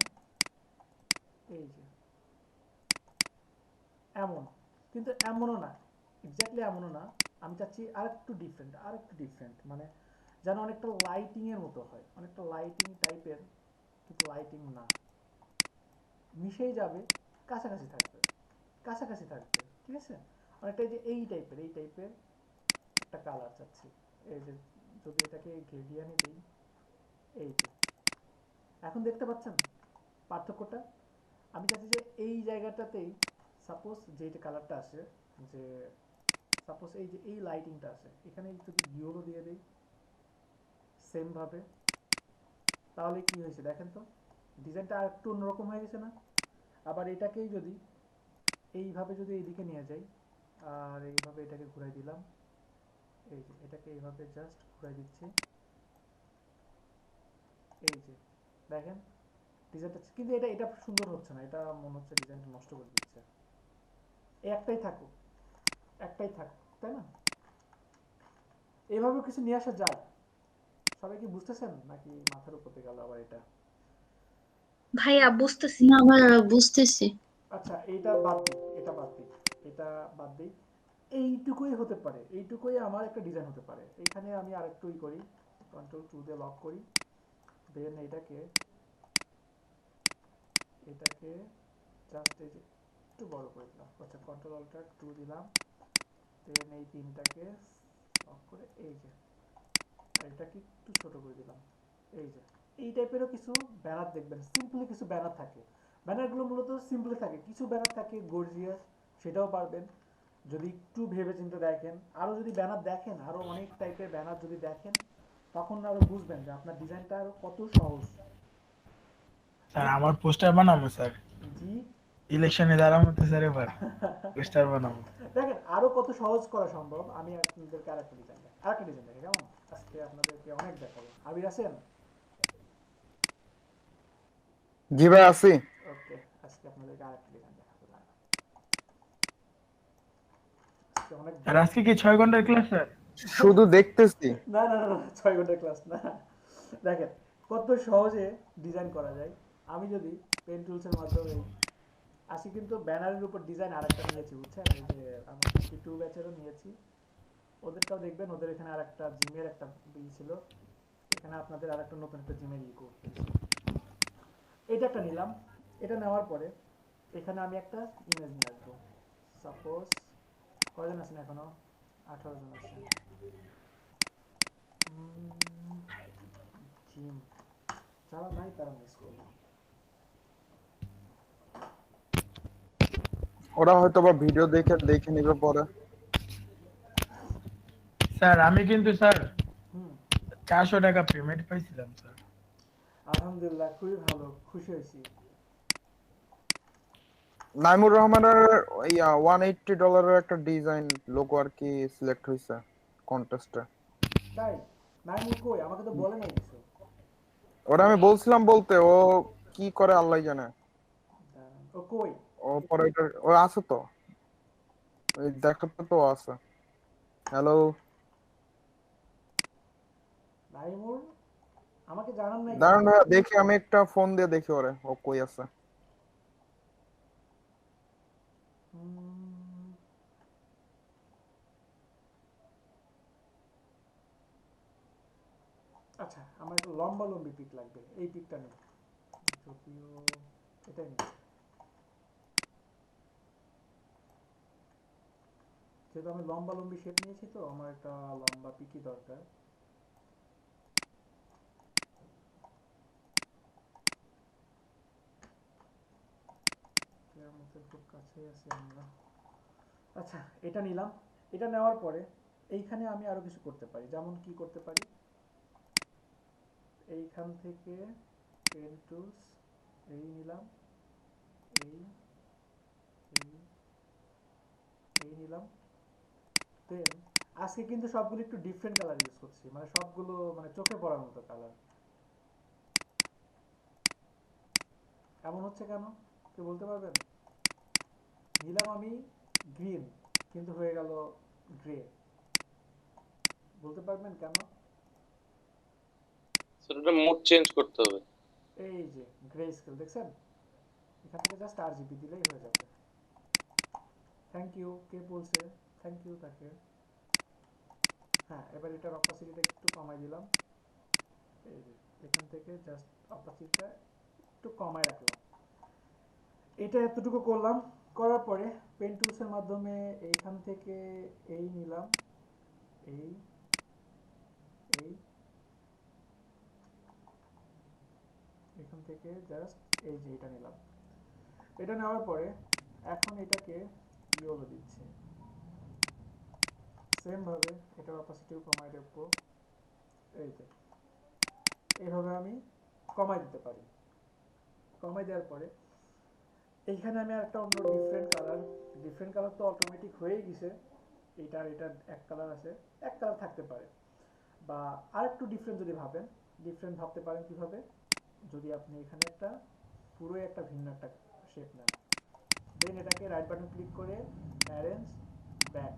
এই যে এমন, কিন্তু এমনও না, এক্স্যাক্টলি এমনও না। আমি চাচ্ছি আরেকটু ডিফারেন্ট, মানে যেন অনেকটা লাইটিং এর মতো হয়, অনেকটা লাইটিং টাইপের, কিন্তু লাইটিং না, মিশেই যাবে, কাছাকাছি থাকবে, ঠিক আছে? অনেকটা এই টাইপের একটা কালার চাচ্ছি। এই যে যদি এটাকে গ্রেডিয়েন্ট দিই, এই যে এখন দেখতে পাচ্ছেন পার্থক্যটা? আমি চাচ্ছি যে এই জায়গাটাতেই সাপোজ যে কালারটা আসে, যে সাপোজ এই যে এই লাইটিংটা আসে, এখানে যদি ইয়েলো দিয়ে দেই সেম ভাবে, তাহলে কি হয়েছে দেখেন তো, ডিজাইনটা আর একটু অন্যরকম হয়ে গেছে না? আবার এটাকেই যদি এইভাবে যদি এইদিকে নিয়ে যাই, আর এইভাবে এটাকে ঘুরাই দিলাম, এই যে এটাকে এইভাবে জাস্ট ঘুরাই দিচ্ছি, এই যে দেখেন ডিজাইনটা, কিন্তু এটা সুন্দর হচ্ছে না, এটা মনে হচ্ছে ডিজাইনটা নষ্ট করে দিচ্ছে। একটাই থাকুক, তাই না? এইভাবে কিছু নিয়ে আসা যায়। সবাই কি বুঝতেছেন নাকি মাথার উপর দিয়ে গেল আবার এটা? ভাইয়া বুঝতেছি। না ভাইয়া বুঝতেছি। আচ্ছা এটা বাদ দিই, এইটুকুই হতে পারে, এইটুকুই আমার একটা ডিজাইন হতে পারে। এখানে আমি আরেকটুই করি, কন্ট্রোল টু দিয়ে লক করি, দেন এটাকে জাস্ট এই যে একটু বড় করে দিলাম। আচ্ছা কন্ট্রোল অল্টার টু দিলাম, দেন এই তিনটাকে লক করে এই যে, আর এটাকে একটু ছোট করে দিলাম। এই যে এই টাইপেরও কিছু ব্যানার দেখবেন, সিম্পলি কিছু ব্যানার থাকে, ব্যানারগুলো মূলত সিম্পলি থাকে, কিছু ব্যানার থাকে গর্জিয়াস, সেটাও পারবেন যদি একটু ভেবে চিন্তে দেখেন। আরো যদি ব্যানার দেখেন, আরো অনেক টাইপের ব্যানার যদি দেখেন, তখন আরো বুঝবেন যে আপনার ডিজাইনটা আরো কত সহজ। স্যার আমার পোস্টার বানাবো স্যার, জি ইলেকশনে দাঁড়াবো তো স্যার, এবার পোস্টার বানাবো। দেখেন আরো কত সহজ করা সম্ভব। আমি আপনাদেরকে আরেকটা ডিজাইন দেখে কেমন, আজকে আপনাদেরকে অনেক দেখাবো। আবির আছেন? জি ভাই আছি। ওকে, আজকে আপনাদেরকে আরেকটা ডিজাইন দেখাবো। আর আজকে কি 6 ঘন্টার ক্লাস স্যার? শুধু দেখতেছি। না 6 ঘন্টার ক্লাস না। দেখেন কত সহজে ডিজাইন করা যায়। আমি যদি পেন টুলসের মাধ্যমে আসি, কিন্তু ব্যানারের উপর ডিজাইন আরেকটা নিয়েছি, বুঝছেন? এই যে আমার টু ব্যাচেরও নিয়েছি, ওদেরটাও দেখবেন। ওদের এখানে আরেকটা জিমের একটা ছিল, এখানে আপনাদের আরেকটা নতুন একটা জিমের করতেছি। এটা একটা নিলাম, এটা নেওয়ার পরে এখানে আমি একটা ইমেজ নিয়ে আসবো। সাপোজ কয়জন আছেন এখনো? 18 জন আছেন। জিম যারা নাই তারা মিস করবো। ওরা হয়তো বা ভিডিও দেখে নিবে পরে। স্যার আমি কিন্তু স্যার হুম 400 টাকা পেমেন্ট পাইছিলাম স্যার। আলহামদুলিল্লাহ, খুবই ভালো, খুশি হয়েছি। নাইমুর রহমানের $180 একটা ডিজাইন লোগো আর কি সিলেক্ট হয়েছে কন্টেস্টে। তাই নাইমুর কই? আমাকে তো বলে নাই কিছু। ওরা আমি বলছিলাম বলতে, ও কি করে আল্লাহ জানে। ও কই? ও পরে ও আছে তো, ওই দেখাতে তো আছে। হ্যালো নাইমুর আমাকে জানান নাই কেন? দাঁড়ান ভাইয়া, দেখি আমি একটা ফোন দিয়ে দেখি ওরে ও কই আছে। আচ্ছা, আমার একটা লম্বা লম্বি পিক লাগবে, এই পিকটা নেই, যদিও এটাই নেই। যেহেতু আমি লম্বা লম্বি শেপ নিয়েছি তো আমার একটা লম্বা পিকই দরকার। আমাদের খুব কাছেই আছি আমরা। আচ্ছা, এটা নিলাম। এটা নেওয়ার পরে এইখানে আমি আরো কিছু করতে পারি। যেমন কি করতে পারি, এইখান থেকে পেন টুলস এই নিলাম, এই এই এই নিলাম। দেন আজকে কিন্তু সবগুলো একটু ডিফারেন্ট কালার ইউজ করছি, মানে সবগুলো মানে চোখে পড়ার মতো কালার। এমন হচ্ছে কেন কেউ বলতে পারবেন? নিলাম আমি গ্রিন, কিন্তু হয়ে গেল গ্রে। বলতে পারবেন কেন? স্যার এটা মুড চেঞ্জ করতে হবে। এই যে গ্রে স্কেল দেখছেন, এখান থেকে জাস্ট RGB দিলেই হয়ে যাবে। থ্যাংক ইউ, কে বলছে? থ্যাংক ইউ তাকে। হ্যাঁ, এবার এটার অপাসিটিটা একটু কমাই দিলাম। এই যে এখান থেকে জাস্ট অপাসিটিটা একটু কমাই রাখলাম। এটা এতটুকু করলাম। করার পরে পেন টুলসের মাধ্যমে এইখান থেকে এই নিলাম, এই এই এখান থেকে জাস্ট এই যে এটা নিলাম। এটা নেওয়ার পরে এখন এটাকে ইয়েলো দিচ্ছি। সেম ভাবে এটার অপাসিটিও কমাই রাখবো। এই যে এইভাবে আমি কমাই দিতে পারি। কমাই দেওয়ার পরে এইখানে আমি একটা অন্য ডিফারেন্ট কালার তো অটোমেটিক হয়েই গেছে। এইটা আর এটা এক কালার আছে, এক কালার থাকতে পারে। বা আর একটু ডিফারেন্ট যদি ভাবেন, ডিফারেন্ট ভাবতে পারেন কিভাবে, যদি আপনি এখানে একটা পুরো একটা ভিন্ন একটা শেপ নেন, দেন এটাকে রাইট বাটন ক্লিক করে অ্যারেঞ্জ ব্যাক।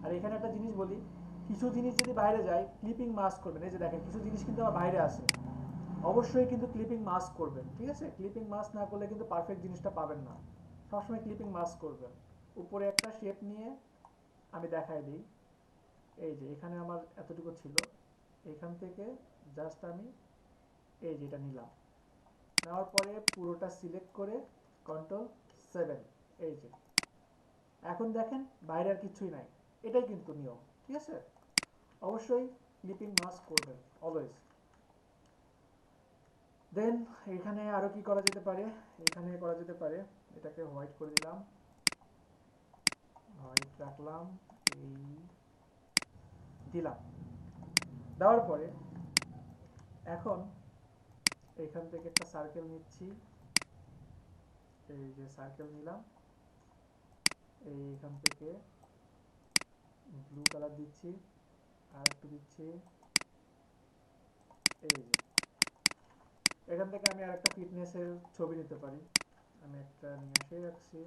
আর এখানে একটা জিনিস বলি, কিছু জিনিস যদি বাইরে যায় ক্লিপিং মাস্ক করবেন। এই যে দেখেন কিছু জিনিস কিন্তু আমার বাইরে আছে, অবশ্যই কিন্তু ক্লিপিং মাস্ক করবেন, ঠিক আছে? ক্লিপিং মাস্ক না করলে কিন্তু পারফেক্ট জিনিসটা পাবেন না। সবসময় ক্লিপিং মাস্ক করবেন। উপরে একটা শেপ নিয়ে আমি দেখাই দিই। এই যে এখানে আমার এতটুকু ছিল, এখান থেকে জাস্ট আমি এই যে এটা নিলাম। নেওয়ার পরে পুরোটা সিলেক্ট করে Ctrl+7, এই যে এখন দেখেন বাইরে আর কিছুই নাই। এটাই কিন্তু নিয়ম, ঠিক আছে? অবশ্যই ক্লিপিং মাস্ক করবেন অলওয়েজ। দেন এখানে আরো কি করা যেতে পারে? এখানে করা যেতে পারে, এটাকে হোয়াইট করে দিলাম, হোয়াইট রাখলাম, এই দিলাম। দেওয়ার পরে এখন এখান থেকে একটা সার্কেল নিচ্ছি, এই যে সার্কেল নিলাম, এইখান থেকে ব্লু কালার দিচ্ছি, আর একটু দিচ্ছি, এই যে এখান থেকে আমি আর একটা ফিটনেসের ছবি নিতে পারি। আমি একটা নিয়ে এসে রাখছি।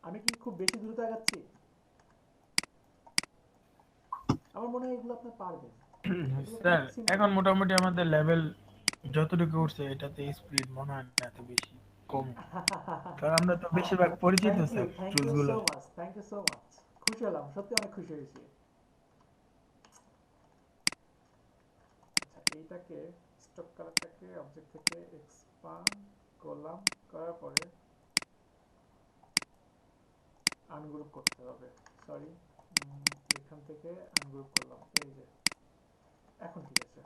আমি কি খুব বেশি দ্রুত আগাচ্ছি? আমার মনে হয় এগুলো আপনি পারবেন। স্যার এখন মোটামুটি আমাদের লেভেল যতটুকু উঠছে এটাতে স্পিড মনে হয় না এত বেশি কম, কারণ আমরা তো বেশিরভাগ পরিচিত স্যার টুলস গুলো। থ্যাংক ইউ সো মাচ, খুশি হলাম, সত্যি অনেক খুশি হয়েছি। আচ্ছা, এইটাকে স্টক কালারটাকে অবজেক্ট থেকে ফান করলাম, করার পরে আনগ্রুপ করতে হবে, সরি এখান থেকে আনগ্রুপ করলাম, এই যে এখন ঠিক আছে।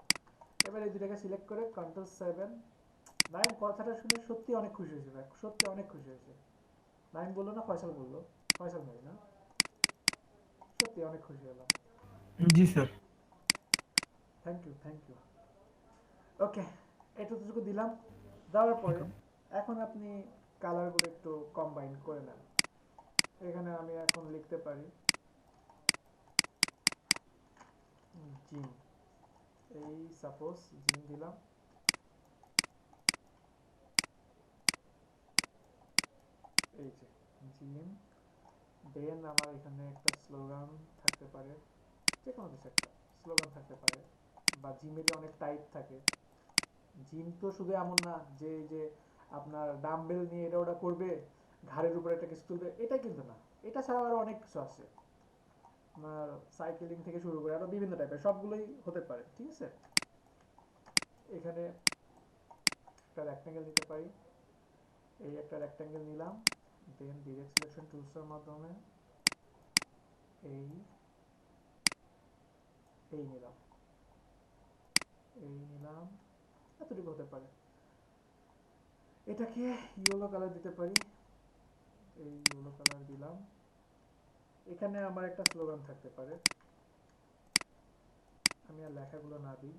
এবার এই দুটাকে সিলেক্ট করে Ctrl+7। নাইম কথাটা শুনে সত্যি অনেক খুশি হয়েছে ভাই, সত্যি অনেক খুশি হয়েছে। নাইম বললো না ফয়সাল বললো, ফয়সাল ভাই না, সত্যি অনেক খুশি হলাম। জি sir. Thank you, thank you. Okay, এটুকু দিলাম। দেওয়ার পরে এখন আপনি কালারগুলো একটু কম্বাইন করে নেন। এখানে আমি এখন লিখতে পারি জিম, এই সাপোজ জিম দিলাম, এই যে জিম। দেন আমার এখানে একটা স্লোগান থাকতে পারে, যে কোনো কিছু একটা স্লোগান থাকতে পারে, বা জিমেরই অনেক টাইপ থাকে। জিম তো শুধু এমন না যে যে আপনার ডাম্বেল নিয়ে এটা ওটা করবে, ঘাড়ের উপরে একটা কিছু তুলবে, এটা কিন্তু না। এটা ছাড়াও আরো অনেক কিছু আছে, আপনার সাইকেলিং থেকে শুরু করে আরো বিভিন্ন টাইপের, সবগুলোই হতে পারে, ঠিক আছে। এখানে একটা রেক্ট্যাঙ্গেল নিতে পারি, এই একটা রেক্ট্যাঙ্গেল নিলাম, দেন ডিরেক্ট সিলেকশন টুলসের মাধ্যমে এই এই নিলাম, এই নিলাম, এতটুকু হতে পারে। এটাকে ইয়েলো কালার দিতে পারি, এই ইয়েলো কালার দিলাম। এখানে আমার একটা স্লোগান থাকতে পারে, আমি আর লেখাগুলো না দিই,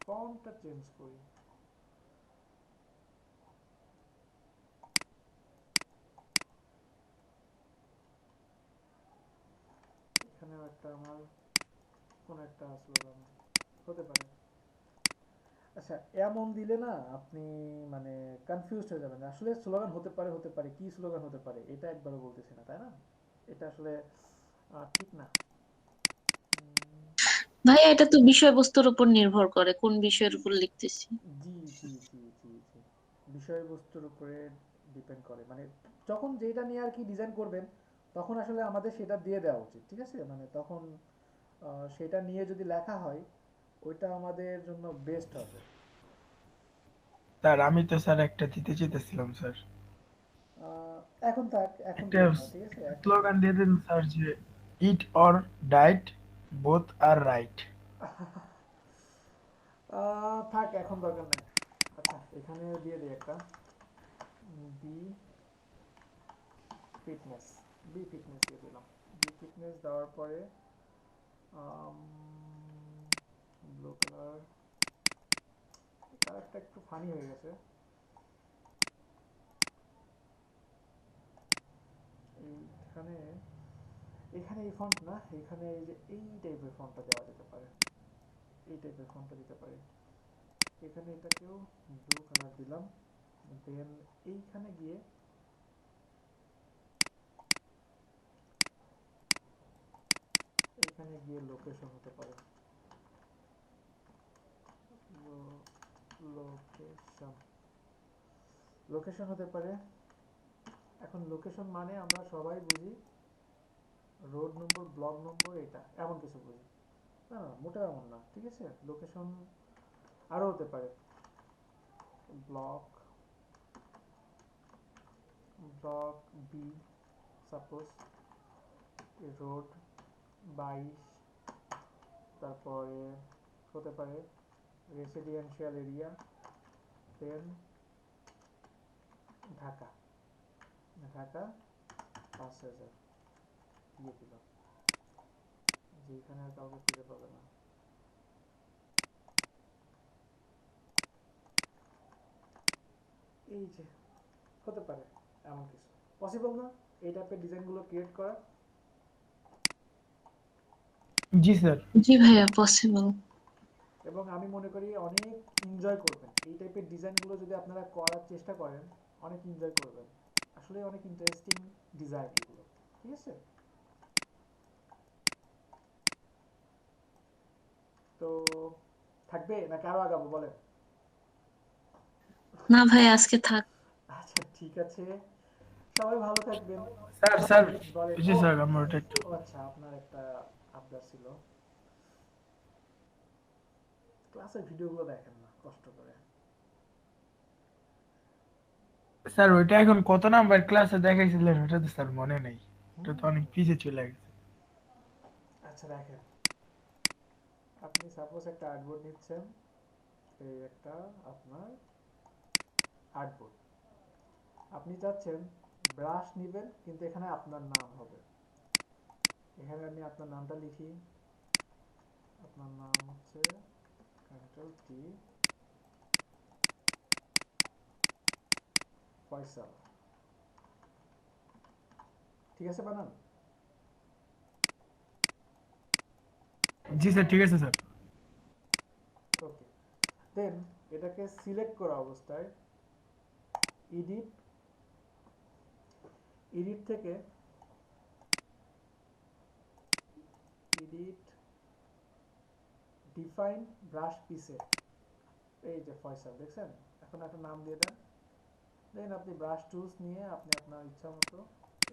ফন্টটা চেঞ্জ করি, এখানেও একটা আমার কোন একটা স্লোগান হতে পারে। আচ্ছা, এমন দিলে না আপনি মানে কনফিউজড হয়ে যাবেন, আসলে স্লোগান হতে পারে, হতে পারে কি স্লোগান হতে পারে এটা একবারও বলতেছি না, তাই না? এটা আসলে ঠিক না। ভাইয়া এটা তো বিষয়বস্তুর উপর নির্ভর করে কোন বিষয়ের উপর লিখতেছি। জি জি জি জি জি, বিষয়বস্তুর উপরে ডিপেন্ড করে, মানে যখন যেটা নিয়ে আর কি ডিজাইন করবেন তখন আসলে আমাদের সেটা দিয়ে দেওয়া উচিত, ঠিক আছে। মানে তখন সেটা নিয়ে যদি লেখা হয় ওইটা আমাদের জন্য বেস্ট হবে। স্যার আমি তো স্যার একটা দিতে চেয়েছিলাম স্যার, এখন থাক, এখন একটা দিন না, ঠিক আছে। স্লোগান দিয়ে দিন স্যার যে ইট অর ডাইট বোথ আর রাইট। থাক, এখন দরকার নাই। আচ্ছা, এখানে দিয়ে দিই একটা বি ফিটনেস, বি ফিটনেস দিয়ে দিলাম। বি ফিটনেস দেওয়ার পরে ব্লু কালার, কালারটা একটু ফানি হয়ে গেছে, এইখানে এখানে এই ফন্ট না, এখানে এই যে এই টাইপের ফন্টটা দেওয়া যেতে পারে, এই টাইপের ফন্টটা দিতে পারি। এখানে এটাকেও ব্লু কালার দিলাম, দেন এইখানে গিয়ে এখানে গিয়ে লোকেশন হতে পারে, লোকেশন, লোকেশন হতে পারে। এখন লোকেশন মানে আমরা সবাই বুঝি রোড নম্বর, ব্লক নম্বর, এটা এমন কিছু বুঝি, না না মোটেও এমন না, ঠিক আছে। লোকেশন আরো হতে পারে block, block B suppose, road 22, তারপরে হতে পারে residential area, then Dhaka, Dhaka 5000 দিয়ে দিলাম, যেখানে আর কাউকে খুঁজে পাবে না। এই যে হতে পারে এমন কিছু, পসিবল না এই টাইপের ডিজাইনগুলো ক্রিয়েট করা? জি স্যার। জি ভাইয়া পসিবল। এবং আমি মনে করি অনেক এনজয় করবেন এই টাইপের ডিজাইনগুলো যদি আপনারা করার চেষ্টা করেন, অনেক এনজয় করবেন, আসলে অনেক ইন্টারেস্টিং ডিজাইন এগুলো, ঠিক আছে। তো থাকবে নাকি আরো আগাবো বলেন? না ভাই আজকে থাক। আচ্ছা ঠিক আছে, সবাই ভালো থাকবেন। স্যার স্যার বলেন। জি স্যার আমার ওটা একটু ও আচ্ছা, আপনার একটা আবদার ছিল। ক্লাসের ভিডিওগুলো দেখেন না কষ্ট করে। স্যার ওইটা এখন কত নাম্বার ক্লাসে দেখাইছিলেন ওটা তো স্যার মনে নেই, ওটা তো অনেক পিছিয়ে চলে গেছে। আচ্ছা দেখেন, আপনি সাপোজ একটা আর্টবোর্ড নিচ্ছেন, এই একটা আপনার আর্টবোর্ড, আপনি চাচ্ছেন ব্রাশ নেবেন কিন্তু এখানে আপনার নাম হবে। এখানে আমি আপনার নামটা লিখি, আপনার নাম হচ্ছে ক্যাপিটাল টি ফয়সাল, ঠিক আছে বানান? জি স্যার ঠিক আছে স্যার। ওকে, দেন এটাকে সিলেক্ট করা অবস্থায় এডিট, এডিট থেকে এডিট ডিফাইন ব্রাশ পিসেট, এই যে ফয়সাল দেখছেন, এখন একটা নাম দিয়ে দেন। দেন আপনি ব্রাশ টুলস নিয়ে আপনি আপনার ইচ্ছা মতো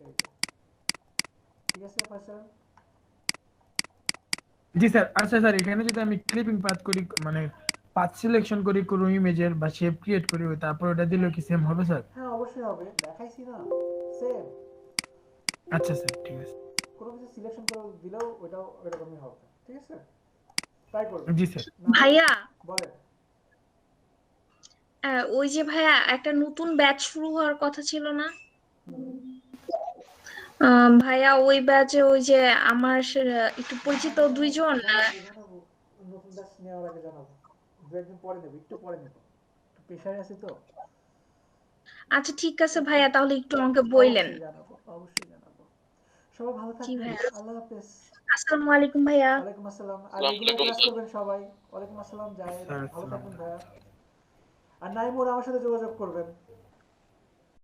এই যে, ঠিক আছে ফয়সাল? জি স্যার। আচ্ছা স্যার এখানে যদি আমি ক্লিপিং পাথ করি মানে পাথ সিলেকশন করি কোনো ইমেজের বা শেপ ক্রিয়েট করি তারপর ওটা দিলে কি সেম হবে স্যার? হ্যাঁ অবশ্যই হবে, দেখাইছি না সেম। আচ্ছা স্যার ঠিক আছে। কোনো কিছু সিলেকশন করে দিলেও ওটাও এরকমই হবে, ঠিক আছে? ট্রাই করবেন। জি স্যার। ভাইয়া বলেন। ওই যে ভাইয়া একটা নতুন ব্যাচ শুরু হওয়ার কথা ছিল না? ভাইয়া ওই ব্যাচে ওই যে আমার একটু পরিচিত দুইজন জানাবো, নতুন ব্যাচ নেওয়ার আগে জানাবো, দু একদিন পরে নেব, একটু পরে নেব, একটু প্রেশারে আছি তো। আচ্ছা ঠিক আছে ভাইয়া, তাহলে একটু আমাকে বললেন। অবশ্যই জানাবো, অবশ্যই জানাবো। সবাই ভালো জি থাকবেন, ভাইয়া। আল্লাহ হাফেজ। আসসালামু আলাইকুম ভাইয়া। ওয়ালাইকুম আসসালাম। আর আসসালামু রেগুলার আলাইকুম ক্লাস স্যার। করবেন সবাই। ওয়ালাইকুম আসসালাম জায়েদ, স্যার ভালো আসসালামু থাকবেন ভাইয়া। আর নাইমুর আমার সাথে যোগাযোগ করবেন।